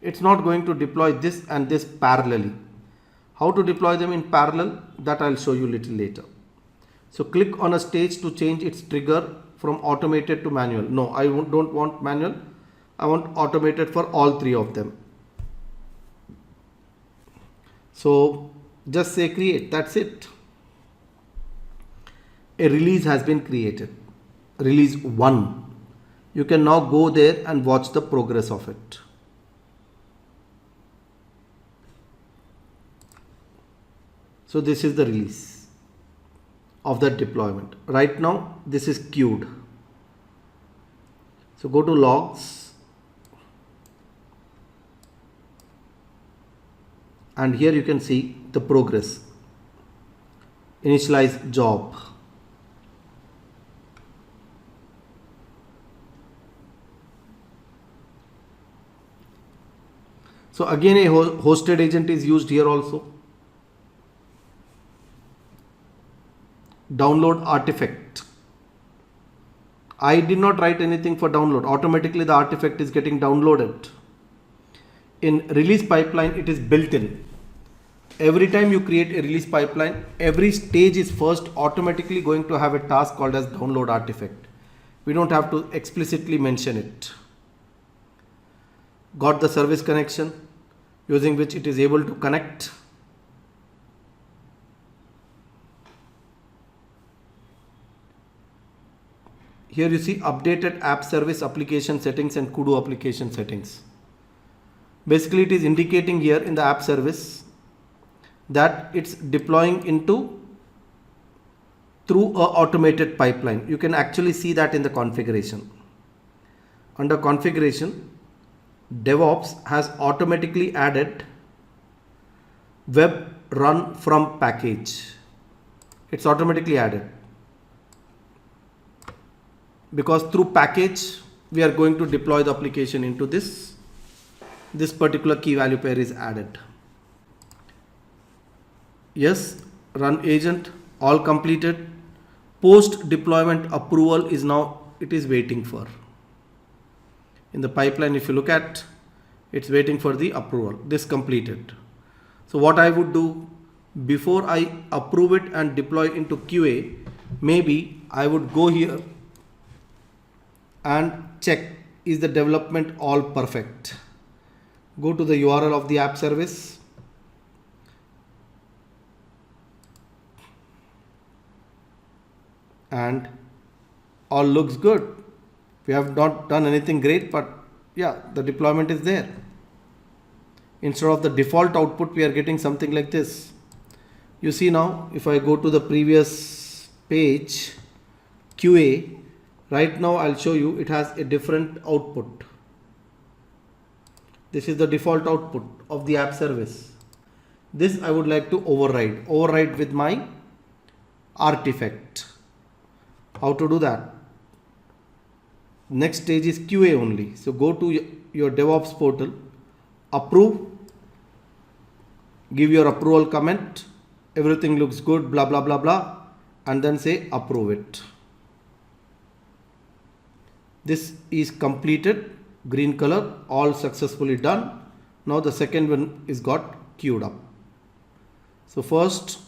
It's not going to deploy this and this parallelly. How to deploy them in parallel, that I'll show you little later. So click on a stage to change its trigger from automated to manual. No, I don't want manual. I want automated for all three of them. So just say create, that's it. A release has been created. Release 1. You can now go there and watch the progress of it. So this is the release of that deployment. Right now this is queued. So go to logs and here you can see the progress. Initialize job. So again a hosted agent is used here also. Download artifact. I did not write anything for download. Automatically the artifact is getting downloaded. In release pipeline it is built in. Every time you create a release pipeline, every stage is first automatically going to have a task called as download artifact. We don't have to explicitly mention it. Got the service connection using which it is able to connect. Here you see updated app service application settings and Kudu application settings. Basically it is indicating here in the app service that it's deploying through a automated pipeline. You can actually see that in the configuration. Under configuration, DevOps has automatically added web run from package. It's automatically added because through package we are going to deploy the application into this particular key value pair is added. Yes, run agent, all completed. Post deployment approval is now it is waiting for. In the pipeline, if you look at, it's waiting for the approval. This completed. So what I would do before I approve it and deploy into QA, maybe I would go here and check is the development all perfect. Go to the URL of the app service. And all looks good. We have not done anything great, but yeah, the deployment is there. Instead of the default output, we are getting something like this. You see now, if I go to the previous page, QA, right now I'll show you it has a different output. This is the default output of the app service. This I would like to override with my artifact. How to do that? Next stage is QA only. So go to your DevOps portal, approve, give your approval comment, everything looks good, blah blah blah blah, and then say approve it. This is completed, green color, all successfully done. Now the second one is got queued up. So first,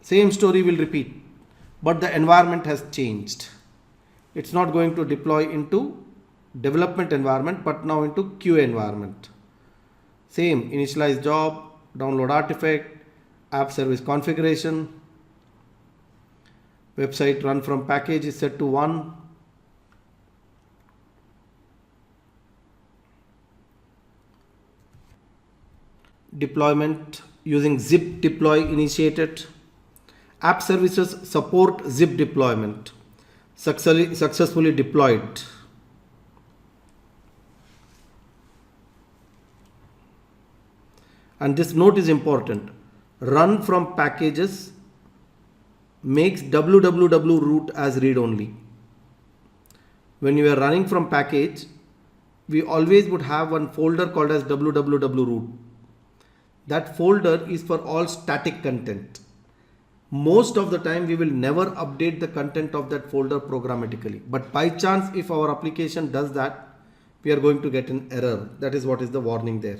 same story will repeat, but the environment has changed. It's not going to deploy into development environment, but now into QA environment. Same, initialize job, download artifact, app service configuration, website run from package is set to 1. Deployment using zip deploy initiated. App services support zip deployment. Successfully deployed. And this note is important. Run from packages makes www root as read only. When you are running from package, we always would have one folder called as www root. That folder is for all static content. Most of the time we will never update the content of that folder programmatically. But by chance, if our application does that, we are going to get an error. That is what is the warning there.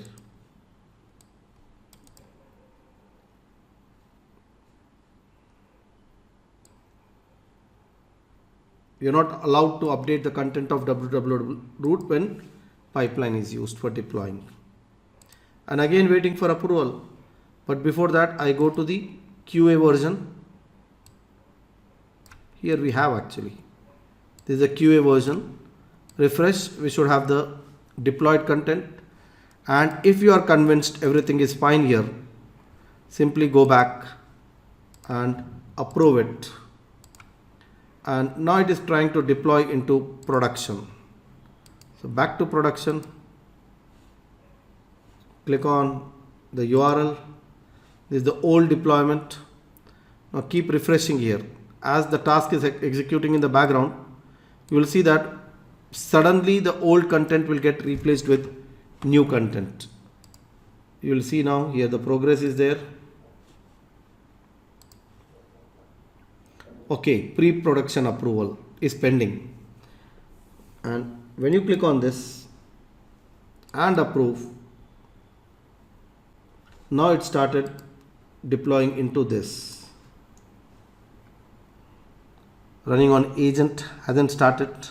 You are not allowed to update the content of www root when pipeline is used for deploying. And again waiting for approval. But before that, I go to the QA version. Here we have actually. This is a QA version. Refresh, we should have the deployed content. And if you are convinced everything is fine here, simply go back and approve it. And now it is trying to deploy into production. So back to production. Click on the URL. This is the old deployment. Now keep refreshing here. As the task is executing in the background, you will see that suddenly the old content will get replaced with new content. You will see now here the progress is there. Okay, pre-production approval is pending. And when you click on this and approve, now it started deploying into this. Running on agent hasn't started.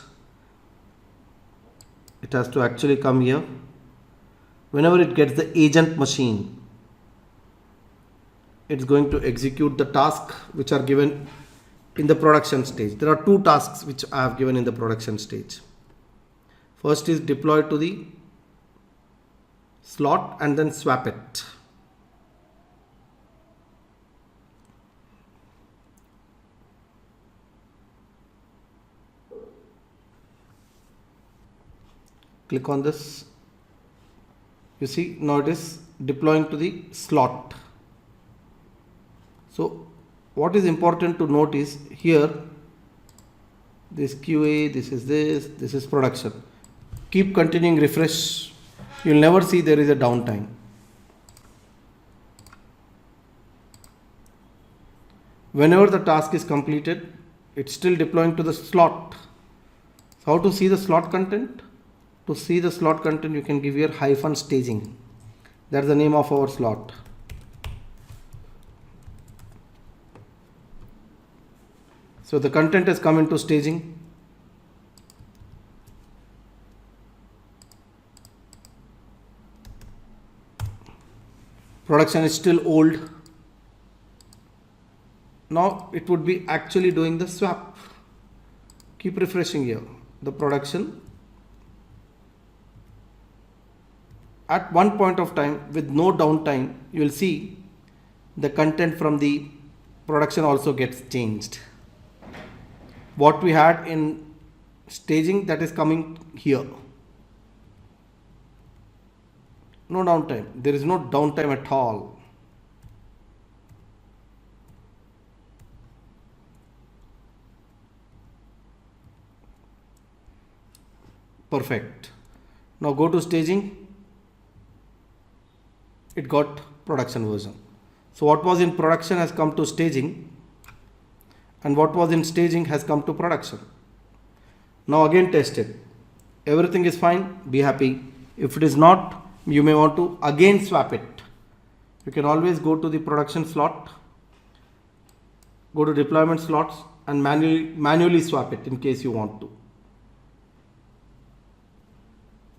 It has to actually come here. Whenever it gets the agent machine, it's going to execute the tasks which are given in the production stage. There are two tasks which I have given in the production stage. First is deploy to the slot and then swap it. Click on this. You see now it is deploying to the slot. So what is important to note is here this QA, this is production. Keep continuing refresh. You'll never see there is a downtime. Whenever the task is completed, it's still deploying to the slot. So how to see the slot content? To see the slot content, you can give here -staging. That's the name of our slot. So the content has come into staging. Production is still old. Now it would be actually doing the swap. Keep refreshing here. The production At one point of time with no downtime, you will see the content from the production also gets changed. What we had in staging, that is coming here. No downtime. There is no downtime at all. Perfect. Now go to staging. It got production version. So what was in production has come to staging, and what was in staging has come to production. Now again test it. Everything is fine, be happy. If it is not, you may want to again swap it. You can always go to the production slot, go to deployment slots and manually swap it in case you want to.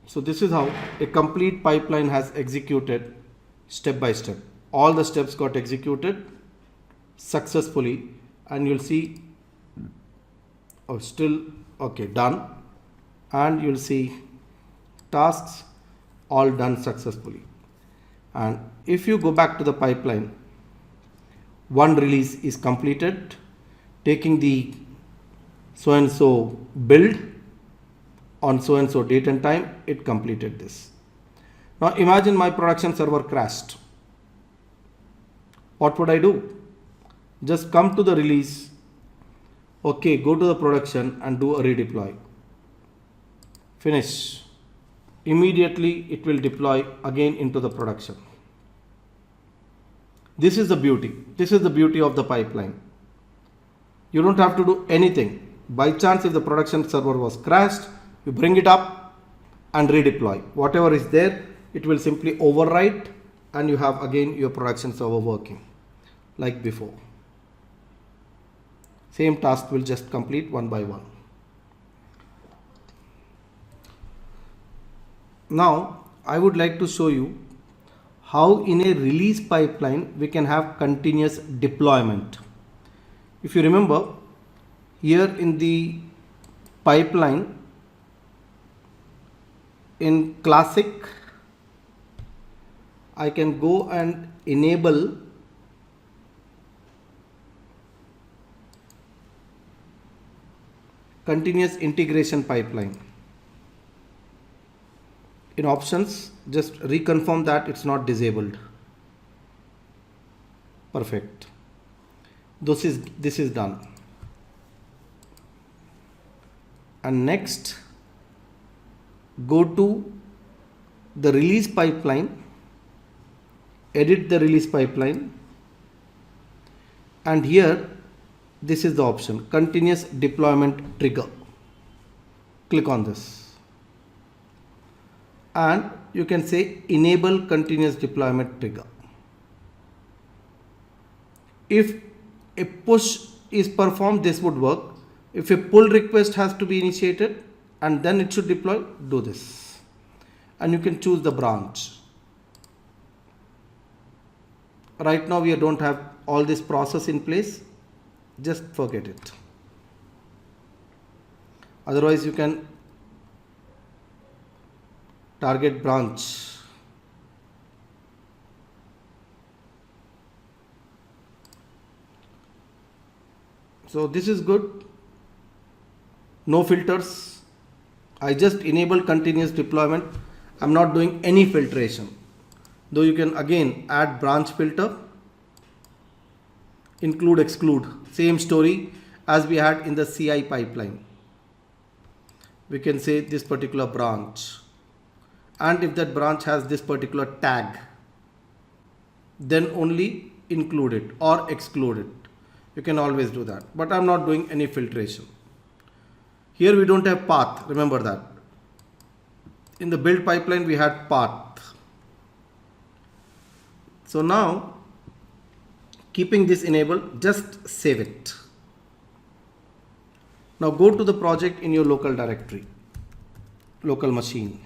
So this is how a complete pipeline has executed step by step. All the steps got executed successfully, and you'll see still okay, done, and you'll see tasks all done successfully. And if you go back to the pipeline, one release is completed, taking the so and so build on so and so date and time, it completed this. Now imagine my production server crashed. What would I do? Just come to the release, okay, go to the production and do a redeploy. Finish. Immediately it will deploy again into the production. This is the beauty. This is the beauty of the pipeline. You don't have to do anything. By chance, if the production server was crashed, you bring it up and redeploy. Whatever is there, it will simply overwrite, and you have again your production server working like before. Same task will just complete one by one. Now I would like to show you how in a release pipeline we can have continuous deployment. If you remember, here in the pipeline in Classic, I can go and enable continuous integration pipeline. In options, just reconfirm that it's not disabled. Perfect. This is done. And next, go to the release pipeline, edit the release pipeline, and here this is the option, continuous deployment trigger. Click on this. And you can say enable continuous deployment trigger. If a push is performed, this would work. If a pull request has to be initiated and then it should deploy, do this. And you can choose the branch. Right now we don't have all this process in place. Just forget it. Otherwise you can target branch. So this is good. No filters. I just enable continuous deployment. I'm not doing any filtration. Though you can again add branch filter, include, exclude. Same story as we had in the CI pipeline. We can say this particular branch. And if that branch has this particular tag, then only include it or exclude it. You can always do that, but I'm not doing any filtration. Here we don't have path, remember that. In the build pipeline we had path. So now, keeping this enabled, just save it. Now go to the project in your local directory, local machine.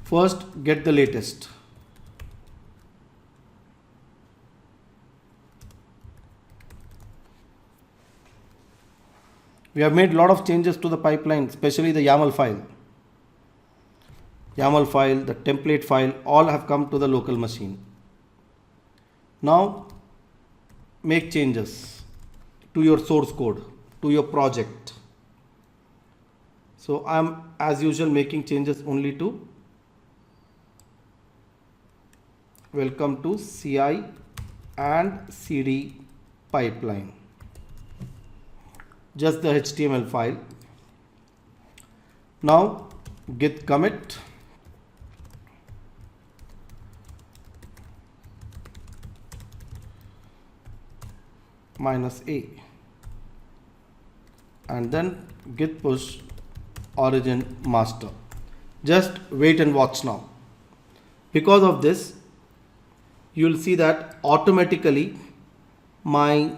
First, get the latest. We have made a lot of changes to the pipeline, especially the YAML file. YAML file, the template file, all have come to the local machine. Now make changes to your source code, to your project. So I am as usual making changes only to welcome to CI and CD pipeline. Just the HTML file. Now git commit -a and then git push origin master. Just wait and watch now. Because of this, you will see that automatically my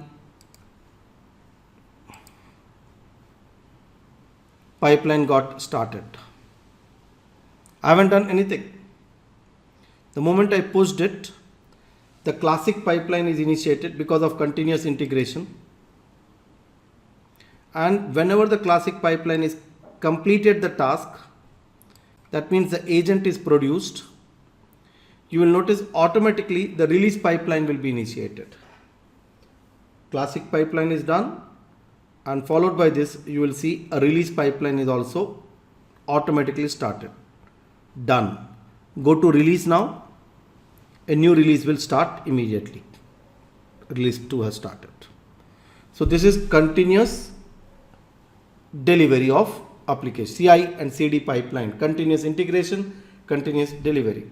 pipeline got started. I haven't done anything. The moment I pushed it, the classic pipeline is initiated because of continuous integration. And whenever the classic pipeline is completed the task, that means the agent is produced, you will notice automatically the release pipeline will be initiated. Classic pipeline is done, and followed by this you will see a release pipeline is also automatically started. Done. Go to release now. A new release will start immediately. Release 2 has started. So this is continuous delivery of application, CI and CD pipeline, continuous integration, continuous delivery.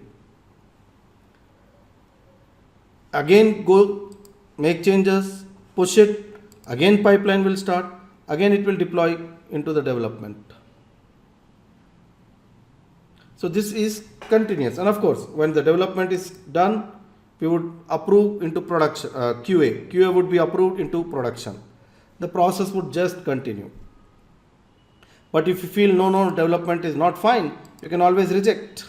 Again go make changes, push it, again pipeline will start, again it will deploy into the development. So this is continuous, and of course when the development is done, we would approve into production, QA would be approved into production. The process would just continue. But if you feel no, development is not fine, you can always reject.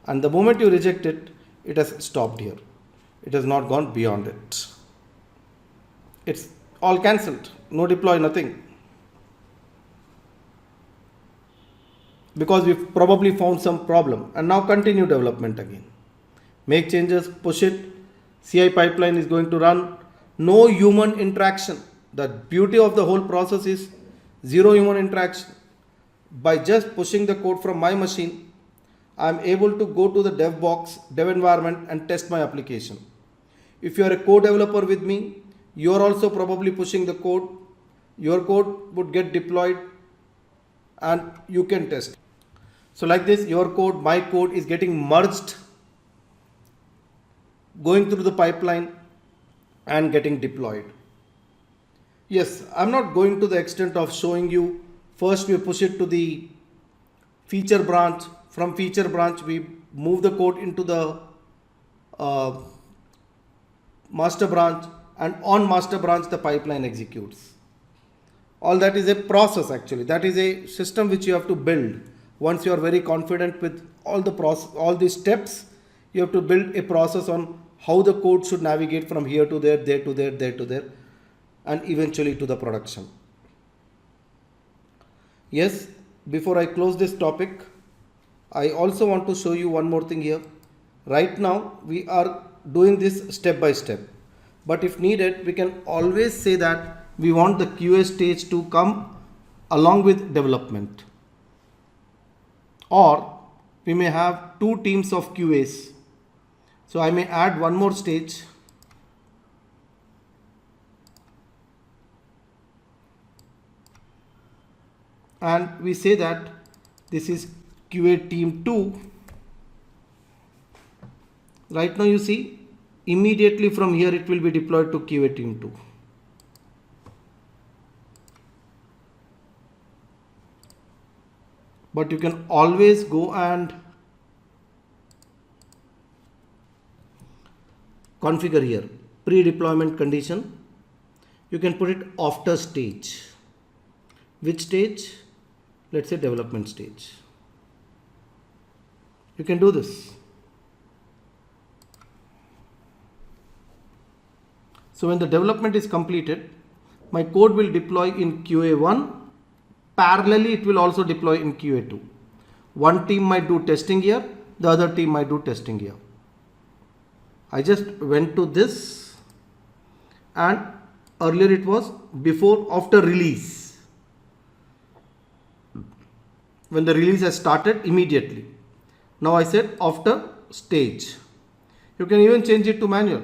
And the moment you reject it, it has stopped here. It has not gone beyond it. It's all cancelled. No deploy, nothing. Because we've probably found some problem. And now continue development again. Make changes, push it. CI pipeline is going to run. No human interaction. The beauty of the whole process is zero human interaction. By just pushing the code from my machine, I am able to go to the dev box, dev environment, and test my application. If you are a co-developer with me, you are also probably pushing the code. Your code would get deployed and you can test. So like this, your code, my code is getting merged, going through the pipeline and getting deployed. Yes, I'm not going to the extent of showing you. First we push it to the feature branch. From feature branch we move the code into the master branch, and on master branch the pipeline executes. All that is a process actually. That is a system which you have to build. Once you are very confident with all the process, all these steps, you have to build a process on how the code should navigate from here to there, there to there, there to there, and eventually to the production. Yes, before I close this topic, I also want to show you one more thing here. Right now we are doing this step by step, but if needed we can always say that we want the QA stage to come along with development, or we may have two teams of QAs. So I may add one more stage, and we say that this is QA team 2. Right now you see immediately from here it will be deployed to QA team 2. But you can always go and configure here pre-deployment condition. You can put it after stage. Which stage? Let's say development stage. You can do this. So when the development is completed, my code will deploy in QA1. Parallelly, it will also deploy in QA2. One team might do testing here, the other team might do testing here. I just went to this, and earlier it was after release. When the release has started, immediately. Now I said after stage. You can even change it to manual.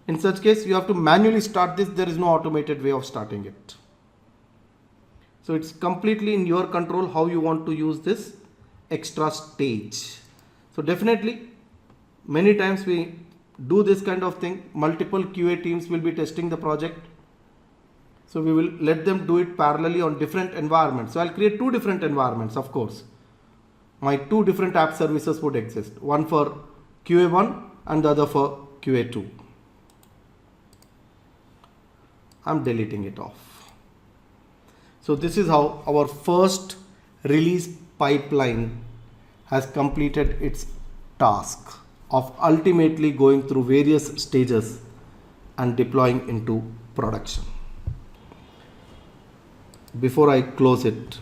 In such case, you have to manually start this. There is no automated way of starting it. So it's completely in your control how you want to use this extra stage. So definitely, many times we do this kind of thing. Multiple QA teams will be testing the project. So we will let them do it parallelly on different environments. So I'll create two different environments, of course. My two different app services would exist. One for QA1 and the other for QA2. I'm deleting it off. So this is how our first release pipeline has completed its task of ultimately going through various stages and deploying into production. Before I close it,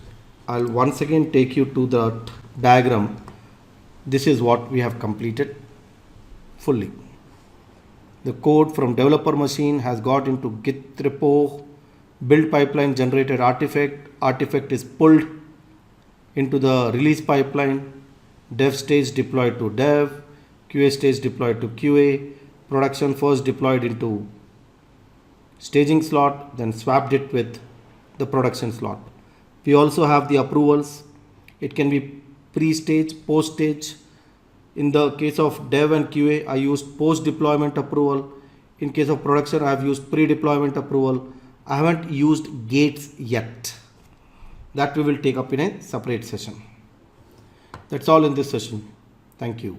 I'll once again take you to the diagram. This is what we have completed fully. The code from developer machine has got into Git repo, build pipeline generated artifact is pulled into the release pipeline, dev stage deployed to dev, QA stage deployed to QA, production first deployed into staging slot, then swapped it with the production slot. We also have the approvals. It can be pre-stage, post-stage. In the case of dev and QA, I used post-deployment approval. In case of production, I have used pre-deployment approval. I haven't used gates yet. That we will take up in a separate session. That's all in this session. Thank you.